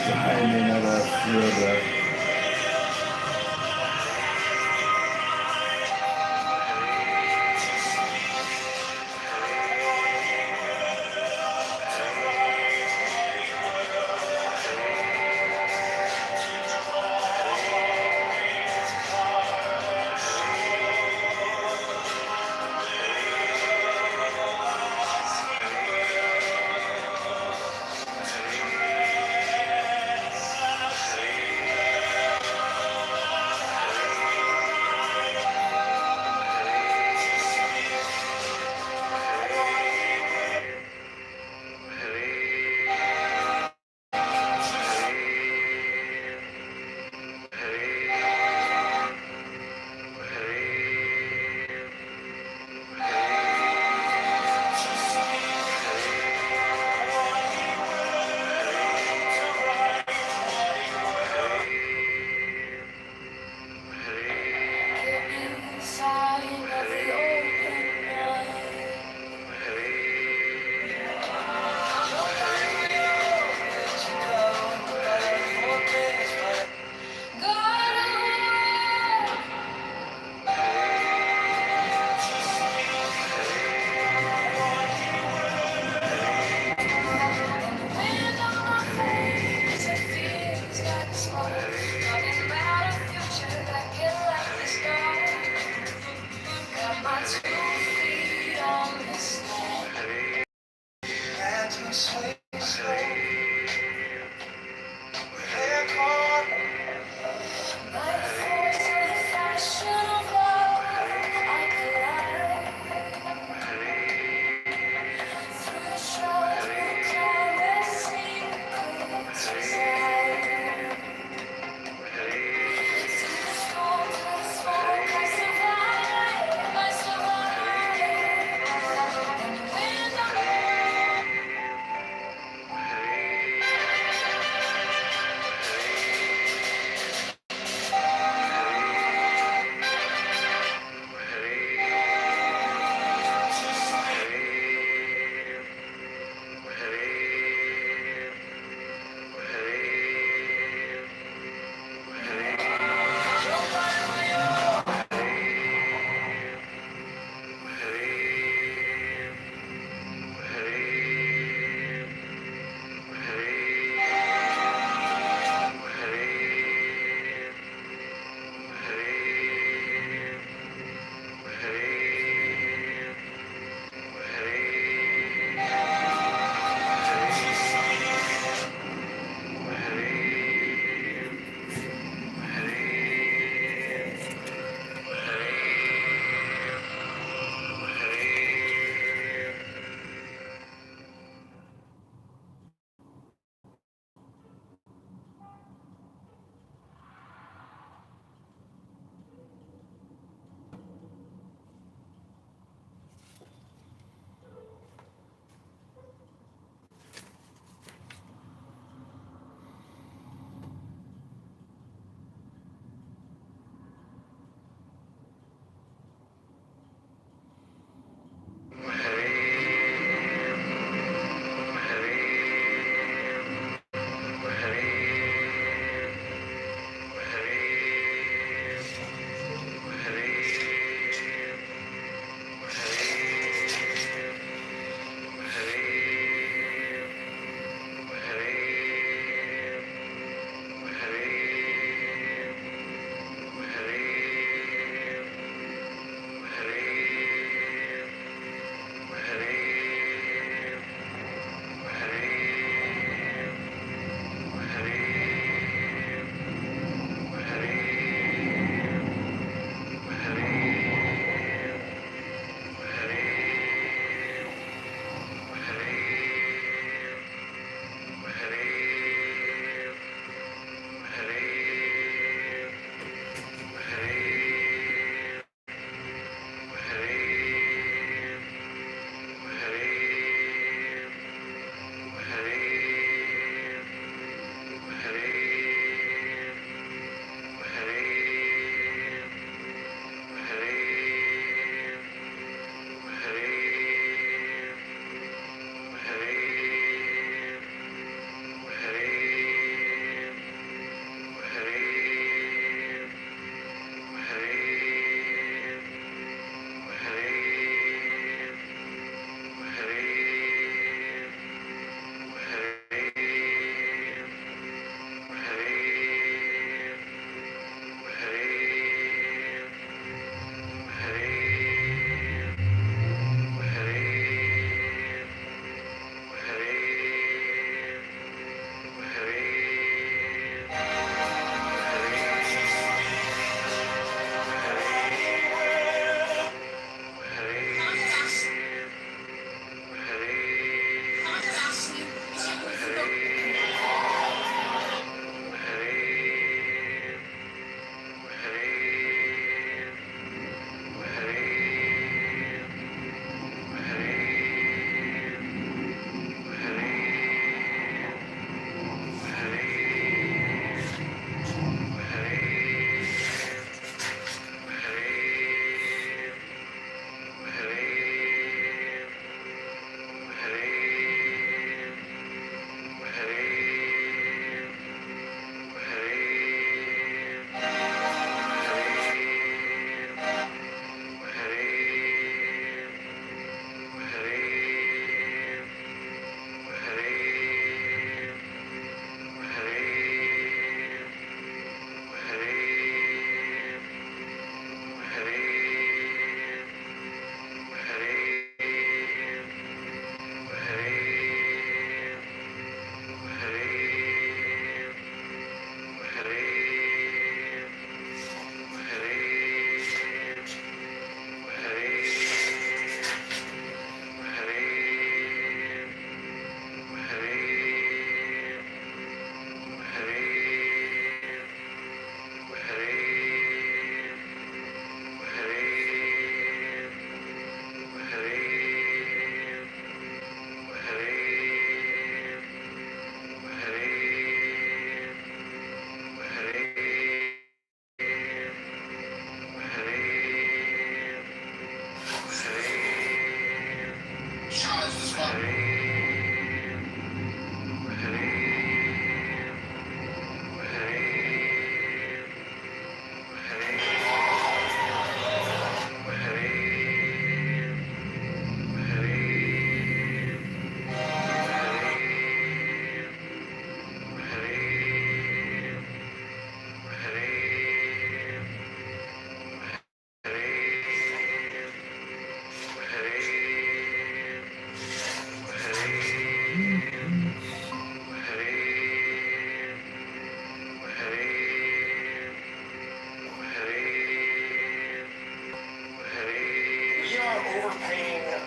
Speaker 6: Daimina Fiora.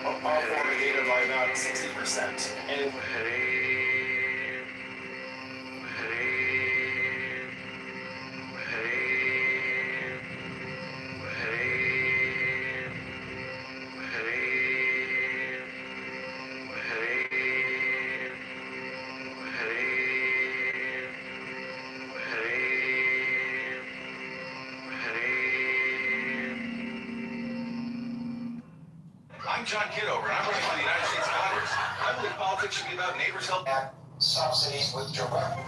Speaker 11: all formicated by about 60%. And
Speaker 4: I'm John Kitover, and I'm running for the United States Congress. I believe politics should be about neighbors help.
Speaker 11: Subsidies with direct.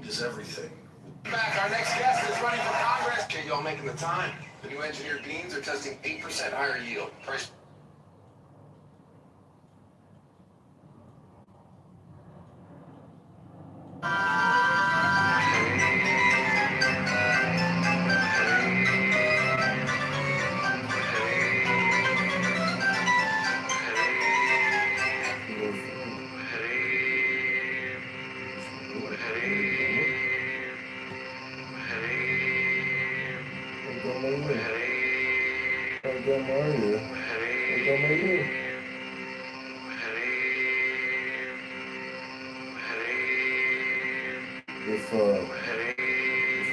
Speaker 17: Is everything.
Speaker 4: Back, our next guest is running for Congress. Okay, y'all making the time. The new engineered beans are testing 8% higher yield. Price.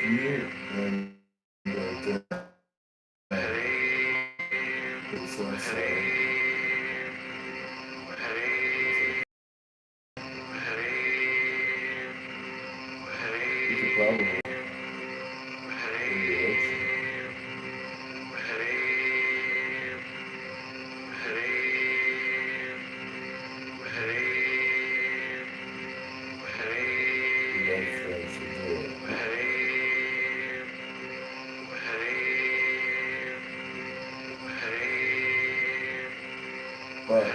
Speaker 6: If you and it's you could probably but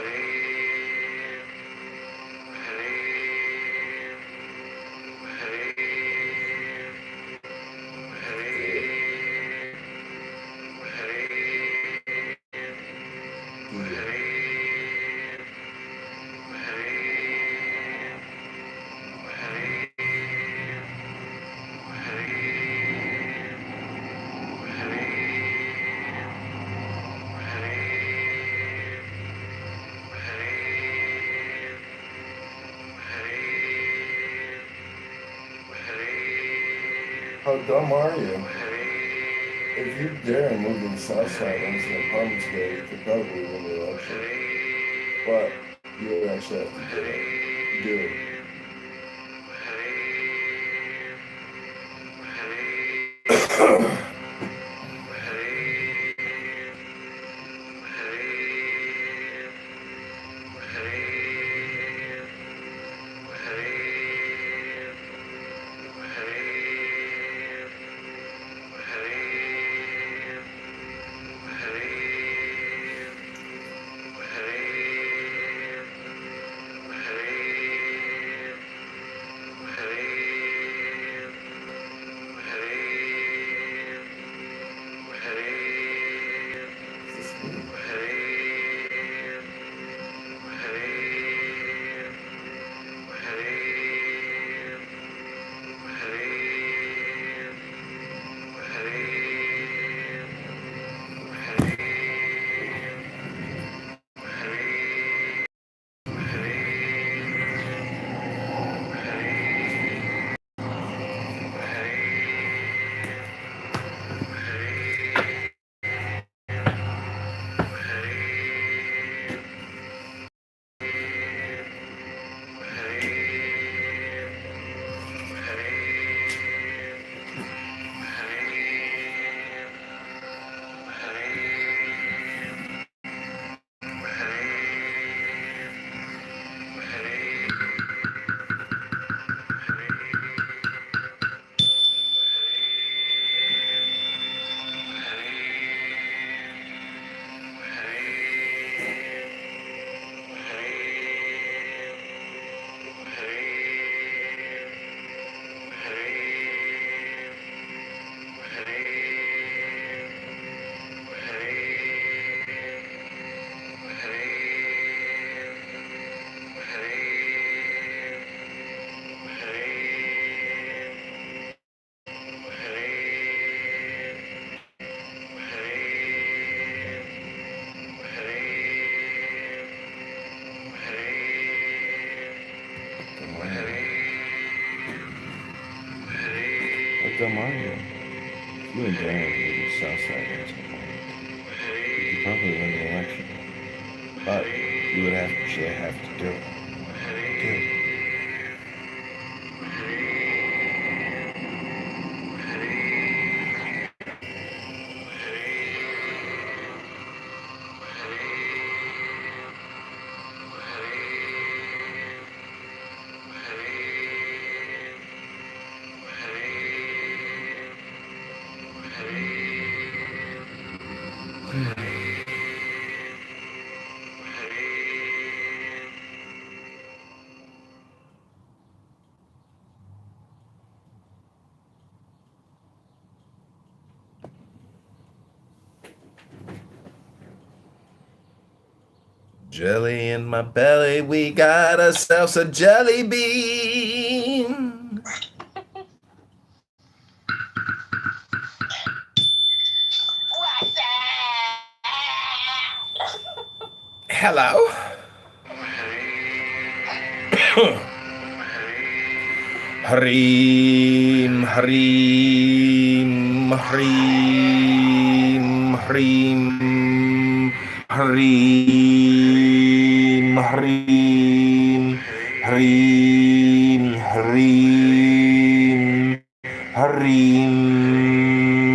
Speaker 6: how dumb are you? If you dare move to the south side onto the apartments there, you could probably win the election. But you actually have to do it. Do it. dumb are you? If you and Dan were the Southside at some point, you could probably win the election. But you would actually have to do it. Do it. Jelly in my belly, we got ourselves a jelly bean. Hello. Harim, harim, harim, harim, harim, harim, harim, harim, harim,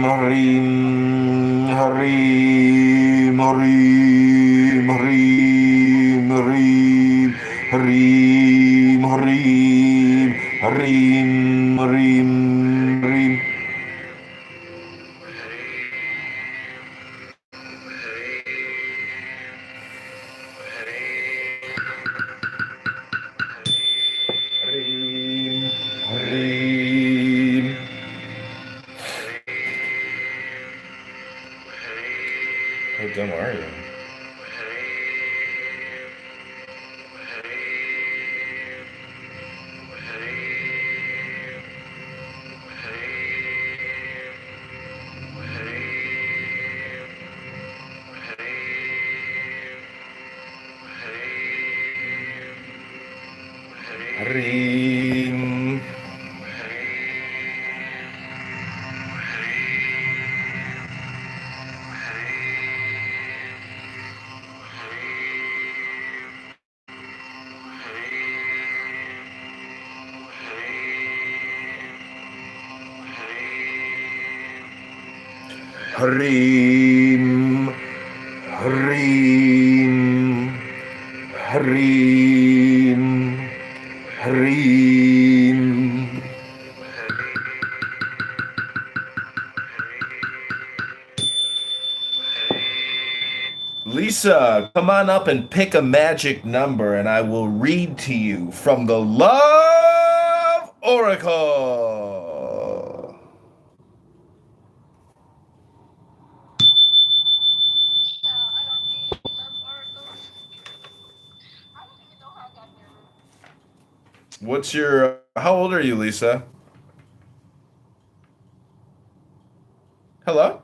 Speaker 6: harim, harim, harim, harim, harim, harim, harim, harim, harim, harim. Harim. How dumb are you? Harim. Harim. Harim. Harim. Harim. Lisa, come on up and pick a magic number, and I will read to you from the Love Oracle. What's your, how old are you, Lisa? Hello?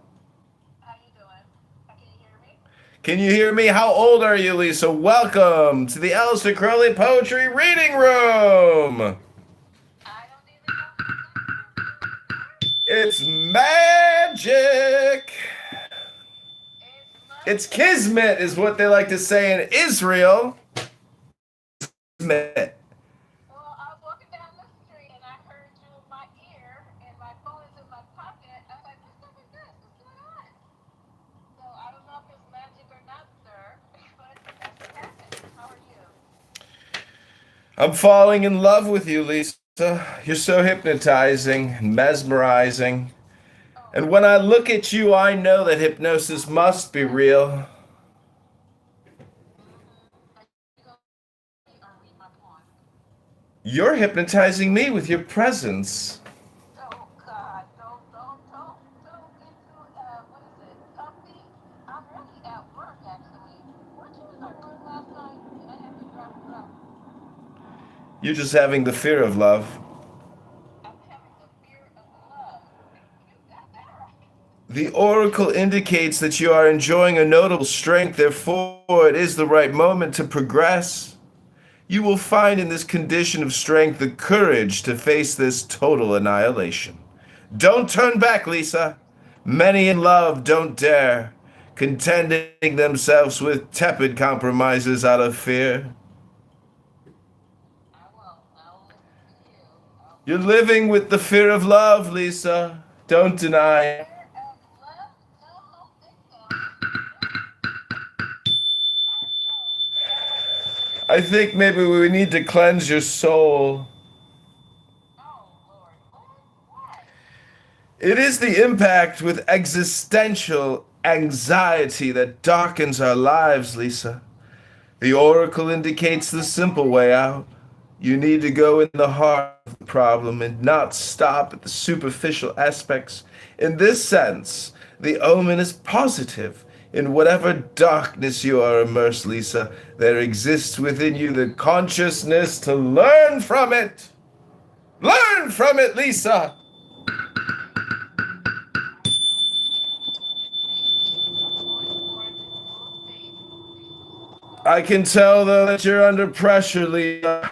Speaker 6: Can you hear me? How old are you, Lisa? Welcome to the Alistair Crowley Poetry Reading Room. It's magic. It's kismet, is what they like to say in Israel. Kismet. I'm falling in love with you, Lisa. You're so hypnotizing and mesmerizing. And when I look at you, I know that hypnosis must be real. You're hypnotizing me with your presence. You're just having the fear of love. The oracle indicates that you are enjoying a notable strength, therefore it is the right moment to progress. You will find in this condition of strength the courage to face this total annihilation. Don't turn back, Lisa. Many in love don't dare, contenting themselves with tepid compromises out of fear. You're living with the fear of love, Lisa. Don't deny it. I think maybe we need to cleanse your soul. It is the impact with existential anxiety that darkens our lives, Lisa. The oracle indicates the simple way out. You need to go in the heart of the problem and not stop at the superficial aspects. In this sense, the omen is positive. In whatever darkness you are immersed, Lisa, there exists within you the consciousness to learn from it. Learn from it, Lisa! I can tell, though, that you're under pressure, Lisa.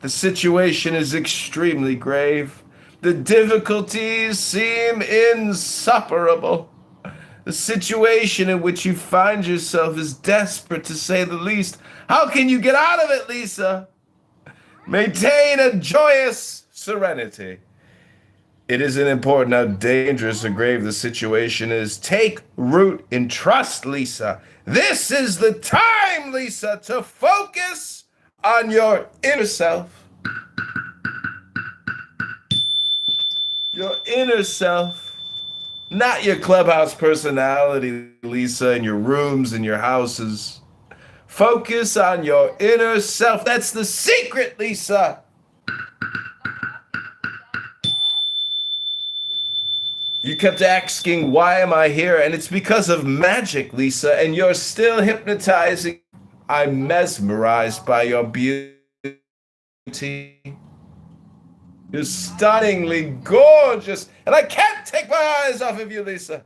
Speaker 6: The situation is extremely grave. The difficulties seem insupportable. The situation in which you find yourself is desperate, to say the least. How can you get out of it, Lisa? Maintain a joyous serenity. It isn't important how dangerous or grave the situation is. Take root in trust, Lisa. This is the time, Lisa, to focus on your inner self. Your inner self. Not your clubhouse personality, Lisa, in your rooms and your houses. Focus on your inner self. That's the secret, Lisa. You kept asking, why am I here? And it's because of magic, Lisa, and you're still hypnotizing. I'm mesmerized by your beauty. You're stunningly gorgeous, and I can't take my eyes off of you, Lisa.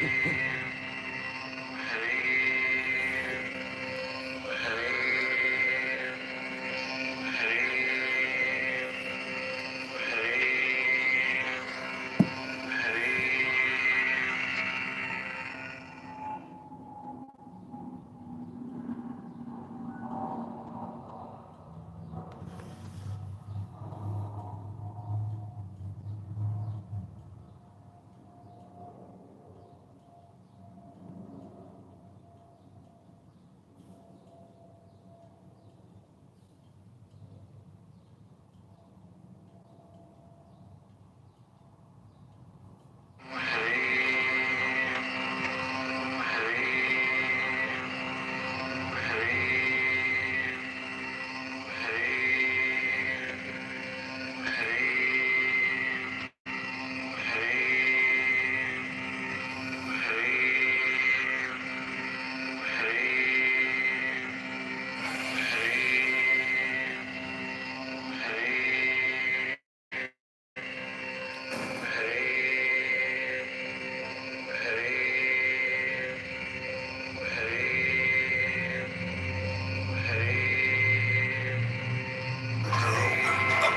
Speaker 17: A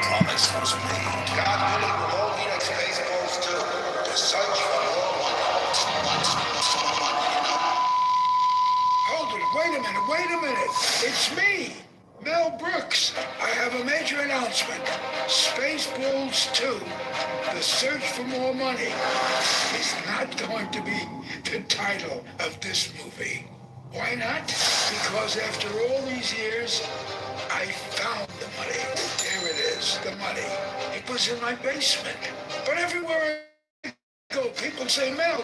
Speaker 17: promise was made. God willing, we'll all meet at Spaceballs too. To search for more
Speaker 18: Hold it, wait a minute. It's me, Mel Brooks. I have a major announcement. Spaceballs 2, The Search for More Money, is not going to be the title of this movie. Why not? Because after all these years, I found the money. There it is, the money. It was in my basement. But everywhere I go, people say, Mel,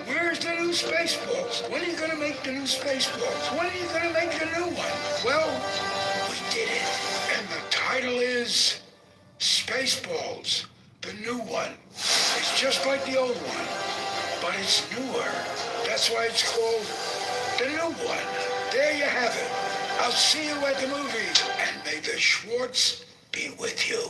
Speaker 18: where's the new Spaceballs? When are you going to make the new Spaceballs? When are you going to make the new one? Well, we did it. And the title is Spaceballs, the new one. It's just like the old one, but it's newer. That's why it's called the new one. There you have it. I'll see you at the movies, and may the Schwartz be with you.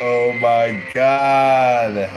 Speaker 6: Oh my God.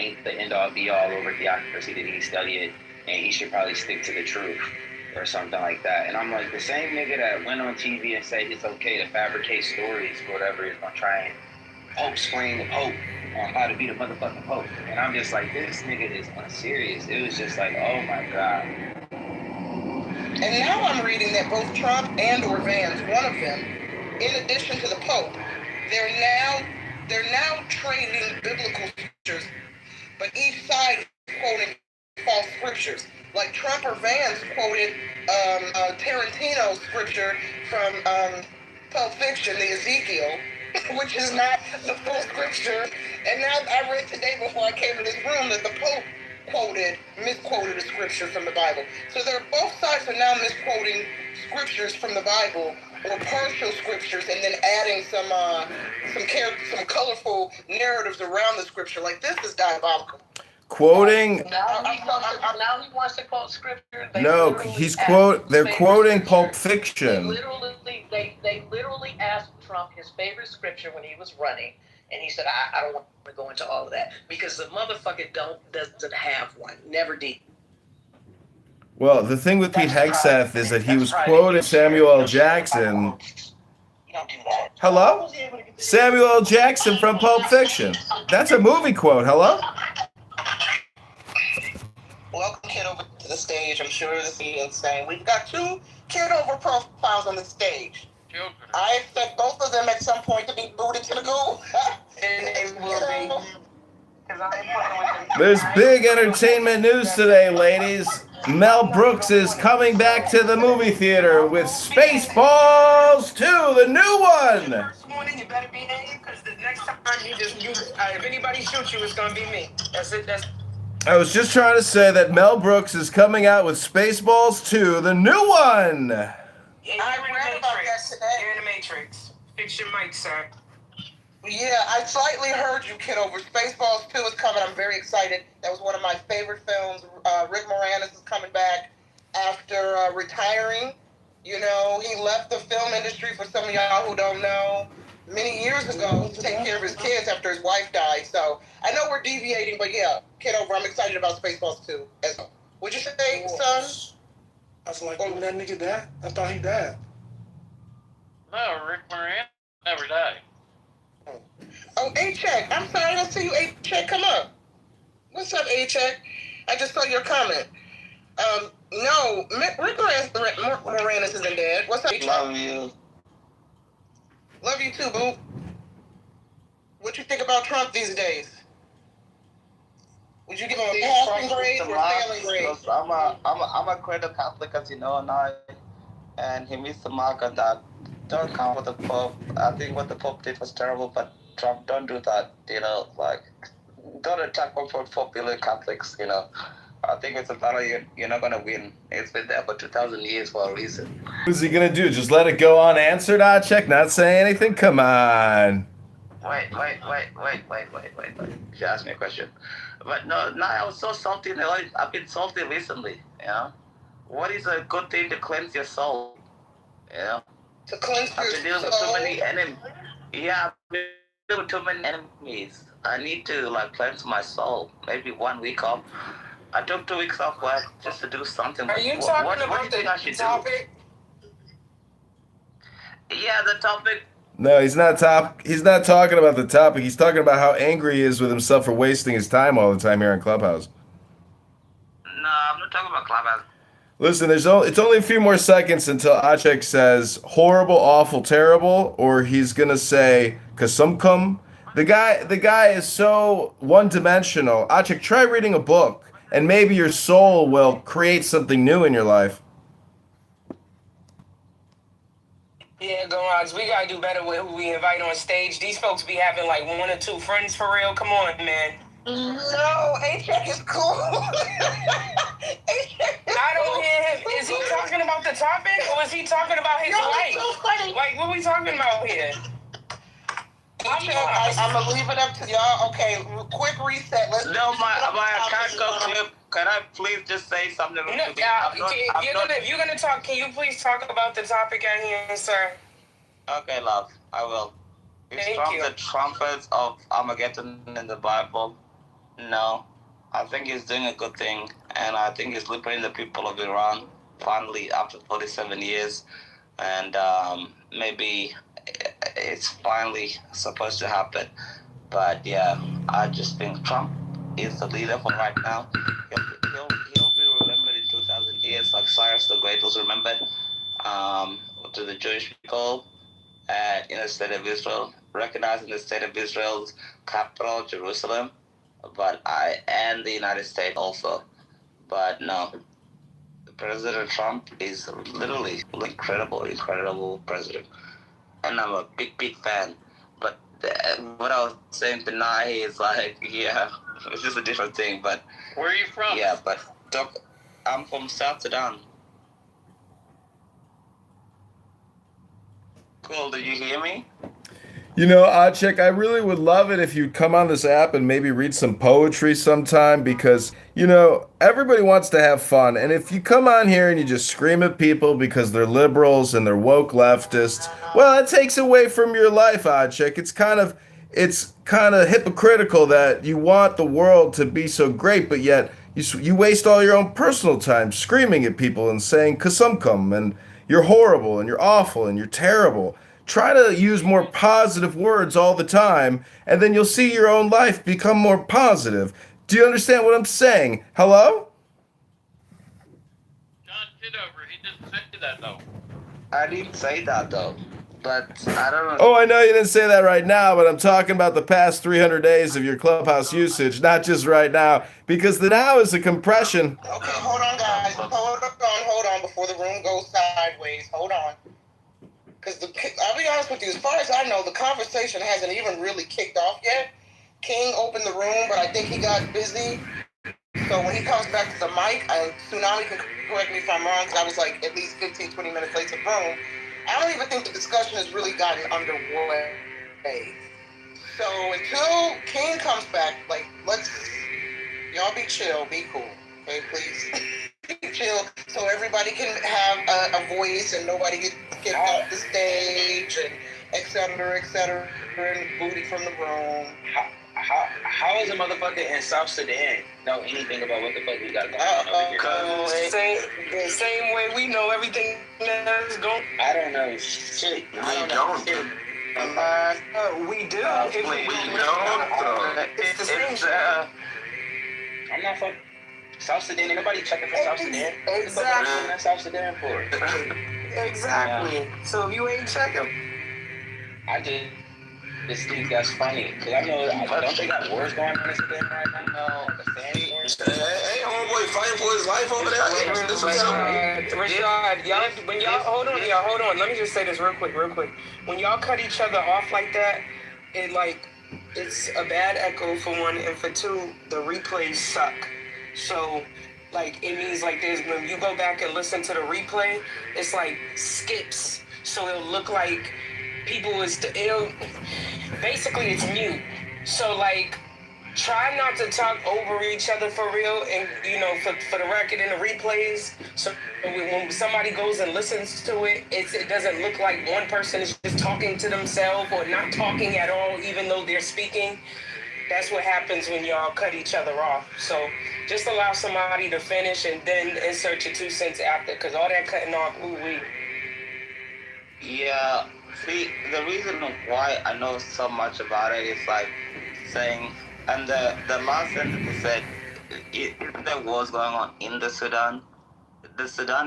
Speaker 13: ain't the end all be all over theocracy. That he study it, and he should probably stick to the truth or something like that. And I'm like, the same nigga that went on TV and said it's okay to fabricate stories or whatever is gonna try and explain the Pope on how to be the motherfucking Pope. And I'm just like, this nigga is unserious. It was just like, oh my God.
Speaker 19: And now I'm reading that both Trump and or Vance, one of them, in addition to the Pope, they're now trading biblical scriptures, but each side is quoting false scriptures. Like Trump or Vance quoted Tarantino's scripture from Pulp Fiction, the Ezekiel, which is not the full scripture. And now I read today before I came to this room that the Pope misquoted a scripture from the Bible. So both sides are now misquoting scriptures from the Bible or partial scriptures, and then adding some colorful narratives around the scripture. Like, this is diabolical.
Speaker 6: Quoting.
Speaker 3: Now he wants to quote scripture.
Speaker 6: No, they're quoting Pulp Fiction.
Speaker 3: They literally asked Trump his favorite scripture when he was running, and he said, I don't want to go into all of that because the motherfucker doesn't have one. Never did.
Speaker 6: Well, the thing with Pete Hegseth is that he was quoting Samuel L. Jackson. Hello? Samuel L. Jackson from Pulp Fiction. That's a movie quote. Hello?
Speaker 19: Welcome, Kitover, to the stage. I'm sure this is insane. We've got two Kitover profiles on the stage. I expect both of them at some point to be booted to the goo. And they will be.
Speaker 6: There's big entertainment news today, ladies. Mel Brooks is coming back to the movie theater with Spaceballs 2, the new one.
Speaker 19: You better behave, because the next time if anybody shoots you, it's going to be me. That's it.
Speaker 6: I was just trying to say that Mel Brooks is coming out with Spaceballs 2, the new one.
Speaker 19: I read about that today. You're in the Matrix. Fix your mic, sir. Yeah, I slightly heard you, Kitover. Spaceballs 2 is coming. I'm very excited. That was one of my favorite films. Rick Moranis is coming back after retiring. You know, he left the film industry, for some of y'all who don't know, many years ago to take care of his kids after his wife died. So I know we're deviating, but yeah, Kitover, I'm excited about Spaceballs 2 as well. Would you say, son?
Speaker 18: I was like, when that nigga died? I thought he died.
Speaker 20: No, Rick Moran never died.
Speaker 19: Oh, A-Check. I'm sorry, I don't see you, A-Check. Come up. What's up, A-Check? I just saw your comment. No, Rick Moranis isn't dead. What's up, A-Check?
Speaker 21: Love you.
Speaker 19: Love you too, boo. What you think about Trump these days? Would you give him a passing grade or failing grade?
Speaker 21: I'm a cradle Catholic, as you know now, and he missed the mark on that. Don't come with the Pope. I think what the Pope did was terrible, but Trump, don't do that. You know, like, don't attack 1.4 billion Catholics. You know, I think it's a battle you're not gonna win. It's been there for 2,000 years for a reason.
Speaker 6: What is he gonna do? Just let it go unanswered? Check, not say anything? Come on.
Speaker 21: Wait. You asked me a question. But no, I was so salty. I've been salty recently, you know. What is a good thing to cleanse your soul? You know?
Speaker 19: To cleanse your soul?
Speaker 21: I've been dealing with too many enemies. Yeah, I've been dealing with too many enemies. I need to, like, cleanse my soul. Maybe 1 week off. I took 2 weeks off work just to do something.
Speaker 19: Are you talking about the topic?
Speaker 21: Yeah, the topic.
Speaker 6: No, he's not talking about the topic. He's talking about how angry he is with himself for wasting his time all the time here in Clubhouse.
Speaker 21: No, I'm not talking about Clubhouse.
Speaker 6: Listen, it's only a few more seconds until Acek says horrible, awful, terrible, or he's gonna say kasumkum. The guy is so one-dimensional. Acek, try reading a book, and maybe your soul will create something new in your life.
Speaker 19: Yeah, Garage, we gotta do better with who we invite on stage. These folks be having like 1 or 2 friends for real. Come on, man. No, A-Check is cool. I don't hear him. Is he talking about the topic, or is he talking about his wife? So funny. Like, what are we talking about here? I'm gonna leave it up to y'all. Okay, quick reset. Let's
Speaker 21: my account go clip. Can I please just say something?
Speaker 19: If you're gonna talk, can you please talk about the topic at hand, sir?
Speaker 21: Okay, love, I will. Is Trump the trumpets of Armageddon in the Bible? No, I think he's doing a good thing, and I think he's liberating the people of Iran finally after 47 years, and maybe it's finally supposed to happen. But yeah, I just think Trump is the leader for right now. He'll be remembered in 2,000 years, like Cyrus the Great was remembered to the Jewish people in the state of Israel, recognizing the state of Israel's capital, Jerusalem, and the United States also. But no, President Trump is literally incredible president, and I'm a big fan. But what I was saying tonight is like, yeah, it's just a different thing. But
Speaker 20: where are you from?
Speaker 21: Yeah, but I'm from South Sudan. Cool. Did you hear me?
Speaker 6: You know, Achik, I really would love it if you'd come on this app and maybe read some poetry sometime because, you know, everybody wants to have fun. And if you come on here and you just scream at people because they're liberals and they're woke leftists, well, it takes away from your life, Achik. It's kind of hypocritical that you want the world to be so great, but yet you waste all your own personal time screaming at people and saying kasumkum and you're horrible and you're awful and you're terrible. Try to use more positive words all the time, and then you'll see your own life become more positive. Do you understand what I'm saying? Hello?
Speaker 20: John Kitover, he didn't say that though.
Speaker 21: I didn't say that though, but I don't know.
Speaker 6: Oh, I know you didn't say that right now, but I'm talking about the past 300 days of your Clubhouse usage, not just right now, because the now is a compression.
Speaker 19: Okay, hold on, guys. Hold on, before the room goes sideways. Hold on. Because I'll be honest with you, as far as I know, the conversation hasn't even really kicked off yet. King opened the room, but I think he got busy. So when he comes back to the mic, Tsunami can correct me if I'm wrong, because I was like at least 15, 20 minutes late to the room. I don't even think the discussion has really gotten underway. So until King comes back, like, y'all be chill, be cool, okay, please. Chill, so everybody can have a voice and nobody gets kicked off the stage and et cetera, and booted from the room.
Speaker 12: How is a motherfucker in South Sudan know anything about what the fuck we got going on over here?
Speaker 19: The same way we know everything that's going.
Speaker 12: I don't know shit.
Speaker 19: We don't. We do. It's the same shit.
Speaker 12: I'm not fucking. South Sudan, ain't nobody checking for South Sudan.
Speaker 19: Exactly.
Speaker 12: What South Sudan for?
Speaker 19: Exactly. Yeah. So if you ain't checking,
Speaker 12: I just think that's funny. Because I know, don't they got wars going on in Sudan right now? Hey,
Speaker 10: homeboy fighting for his life over there.
Speaker 2: Rashad, hold on. Let me just say this real quick. When y'all cut each other off like that, it's a bad echo for one, and for two, the replays suck. So, it means there's when you go back and listen to the replay, it's skips. So it'll look like people basically it's mute. So try not to talk over each other for real, and for the record in the replays. So when somebody goes and listens to it, it doesn't look like one person is just talking to themselves or not talking at all, even though they're speaking. That's what happens when y'all cut each other off. So just allow somebody to finish and then insert your 2 cents after, because all that cutting off, ooh-wee.
Speaker 21: Yeah, see, the reason why I know so much about it is saying, and the last sentence he said, if there was going on in the Sudan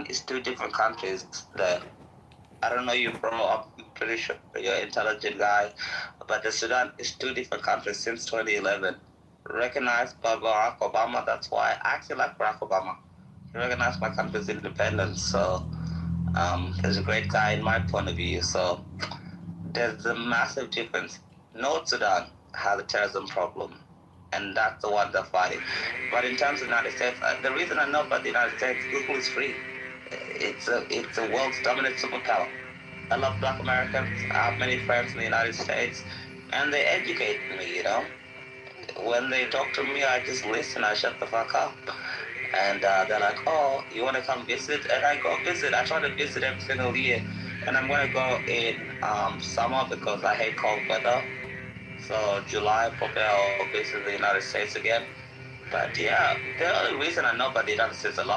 Speaker 21: is 2 different countries there. I don't know, you bro, I'm pretty sure you're an intelligent guy, but the Sudan is 2 different countries since 2011. Recognized by Barack Obama, that's why I actually like Barack Obama. He recognized my country's independence, so he's a great guy in my point of view. So there's a massive difference. North Sudan has a terrorism problem, and that's the one they're fighting. But in terms of the United States, the reason I know about the United States, Google is free. It's a world's dominant superpower. I love Black Americans. I have many friends in the United States, and they educate me, When they talk to me, I just listen. I shut the fuck up. And they're like, oh, you want to come visit? And I go visit. I try to visit every single year. And I'm going to go in summer because I hate cold weather. So July, probably I'll visit the United States again. But yeah, the only reason I know about it is a lot